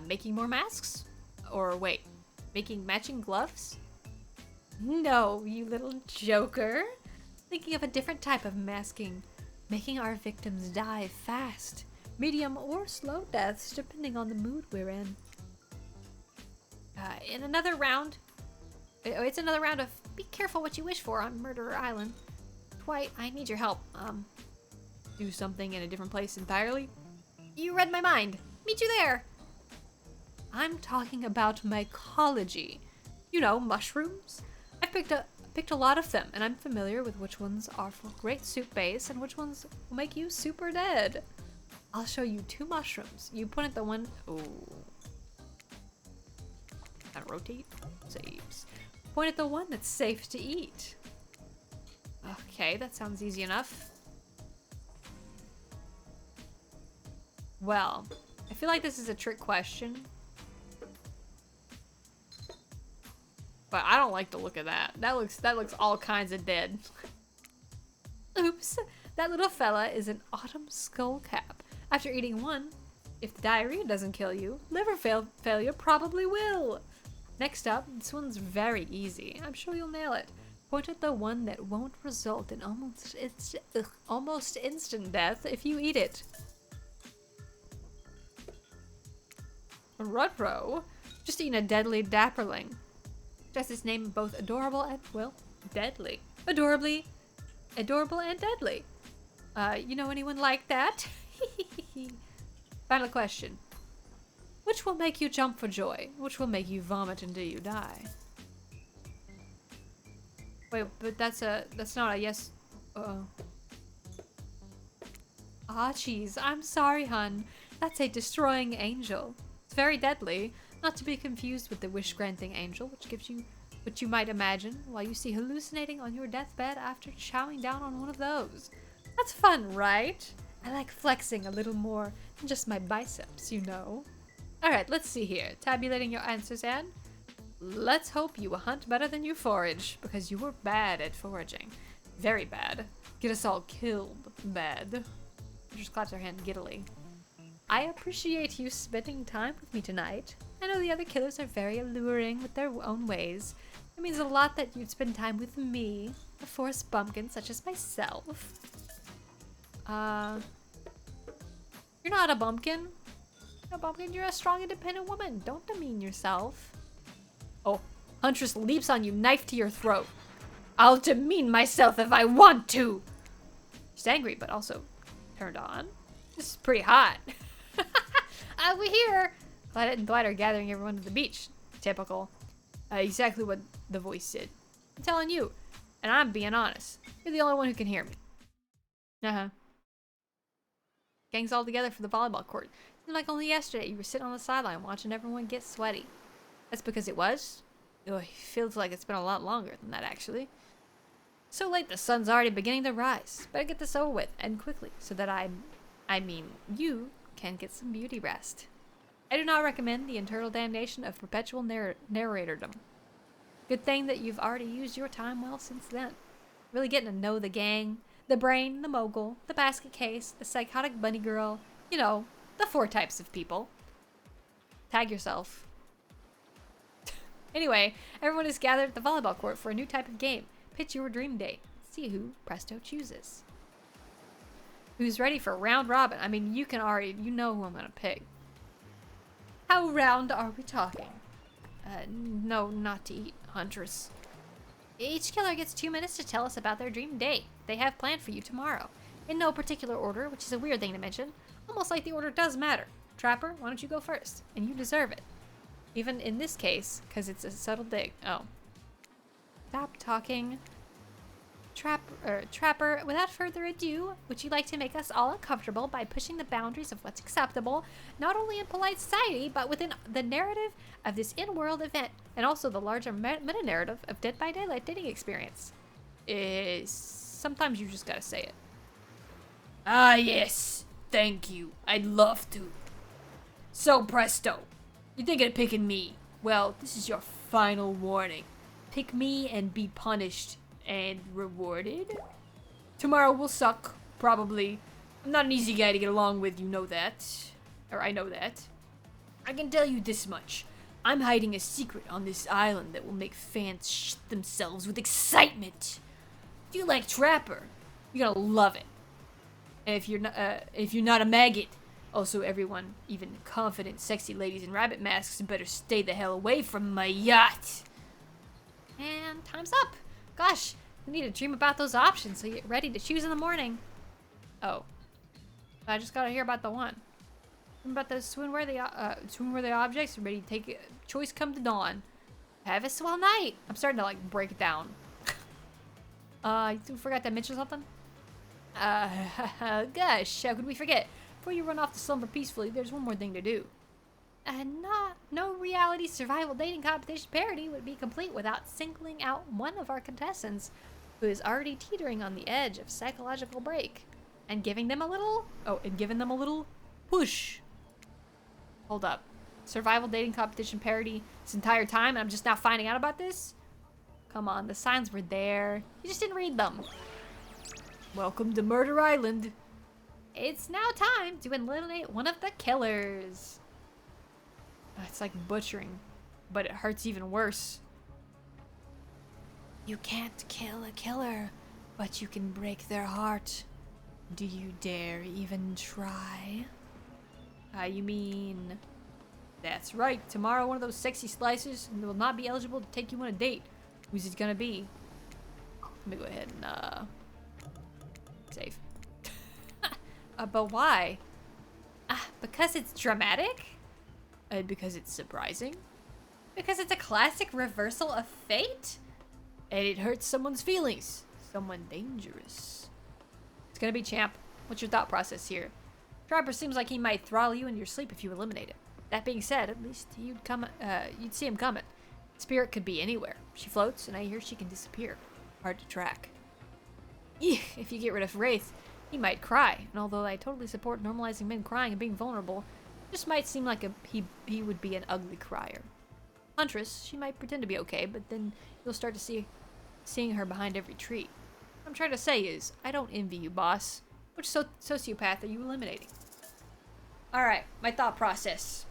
Making more masks? Or wait, making matching gloves? No, you little joker. Thinking of a different type of masking. Making our victims die fast, medium or slow deaths, depending on the mood we're in. In another round, it's another round of be careful what you wish for on Murderer Island. Dwight, I need your help. Do something in a different place entirely? You read my mind. Meet you there. I'm talking about mycology. You know, mushrooms. I've picked a lot of them, and I'm familiar with which ones are for great soup base and which ones will make you super dead. I'll show you 2 mushrooms. You point at the one. Ooh. Gotta rotate. Saves. Point at the one that's safe to eat. Okay, that sounds easy enough. Well, I feel like this is a trick question. But I don't like the look of that. That looks all kinds of dead. Oops. That little fella is an autumn skullcap. After eating one, if the diarrhea doesn't kill you, liver failure probably will. Next up, this one's very easy. I'm sure you'll nail it. Point at the one that won't result in almost instant death if you eat it. Rutro, just eating a deadly dapperling. Just its name both adorable and, well, deadly. Adorable and deadly. You know anyone like that? Final question. Which will make you jump for joy? Which will make you vomit until you die? Wait, but that's not a yes. Uh-oh. Ah, jeez. I'm sorry, hun. That's a destroying angel. It's very deadly. Not to be confused with the wish-granting angel, which you might imagine while you see hallucinating on your deathbed after chowing down on one of those. That's fun, right? I like flexing a little more than just my biceps, you know. Alright, let's see here. Tabulating your answers, Anne. Let's hope you hunt better than you forage, because you were bad at foraging. Very bad. Get us all killed. Bad. She just claps her hand giddily. I appreciate you spending time with me tonight. I know the other killers are very alluring with their own ways. It means a lot that you'd spend time with me, a forest bumpkin such as myself. You're not a bumpkin. You're a bumpkin, you're a strong, independent woman. Don't demean yourself. Oh, Huntress leaps on you, knife to your throat. I'll demean myself if I want to. She's angry, but also turned on. This is pretty hot. We're here. Claudette and Dwight are gathering everyone to the beach. Typical. Exactly what the voice said. I'm telling you, and I'm being honest. You're the only one who can hear me. Gang's all together for the volleyball court. Seemed like only yesterday you were sitting on the sideline watching everyone get sweaty. That's because it was? Oh, it feels like it's been a lot longer than that, actually. So late, the sun's already beginning to rise. Better get this over with, and quickly, so that you can get some beauty rest. I do not recommend the internal damnation of perpetual narratordom. Good thing that you've already used your time well since then. Really getting to know the gang, the brain, the mogul, the basket case, the psychotic bunny girl, you know, the 4 types of people. Tag yourself. Anyway, everyone is gathered at the volleyball court for a new type of game. Pitch your dream date. See who Presto chooses. Who's ready for round robin? I mean, you know who I'm gonna pick. How round are we talking? No, not to eat, Huntress. Each killer gets 2 minutes to tell us about their dream date they have planned for you tomorrow. In no particular order, which is a weird thing to mention. Almost like the order does matter. Trapper, why don't you go first? And you deserve it. Even in this case, because it's a subtle dig. Oh. Stop talking. Trapper, without further ado, would you like to make us all uncomfortable by pushing the boundaries of what's acceptable, not only in polite society, but within the narrative of this in-world event, and also the larger meta-narrative of Dead by Daylight dating experience? Sometimes you just gotta say it. Ah, yes. Thank you. I'd love to. So, presto. You thinking of picking me? Well, this is your final warning. Pick me and be punished and rewarded. Tomorrow will suck, probably. I'm not an easy guy to get along with, you know that. Or I know that. I can tell you this much. I'm hiding a secret on this island that will make fans shit themselves with excitement. If you like Trapper, you're gonna love it. And if you're not a maggot, also everyone, even confident, sexy ladies in rabbit masks, better stay the hell away from my yacht. And time's up. Gosh, we need to dream about those options so you get ready to choose in the morning. Oh. I just gotta hear about the one. About the swoon-worthy objects, ready to take a choice come to dawn. Have a swell night. I'm starting to, like, break it down. You forgot to mention something? Gosh, how could we forget? Before you run off to slumber peacefully, there's one more thing to do. No reality survival dating competition parody would be complete without singling out one of our contestants who is already teetering on the edge of psychological break and giving them a little push. Hold up. Survival dating competition parody this entire time and I'm just now finding out about this? Come on, the signs were there. You just didn't read them. Welcome to Murder Island. It's now time to eliminate one of the killers. It's like butchering, but it hurts even worse. You can't kill a killer, but you can break their heart. Do you dare even try? You mean... That's right. Tomorrow, one of those sexy slicers will not be eligible to take you on a date. Who's it gonna be? Let me go ahead and, save. But why? Because it's dramatic? Because it's surprising. Because it's a classic reversal of fate? And it hurts someone's feelings. Someone dangerous. It's gonna be Champ. What's your thought process here? Trapper seems like he might throttle you in your sleep if you eliminate him. That being said, at least you'd see him coming. Spirit could be anywhere. She floats, and I hear she can disappear. Hard to track. Eek, if you get rid of Wraith, he might cry. And although I totally support normalizing men crying and being vulnerable, this might seem like he would be an ugly crier. Huntress, she might pretend to be okay, but then you'll start to seeing her behind every tree. What I'm trying to say is, I don't envy you, boss. Which sociopath are you eliminating? Alright, my thought process.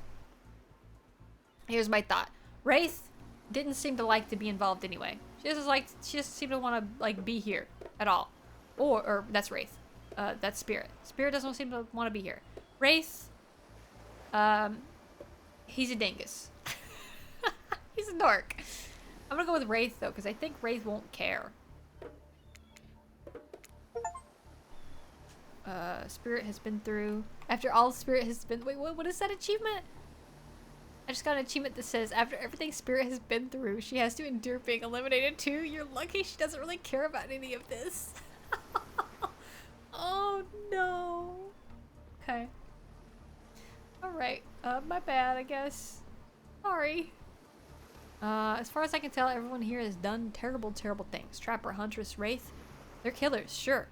Here's my thought. Wraith didn't seem to like to be involved anyway. She doesn't seem to want to like be here at all. Or that's Wraith. That's Spirit. Spirit doesn't seem to want to be here. Wraith, he's a dingus. He's a dork. I'm gonna go with Wraith though, because I think Wraith won't care. Spirit has been through. After all Spirit has been. Wait, what is that achievement? I just got an achievement that says after everything Spirit has been through, she has to endure being eliminated too. You're lucky she doesn't really care about any of this. Oh no. Okay. Alright. My bad, I guess. Sorry. As far as I can tell, everyone here has done terrible, terrible things. Trapper, Huntress, Wraith. They're killers, sure.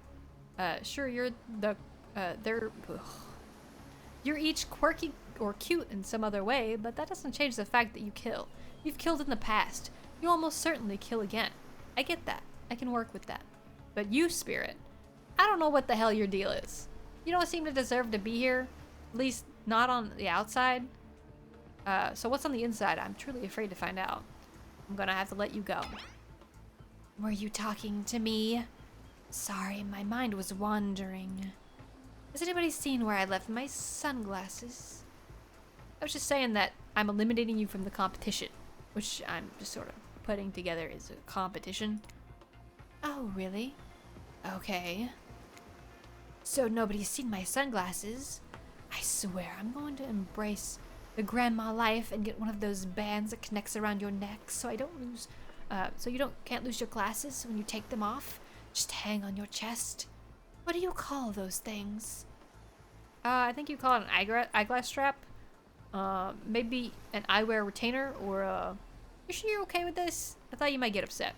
Sure, you're you're each quirky or cute in some other way, but that doesn't change the fact that you kill. You've killed in the past. You almost certainly kill again. I get that. I can work with that. But you, Spirit, I don't know what the hell your deal is. You don't seem to deserve to be here. At least not on the outside. So what's on the inside? I'm truly afraid to find out. I'm gonna have to let you go. Were you talking to me? Sorry, my mind was wandering. Has anybody seen where I left my sunglasses? I was just saying that I'm eliminating you from the competition, which I'm just sort of putting together as a competition. Oh, really? Okay. So nobody's seen my sunglasses? I swear I'm going to embrace the grandma life and get one of those bands that connects around your neck so I don't lose, can't lose your glasses when you take them off. just hang on your chest? What do you call those things? I think you call it an eyeglass strap. Maybe an eyewear retainer, or you sure you're okay with this? I thought you might get upset.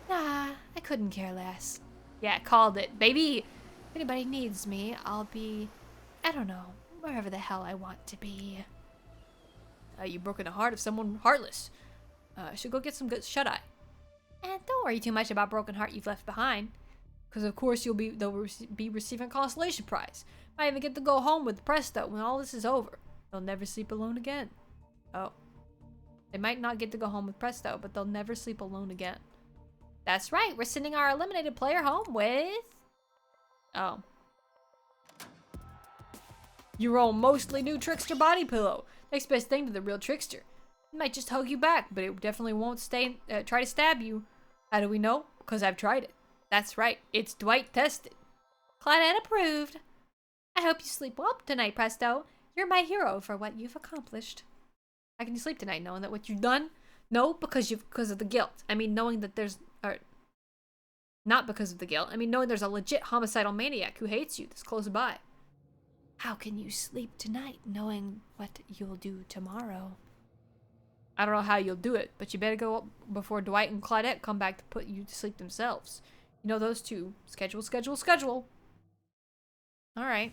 Nah, I couldn't care less. Yeah, called it, baby. If anybody needs me, I'll be, I don't know, wherever the hell I want to be. You broke in the heart of someone heartless. Should go get some good shut-eye. And don't worry too much about broken heart you've left behind, because of course they'll be receiving a consolation prize. Might even get to go home with Presto when all this is over. They'll never sleep alone again. Oh. They might not get to go home with Presto, but they'll never sleep alone again. That's right, we're sending our eliminated player home with... Oh. Your own mostly new trickster body pillow. Next best thing to the real trickster. It might just hug you back, but it definitely won't try to stab you. How do we know? Because I've tried it. That's right, it's Dwight tested. Claudette approved. I hope you sleep well tonight, Presto. You're my hero for what you've accomplished. How can you sleep tonight knowing that what you've done? No, because of the guilt. I mean, knowing that there's... not because of the guilt. I mean, knowing there's a legit homicidal maniac who hates you that's close by. How can you sleep tonight knowing what you'll do tomorrow? I don't know how you'll do it, but you better go up before Dwight and Claudette come back to put you to sleep themselves. You know those two. Schedule. Alright.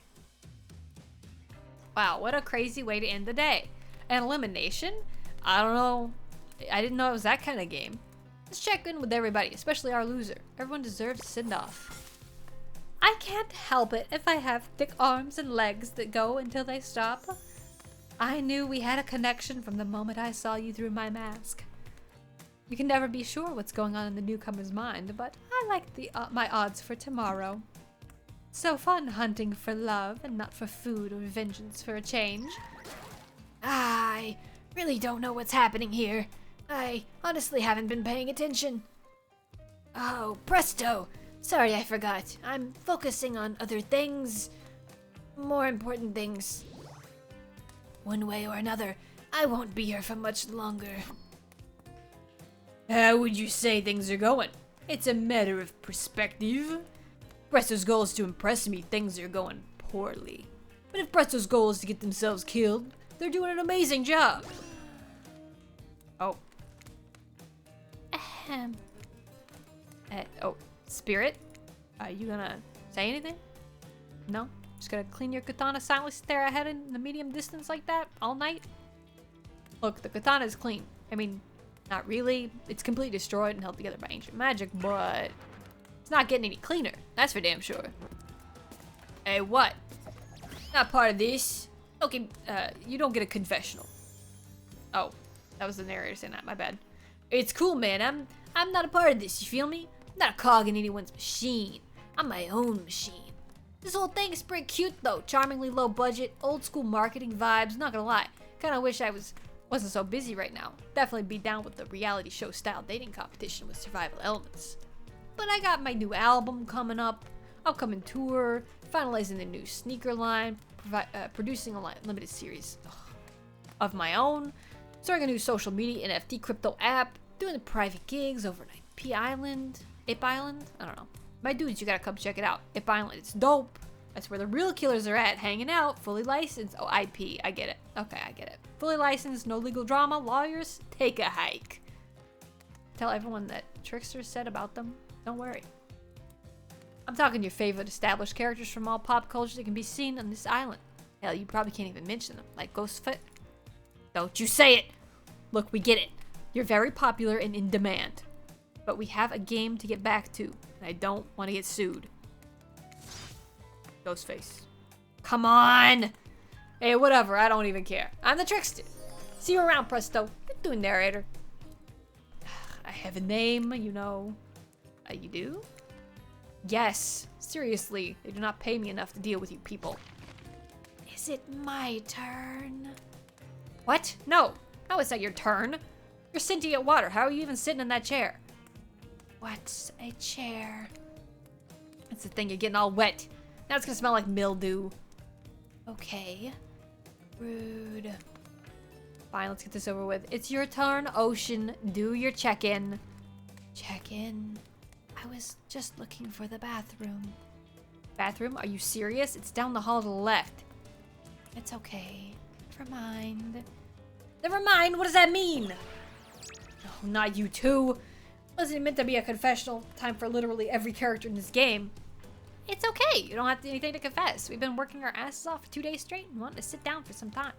Wow, what a crazy way to end the day. An elimination? I don't know. I didn't know it was that kind of game. Let's check in with everybody, especially our loser. Everyone deserves a send-off. I can't help it if I have thick arms and legs that go until they stop. I knew we had a connection from the moment I saw you through my mask. You can never be sure what's going on in the newcomer's mind, but I like my odds for tomorrow. So fun hunting for love and not for food or vengeance for a change. I really don't know what's happening here. I honestly haven't been paying attention. Oh, Presto! Sorry, I forgot. I'm focusing on other things. More important things. One way or another, I won't be here for much longer. How would you say things are going? It's a matter of perspective. Presto's goal is to impress me. Things are going poorly. But if Presto's goal is to get themselves killed, they're doing an amazing job. Oh. Ahem. Oh, Spirit? Are you gonna say anything? No? Just gonna clean your katana silently stare ahead in the medium distance like that all night? Look, the katana is clean. I mean, not really. It's completely destroyed and held together by ancient magic, but it's not getting any cleaner. That's for damn sure. Hey, what? Not part of this. Okay, you don't get a confessional. Oh, that was the narrator saying that. My bad. It's cool, man. I'm not a part of this. You feel me? I'm not a cog in anyone's machine. I'm my own machine. This whole thing is pretty cute though. Charmingly low budget, old school marketing vibes. Not gonna lie. Kinda wish I wasn't so busy right now. Definitely be down with the reality show style dating competition with survival elements. But I got my new album coming up, upcoming tour, finalizing the new sneaker line, producing a limited series of my own, starting a new social media NFT crypto app, doing the private gigs over at IP Island, Ip Island? I don't know. My dudes, you gotta come check it out. Ip Island, it's dope. That's where the real killers are at, hanging out, fully licensed. Oh, IP, I get it. Okay, I get it. Fully licensed, no legal drama, lawyers, take a hike. Tell everyone that Trickster said about them. Don't worry. I'm talking your favorite established characters from all pop culture that can be seen on this island. Hell, you probably can't even mention them, like Ghostfoot. Don't you say it! Look, we get it. You're very popular and in demand. But we have a game to get back to, and I don't want to get sued. Ghostface. Come on! Hey, whatever, I don't even care. I'm the Trickster. See you around, Presto. You're doing narrator. I have a name, you know. You do? Yes. Seriously, they do not pay me enough to deal with you people. Is it my turn? What? No. No, it's not your turn. You're sentient water. How are you even sitting in that chair? What's a chair? That's the thing, you're getting all wet. Now it's gonna smell like mildew. Okay. Rude. Fine, let's get this over with. It's your turn, Ocean. Do your check-in. Check in. I I was just looking for the bathroom. Bathroom? Are you serious? It's down the hall to the left. It's okay. Never mind. Never mind, what does that mean? Oh, not you too. Wasn't meant to be a confessional time for literally every character in this game. It's okay. You don't have anything to confess. We've been working our asses off for 2 days straight and wanting to sit down for some time.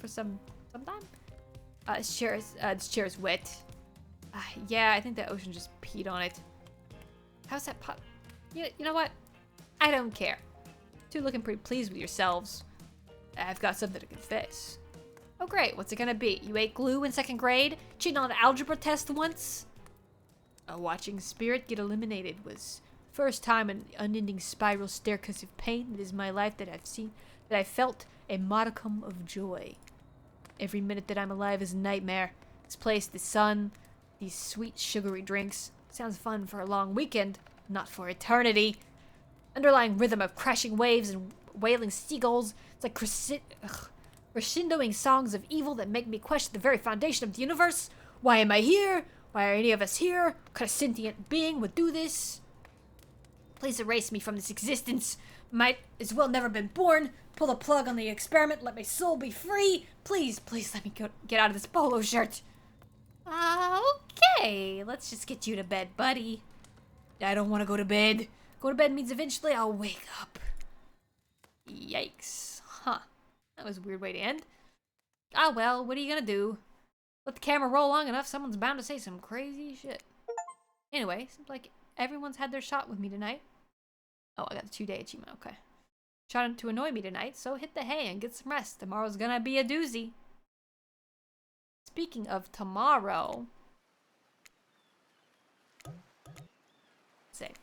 For some time? This chair is wet. Yeah, I think the ocean just peed on it. How's that pop? You know what? I don't care. Two looking pretty pleased with yourselves. I've got something to confess. Oh great, what's it gonna be? You ate glue in 2nd grade? Cheating on an algebra test once? Watching Spirit get eliminated was the first time an unending spiral staircase of pain that is my life that I felt a modicum of joy. Every minute that I'm alive is a nightmare. This place, the sun, these sweet sugary drinks. Sounds fun for a long weekend, not for eternity. Underlying rhythm of crashing waves and wailing seagulls. It's like crescendoing songs of evil that make me question the very foundation of the universe. Why am I here? Why are any of us here? What kind of sentient being would do this? Please erase me from this existence. Might as well never been born. Pull the plug on the experiment. Let my soul be free. Please, please let me get out of this polo shirt. Okay, let's just get you to bed, buddy. I don't want to go to bed. Go to bed means eventually I'll wake up. Yikes. Huh. That was a weird way to end. Ah well, what are you gonna do? Let the camera roll long enough, someone's bound to say some crazy shit. Anyway, seems like everyone's had their shot with me tonight. Oh, I got the 2-day achievement, okay. Trying to annoy me tonight, so hit the hay and get some rest. Tomorrow's gonna be a doozy. Speaking of tomorrow... Saved.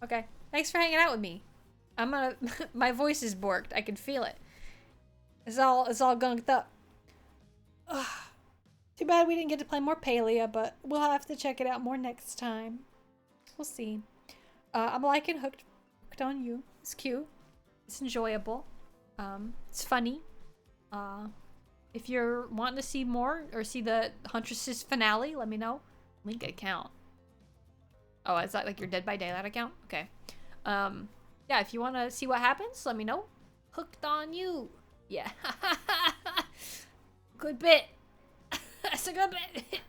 Okay, thanks for hanging out with me. I'm gonna... my voice is borked, I can feel it. It's all gunked up. Ugh. Too bad we didn't get to play more Palia, but we'll have to check it out more next time. We'll see. I'm liking Hooked on You. It's cute. It's enjoyable. It's funny. If you're wanting to see more or see the Huntress's finale, let me know. Link account. Oh, is that like your Dead by Daylight account? Okay. Yeah, if you want to see what happens, let me know. Hooked on You. Yeah. Good bit. That's a good bit.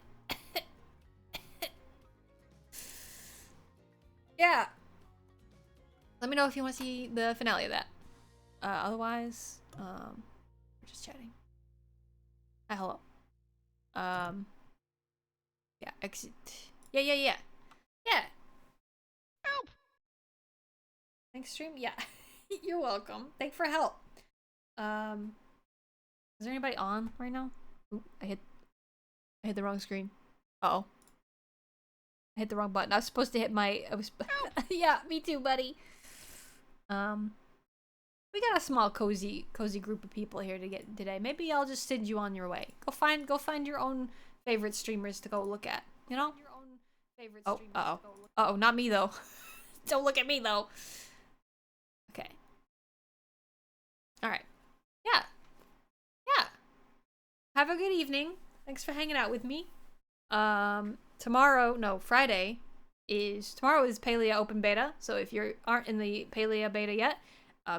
Yeah. Let me know if you want to see the finale of that. Otherwise, we're just chatting. Hi, hello. Yeah, exit. Yeah. Yeah. Help. Thanks, stream. Yeah. You're welcome. Thanks for help. Is there anybody on right now? Ooh, I hit the wrong screen. Uh-oh. I hit the wrong button. I was supposed to hit my... Yeah, me too, buddy. We got a small, cozy group of people here today. Maybe I'll just send you on your way. Go find your own favorite streamers to go look at. You know? Your own favorite streamers. Uh-oh. Uh-oh, not me, though. Don't look at me, though. Okay. Alright. Yeah. Have a good evening. Thanks for hanging out with me. Friday is Palia open beta. So if you aren't in the Palia beta yet,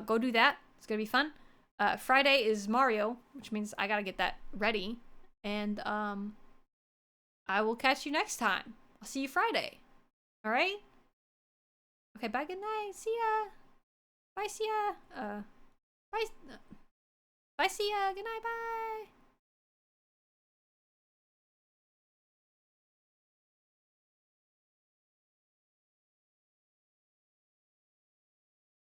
go do that. It's gonna be fun. Friday is Mario, which means I gotta get that ready. And I will catch you next time. I'll see you Friday. All right? Okay. Bye. Good night. See ya. Bye. See ya. Bye. Bye. See ya. Good night. Bye.